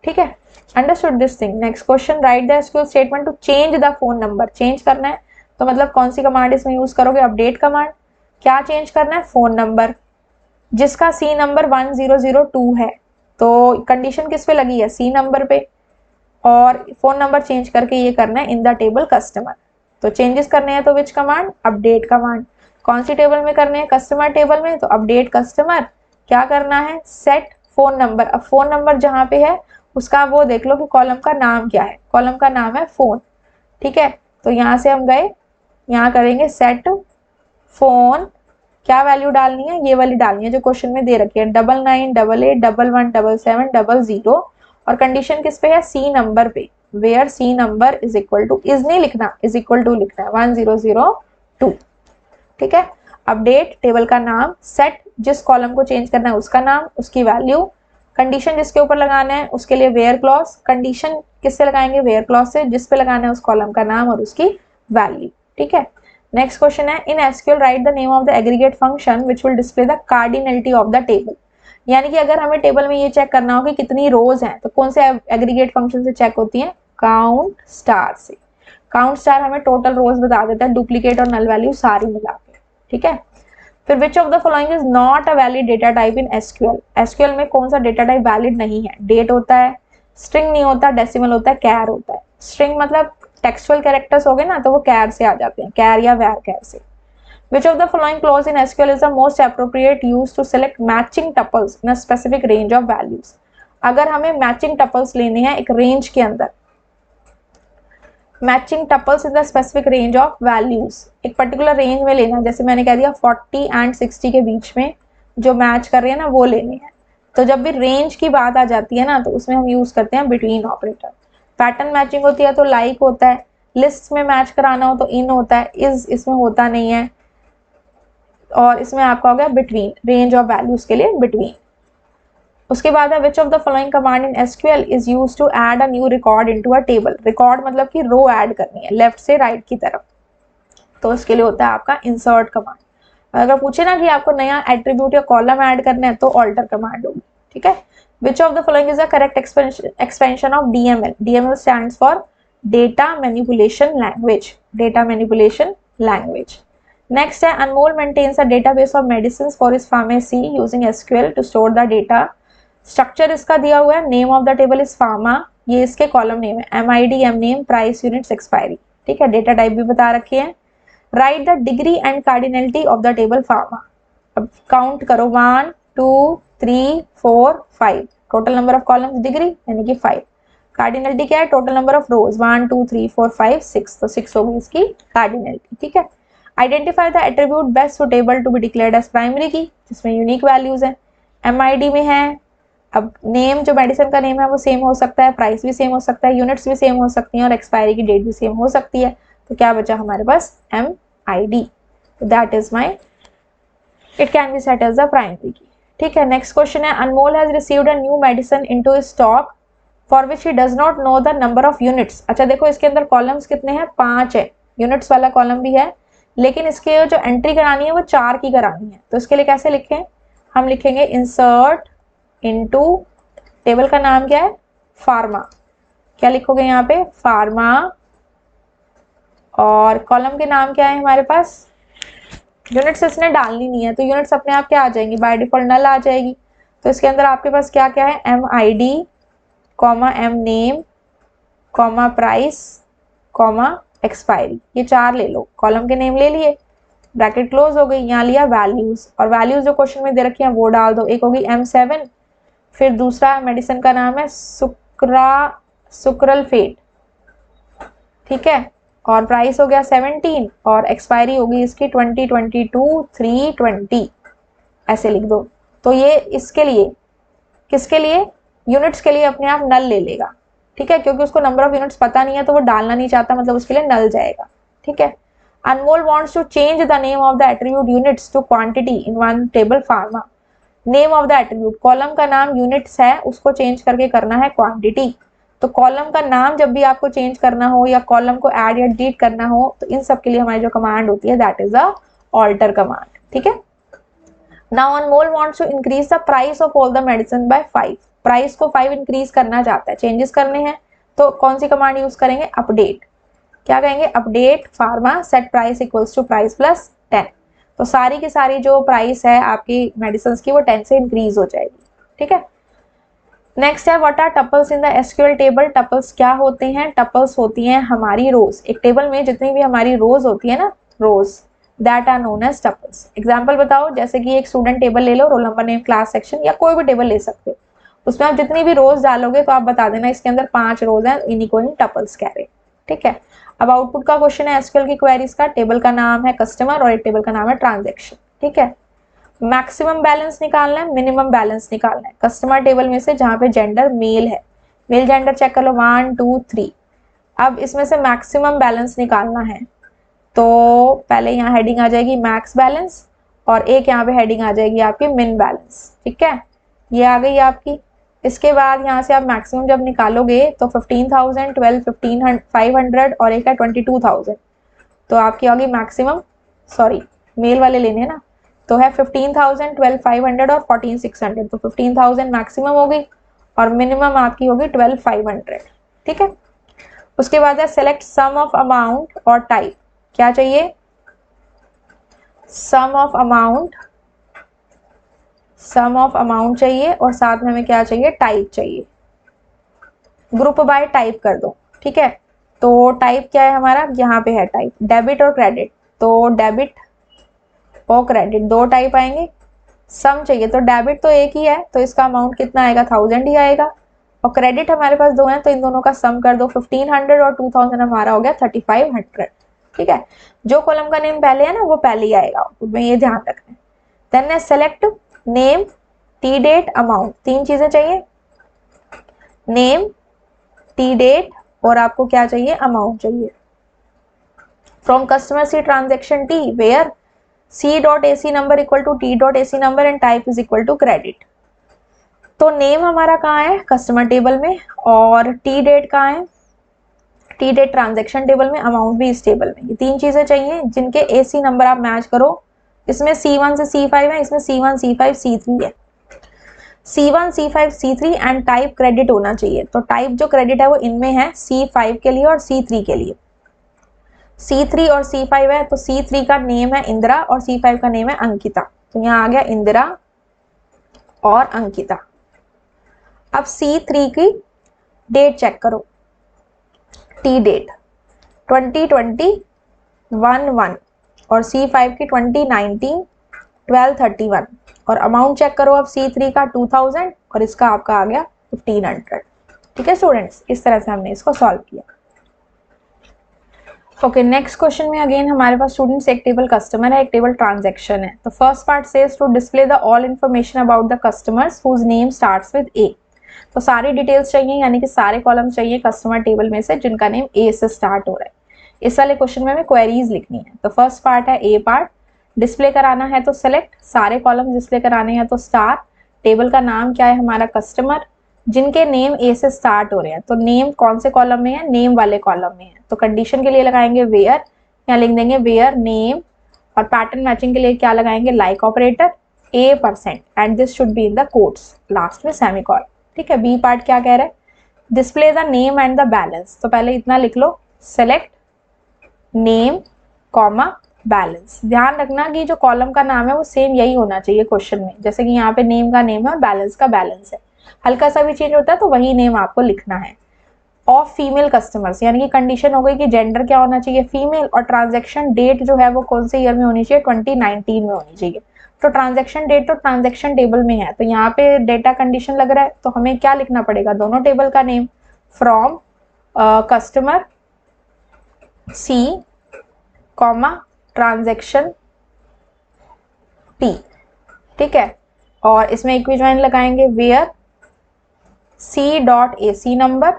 ठीक है, understood this thing. Next question, write the SQL statement to change the phone number, change करना है तो मतलब कौन सी कमांड इसमें यूज करोगे, अपडेट कमांड। क्या चेंज करना है, फोन नंबर, जिसका सी नंबर 1002 है, तो कंडीशन किस पे लगी है, सी नंबर पे, और फोन नंबर चेंज करके ये करना है इन द टेबल कस्टमर। तो चेंजेस करने हैं तो विच कमांड, अपडेट कमांड। कौन सी टेबल में करने हैं, कस्टमर टेबल में, तो अपडेट कस्टमर। क्या करना है, सेट फोन नंबर। अब फोन नंबर जहां पे है उसका वो देख लो कि कॉलम का नाम क्या है, कॉलम का नाम है फोन। ठीक है, तो यहाँ से हम गए, यहाँ करेंगे सेट फोन, क्या वैल्यू डालनी है, ये वाली डालनी है जो क्वेश्चन में दे रखी है, 9988117700, और कंडीशन किस पे है, सी नंबर पे, where C number is equal to, is नहीं लिखना, इज इक्वल टू लिखना है 1002। ठीक है, अपडेट टेबल का नाम, सेट जिस कॉलम को चेंज करना है उसका नाम, उसकी वैल्यू, कंडीशन जिसके ऊपर लगाना है उसके लिए वेयर क्लॉज, कंडीशन किससे लगाएंगे, वेयर क्लॉज से, जिस पे लगाना है उस कॉलम का नाम और उसकी वैल्यू। ठीक है, नेक्स्ट क्वेश्चन है, in SQL right the name of the aggregate function which will display the cardinality of the table. यानी कि अगर हमें टेबल में ये चेक करना हो कि कितनी रोज हैं, तो कौन से एग्रीगेट फंक्शन से चेक होती है, काउंट स्टार से। काउंट स्टार हमें टोटल रोज बता देता है, डुप्लीकेट और नल वैल्यू सारी मिला के। ठीक है, फिर विच of the following is not a valid data type in SQL. SQL में कौन सा डेटा टाइप वैलिड नहीं है, डेट होता है, स्ट्रिंग नहीं होता, डेसिमल होता है, कैर होता है। स्ट्रिंग मतलब टेक्सुअल कैरेक्टर्स हो गए ना, तो वो कैर से आ जाते हैं, कैर या वैर कैर से। Which of the following clause in SQL is the most appropriate use to select matching tuples in a specific range of values? अगर हमें मैचिंग टपल्स लेने हैं एक रेंज के अंदर, matching tuples in the specific range of values, एक particular range में लेना है, जैसे मैंने कह दिया 40 एंड 60 के बीच में जो मैच कर रहे हैं ना वो लेने हैं। तो जब भी रेंज की बात आ जाती है ना, तो उसमें हम यूज करते हैं बिटवीन ऑपरेटर। पैटर्न मैचिंग होती है तो लाइक होता है, लिस्ट में मैच कराना हो तो इन होता है, इज इसमें होता नहीं है, और इसमें आपका हो गया बिटवीन, रेंज ऑफ वैल्यूज के लिए बिटवीन। उसके बाद है which of the following command in SQL is used to add a new record into a table. Record मतलब कि रो ऐड करनी है लेफ्ट से राइट की तरफ, तो इसके लिए होता है आपका इंसर्ट कमांड। अगर पूछे ना कि आपको नया एट्रीब्यूट या कॉलम ऐड करना है तो ऑल्टर कमांड होगी, ठीक है। Which of the following is the correct expansion of DML. DML stands for data manipulation language, data manipulation language. Next है Anmol maintains a database of medicines for his pharmacy using SQL to store the data. Structure इसका दिया हुआ है, name of the table is pharma, ये इसके column name है, MID, M name, price, units, expiry, ठीक है। डेटा टाइप भी बता रखी है। Write the degree and cardinality of the table pharma. अब काउंट करो 1 2 3 4 5, total number of columns degree यानी कि 5। कार्डिनलिटी क्या है, टोटल नंबर ऑफ रोज 1 2 3 4 5 6, तो 6 होगी इसकी कार्डिनलिटी, ठीक है। Identify the attribute best suitable to be declared as primary key, जिसमें यूनिक वैल्यूज है। MID में है, अब नेम जो मेडिसिन का नेम है वो सेम हो सकता है, प्राइस भी सेम हो सकता है, यूनिट्स भी सेम हो सकती हैं, और एक्सपायरी की डेट भी सेम हो सकती है। तो क्या बचा हमारे पास MID, that is my, it can be set as the primary key, ठीक है। नेक्स्ट क्वेश्चन है Anmol has received a new medicine into stock for which he does not know the number of units. अच्छा देखो इसके अंदर columns कितने हैं, 5 है, यूनिट्स वाला कॉलम भी है, लेकिन इसके जो एंट्री करानी है वो 4 की करानी है। तो इसके लिए कैसे लिखें, हम लिखेंगे इंसर्ट इनटू, टेबल का नाम क्या है, फार्मा, क्या लिखोगे यहाँ पे, फार्मा, और कॉलम के नाम क्या है हमारे पास, यूनिट्स इसने डालनी नहीं है, तो यूनिट्स अपने आप क्या आ जाएंगी, बाय डिफॉल्ट नल आ जाएगी। तो इसके अंदर आपके पास क्या क्या है, MID, M name, price, expiry, ये 4 ले लो, कॉलम के नेम ले लिए, ब्रैकेट क्लोज हो गई, यहाँ लिया वैल्यूज, और वैल्यूज जो क्वेश्चन में दे रखी है वो डाल दो। एक होगी M7, फिर दूसरा मेडिसिन का नाम है सुक्रलफेट, ठीक है, और प्राइस हो गया 17, और एक्सपायरी होगी इसकी 2022 3/20, ऐसे लिख दो। तो ये इसके लिए, किसके लिए, यूनिट्स के लिए अपने आप नल ले लेगा, ठीक है, क्योंकि उसको नंबर ऑफ यूनिट्स पता नहीं है तो वो डालना नहीं चाहता, मतलब उसके लिए नल जाएगा, ठीक है। Anmol wants to change the name of the attribute units to quantity in one table pharma. Name of the attribute, column का नाम यूनिट्स है, उसको चेंज करके करना है क्वांटिटी। तो कॉलम का नाम जब भी आपको चेंज करना हो या कॉलम को ऐड या डिलीट करना हो, तो इन सब के लिए हमारी जो कमांड होती है that is a alter command, ठीक है। Now Anmol wants to increase the price of all the medicine by 5। Price को 5 इंक्रीज करना चाहता है, चेंजेस करने हैं, तो कौन सी कमांड यूज करेंगे, अपडेट, क्या कहेंगे, update pharma set price equals to price plus 10। तो सारी की सारी जो प्राइस है आपकी मेडिसिन की वो 10 से इंक्रीज हो जाएगी, ठीक है। नेक्स्ट है what are tuples in the SQL table. Tuples क्या होते हैं, टपल्स होती हैं हमारी रोज, एक टेबल में जितनी भी हमारी रोज होती है ना, rows, that are known as tuples. Example बताओ, जैसे कि एक स्टूडेंट टेबल ले लो, roll number, name, class, section, या कोई भी टेबल ले सकते हो, उसमें आप जितनी भी रोज डालोगे तो आप बता देना इसके अंदर 5 रोज हैं, इन्हीं को टपल्स कह रहे, ठीक है। अब आउटपुट का क्वेश्चन है एसक्यूएल की क्वेरीज का, टेबल का नाम है कस्टमर और एक टेबल का नाम है ट्रांजैक्शन, ठीक है। मैक्सिमम बैलेंस निकालना है, मिनिमम बैलेंस निकालना है, कस्टमर टेबल में से जहां पे जेंडर मेल है, मेल जेंडर चेक कर लो 1 2 3। अब इसमें से मैक्सिमम बैलेंस निकालना है, तो पहले यहाँ हेडिंग आ जाएगी मैक्स बैलेंस, और एक यहाँ पे हेडिंग आ जाएगी आपकी मिन बैलेंस, ठीक है, ये आ गई आपकी। इसके बाद यहाँ से आप मैक्सिमम जब निकालोगे तो 15,000, 12, 15,500 और एक है 22,000, तो आपकी होगी मैक्सिमम, सॉरी मेल वाले लेने हैं ना, तो है 15,000, 12,500 और 14,600, तो 15,000 मैक्सिमम होगी और मिनिमम आपकी होगी 12,500, ठीक है। उसके बाद है सेलेक्ट सम ऑफ अमाउंट और टाइप, क्या चाहिए, सम ऑफ अमाउंट चाहिए, और साथ में हमें क्या चाहिए, टाइप चाहिए, ग्रुप बाय टाइप कर दो, ठीक है। तो टाइप क्या है हमारा, यहाँ पे है टाइप डेबिट और क्रेडिट, तो डेबिट और क्रेडिट दो टाइप आएंगे। सम चाहिए तो डेबिट तो एक ही है तो इसका अमाउंट कितना आएगा, 1000 ही आएगा, और क्रेडिट हमारे पास दो हैं तो इन दोनों का सम कर दो, 1500 और 2000 हमारा हो गया 3500, ठीक है। जो कॉलम का नेम पहले है ना वो पहले ही आएगा आउटपुट में, ये ध्यान रखना है। Then select name, T date, amount, तीन चीजें चाहिए, नेम, टी डेट और आपको क्या चाहिए, अमाउंट चाहिए। From customer C transaction T where C.AC number equal to T.AC number and type is equal to credit. तो नेम हमारा कहाँ है, कस्टमर टेबल में, और टी डेट कहाँ है, टी डेट ट्रांजेक्शन टेबल में, अमाउंट भी इस टेबल में। ये तीन चीजें चाहिए जिनके AC नंबर आप मैच करो। इसमें C1 से C5 है, इसमें C1 C5 C3 है, C1 C5 C3 and type credit होना चाहिए। तो टाइप जो क्रेडिट है वो इनमें है, C5 के लिए और C3 के लिए। C3 और C5 है तो C3 का नेम है इंदिरा और C5 का नेम है अंकिता, तो यहाँ आ गया इंदिरा और अंकिता। अब C3 की डेट चेक करो, टी डेट 2020-1-1 और C5 की 2019-12-31 और अमाउंट चेक करो अब C3 का 2000 और इसका आपका आ गया 1500, ठीक है स्टूडेंट्स। इस तरह से हमने इसको सॉल्व किया। ओके, नेक्स्ट क्वेश्चन में अगेन हमारे पास स्टूडेंट्स एक टेबल कस्टमर है, एक टेबल ट्रांजैक्शन है। तो first part says to display the all information about the customers whose name starts with A. तो सारी डिटेल्स चाहिए, यानी कि सारे कॉलम चाहिए कस्टमर टेबल में से जिनका नेम ए से स्टार्ट हो रहा है। इस वाले क्वेश्चन में हमें क्वेरीज लिखनी है। तो फर्स्ट पार्ट है ए पार्ट, डिस्प्ले कराना है तो सेलेक्ट, सारे कॉलम डिस्प्ले कराने हैं तो स्टार, टेबल का नाम क्या है हमारा कस्टमर, जिनके नेम ए से स्टार्ट हो रहे हैं। तो नेम कौन से कॉलम में है, नेम वाले कॉलम में है। तो कंडीशन के लिए लगाएंगे वेयर, यहाँ लिख देंगे वेयर नेम, और पैटर्न मैचिंग के लिए क्या लगाएंगे, like operator, A% and this should be in the quotes, last में सेमीकोलन, ठीक है। बी पार्ट क्या कह रहा है, display the name and the balance. तो पहले इतना लिख लो, सेलेक्ट नेम कॉमा बैलेंस। ध्यान रखना कि जो कॉलम का नाम है वो सेम यही होना चाहिए क्वेश्चन में, जैसे कि यहाँ पे नेम का नेम है और बैलेंस का बैलेंस है। हल्का सा भी चेंज होता है तो वही नेम आपको लिखना है। ऑफ फीमेल कस्टमर्स, यानी कि कंडीशन हो गई कि जेंडर क्या होना चाहिए, फीमेल, और ट्रांजैक्शन डेट जो है वो कौन से ईयर में होनी चाहिए, 2019 में होनी चाहिए। तो ट्रांजैक्शन डेट तो ट्रांजैक्शन टेबल में है, तो यहाँ पे डेटा कंडीशन लग रहा है तो हमें क्या लिखना पड़ेगा, दोनों टेबल का name, from customer C comma transaction T, ठीक है। और इसमें इक्विजॉइन लगाएंगे where C.AC number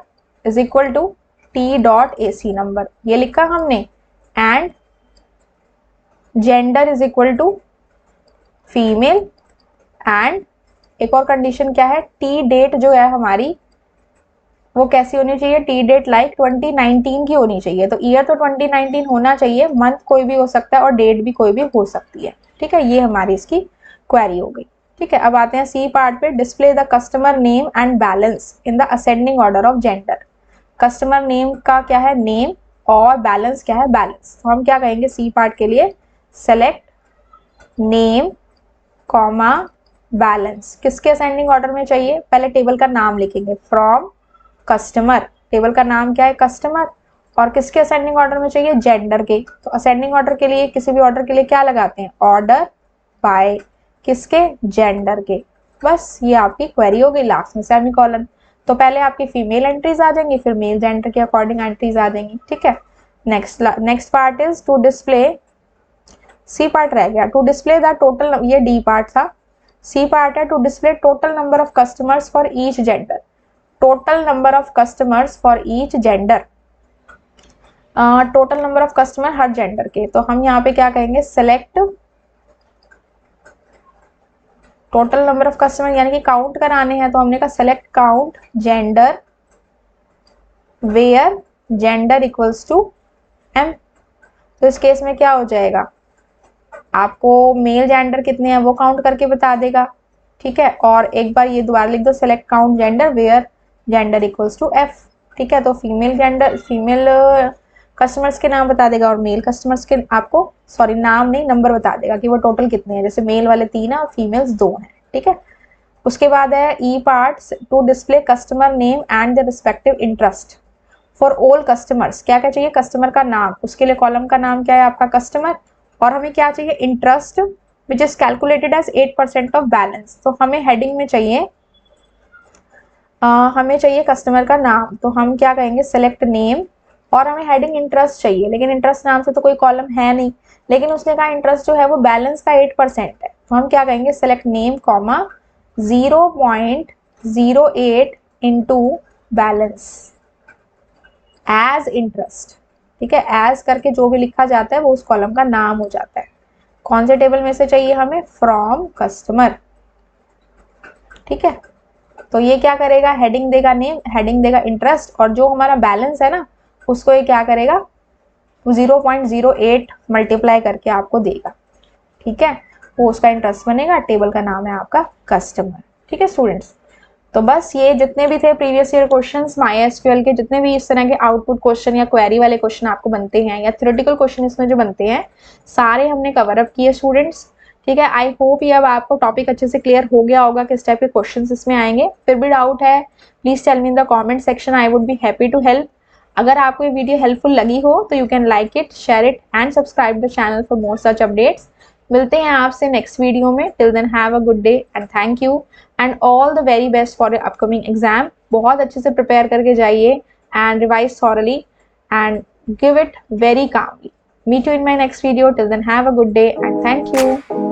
is equal to T.AC number, ये लिखा हमने, and gender is equal to female, and एक और कंडीशन क्या है, टी डेट जो है हमारी वो कैसी होनी चाहिए, टी डेट लाइक 2019 की होनी चाहिए। तो ईयर तो 2019 होना चाहिए, मंथ कोई भी हो सकता है और डेट भी कोई भी हो सकती है, ठीक है। ये हमारी इसकी क्वेरी हो गई, ठीक है। अब आते हैं सी पार्ट पे, display the customer name and balance in the ascending order of gender. Customer name का क्या है, नेम, और बैलेंस क्या है, बैलेंस। तो हम क्या कहेंगे सी पार्ट के लिए, सेलेक्ट नेम कॉमा बैलेंस। किसके असेंडिंग ऑर्डर में चाहिए, पहले टेबल का नाम लिखेंगे, फ्रॉम कस्टमर, टेबल का नाम क्या है कस्टमर, और किसके असेंडिंग ऑर्डर में चाहिए, जेंडर के। तो असेंडिंग ऑर्डर के लिए, किसी भी ऑर्डर के लिए क्या लगाते हैं, ऑर्डर बाय किसके, जेंडर के। बस ये आपकी क्वेरी हो गई, लास्ट में सेमीकोलन। तो पहले आपकी फीमेल एंट्रीज आ जाएंगी, फिर मेल जेंडर के अकॉर्डिंग एंट्रीज आ जाएंगी, ठीक है। Next part is to display, C part रह गया, टू डिस्प्ले द टोटल, ये डी पार्ट था, सी पार्ट है to display total number of customers for each gender, total number of customers for each gender, total number of customer हर gender के। तो हम यहाँ पे क्या कहेंगे, select total number of customer, यानी कि काउंट कराने हैं तो हमने कहा select count gender where gender equals to M. तो इस केस में क्या हो जाएगा, आपको मेल जेंडर कितने हैं वो काउंट करके बता देगा, ठीक है। और एक बार ये दोबारा लिख दो, select count gender where gender equals to F, ठीक है। तो फीमेल जेंडर, फीमेल कस्टमर्स के नाम बता देगा और मेल कस्टमर्स के आपको, नाम नहीं, नंबर बता देगा कि वो टोटल कितने हैं। जैसे मेल वाले 3 है और फीमेल्स 2 हैं, ठीक है। उसके बाद है E parts to display customer name and the respective interest for all customers. क्या क्या चाहिए? कस्टमर का नाम, उसके लिए कॉलम का नाम क्या है आपका? कस्टमर। और हमें क्या चाहिए? Interest which is calculated as 8% of balance. तो हमें हेडिंग में चाहिए हमें चाहिए कस्टमर का नाम, तो हम क्या कहेंगे? Select name. और हमें हेडिंग इंटरेस्ट चाहिए, लेकिन इंटरेस्ट नाम से तो कोई कॉलम है नहीं, लेकिन उसने कहा इंटरेस्ट जो है वो बैलेंस का 8% है, तो हम क्या कहेंगे? Select name comma 0.08 into balance as interest. ठीक है, एज करके जो भी लिखा जाता है वो उस कॉलम का नाम हो जाता है। कौन से टेबल में से चाहिए हमें? From customer. ठीक है, तो ये क्या करेगा? हेडिंग देगा नेम, हेडिंग देगा इंटरेस्ट, और जो हमारा बैलेंस है ना उसको ये क्या करेगा? 0.08 मल्टीप्लाई करके आपको देगा। ठीक है, वो उसका इंटरेस्ट बनेगा, टेबल का नाम है आपका कस्टमर। ठीक है स्टूडेंट्स, तो बस ये जितने भी थे प्रीवियस ईयर क्वेश्चंस MySQL के, जितने भी इस तरह के आउटपुट क्वेश्चन या क्वेरी वाले क्वेश्चन आपको बनते हैं या थ्योरेटिकल क्वेश्चन इसमें जो बनते हैं, सारे हमने कवर अप किए स्टूडेंट्स। ठीक है, आई होप ये अब आपको टॉपिक अच्छे से क्लियर हो गया होगा किस टाइप के क्वेश्चंस इसमें आएंगे। फिर भी डाउट है please tell me in the comment section, I would be happy to help. अगर आपको ये वीडियो हेल्पफुल लगी हो तो you can like it, share it and subscribe the channel for more such updates. मिलते हैं आपसे नेक्स्ट वीडियो में। Till then have a good day and thank you and all the very best for your upcoming exam. बहुत अच्छे से prepare करके जाइए and revise thoroughly and give it very calmly. Meet you in my next video. Till then have a good day and thank you.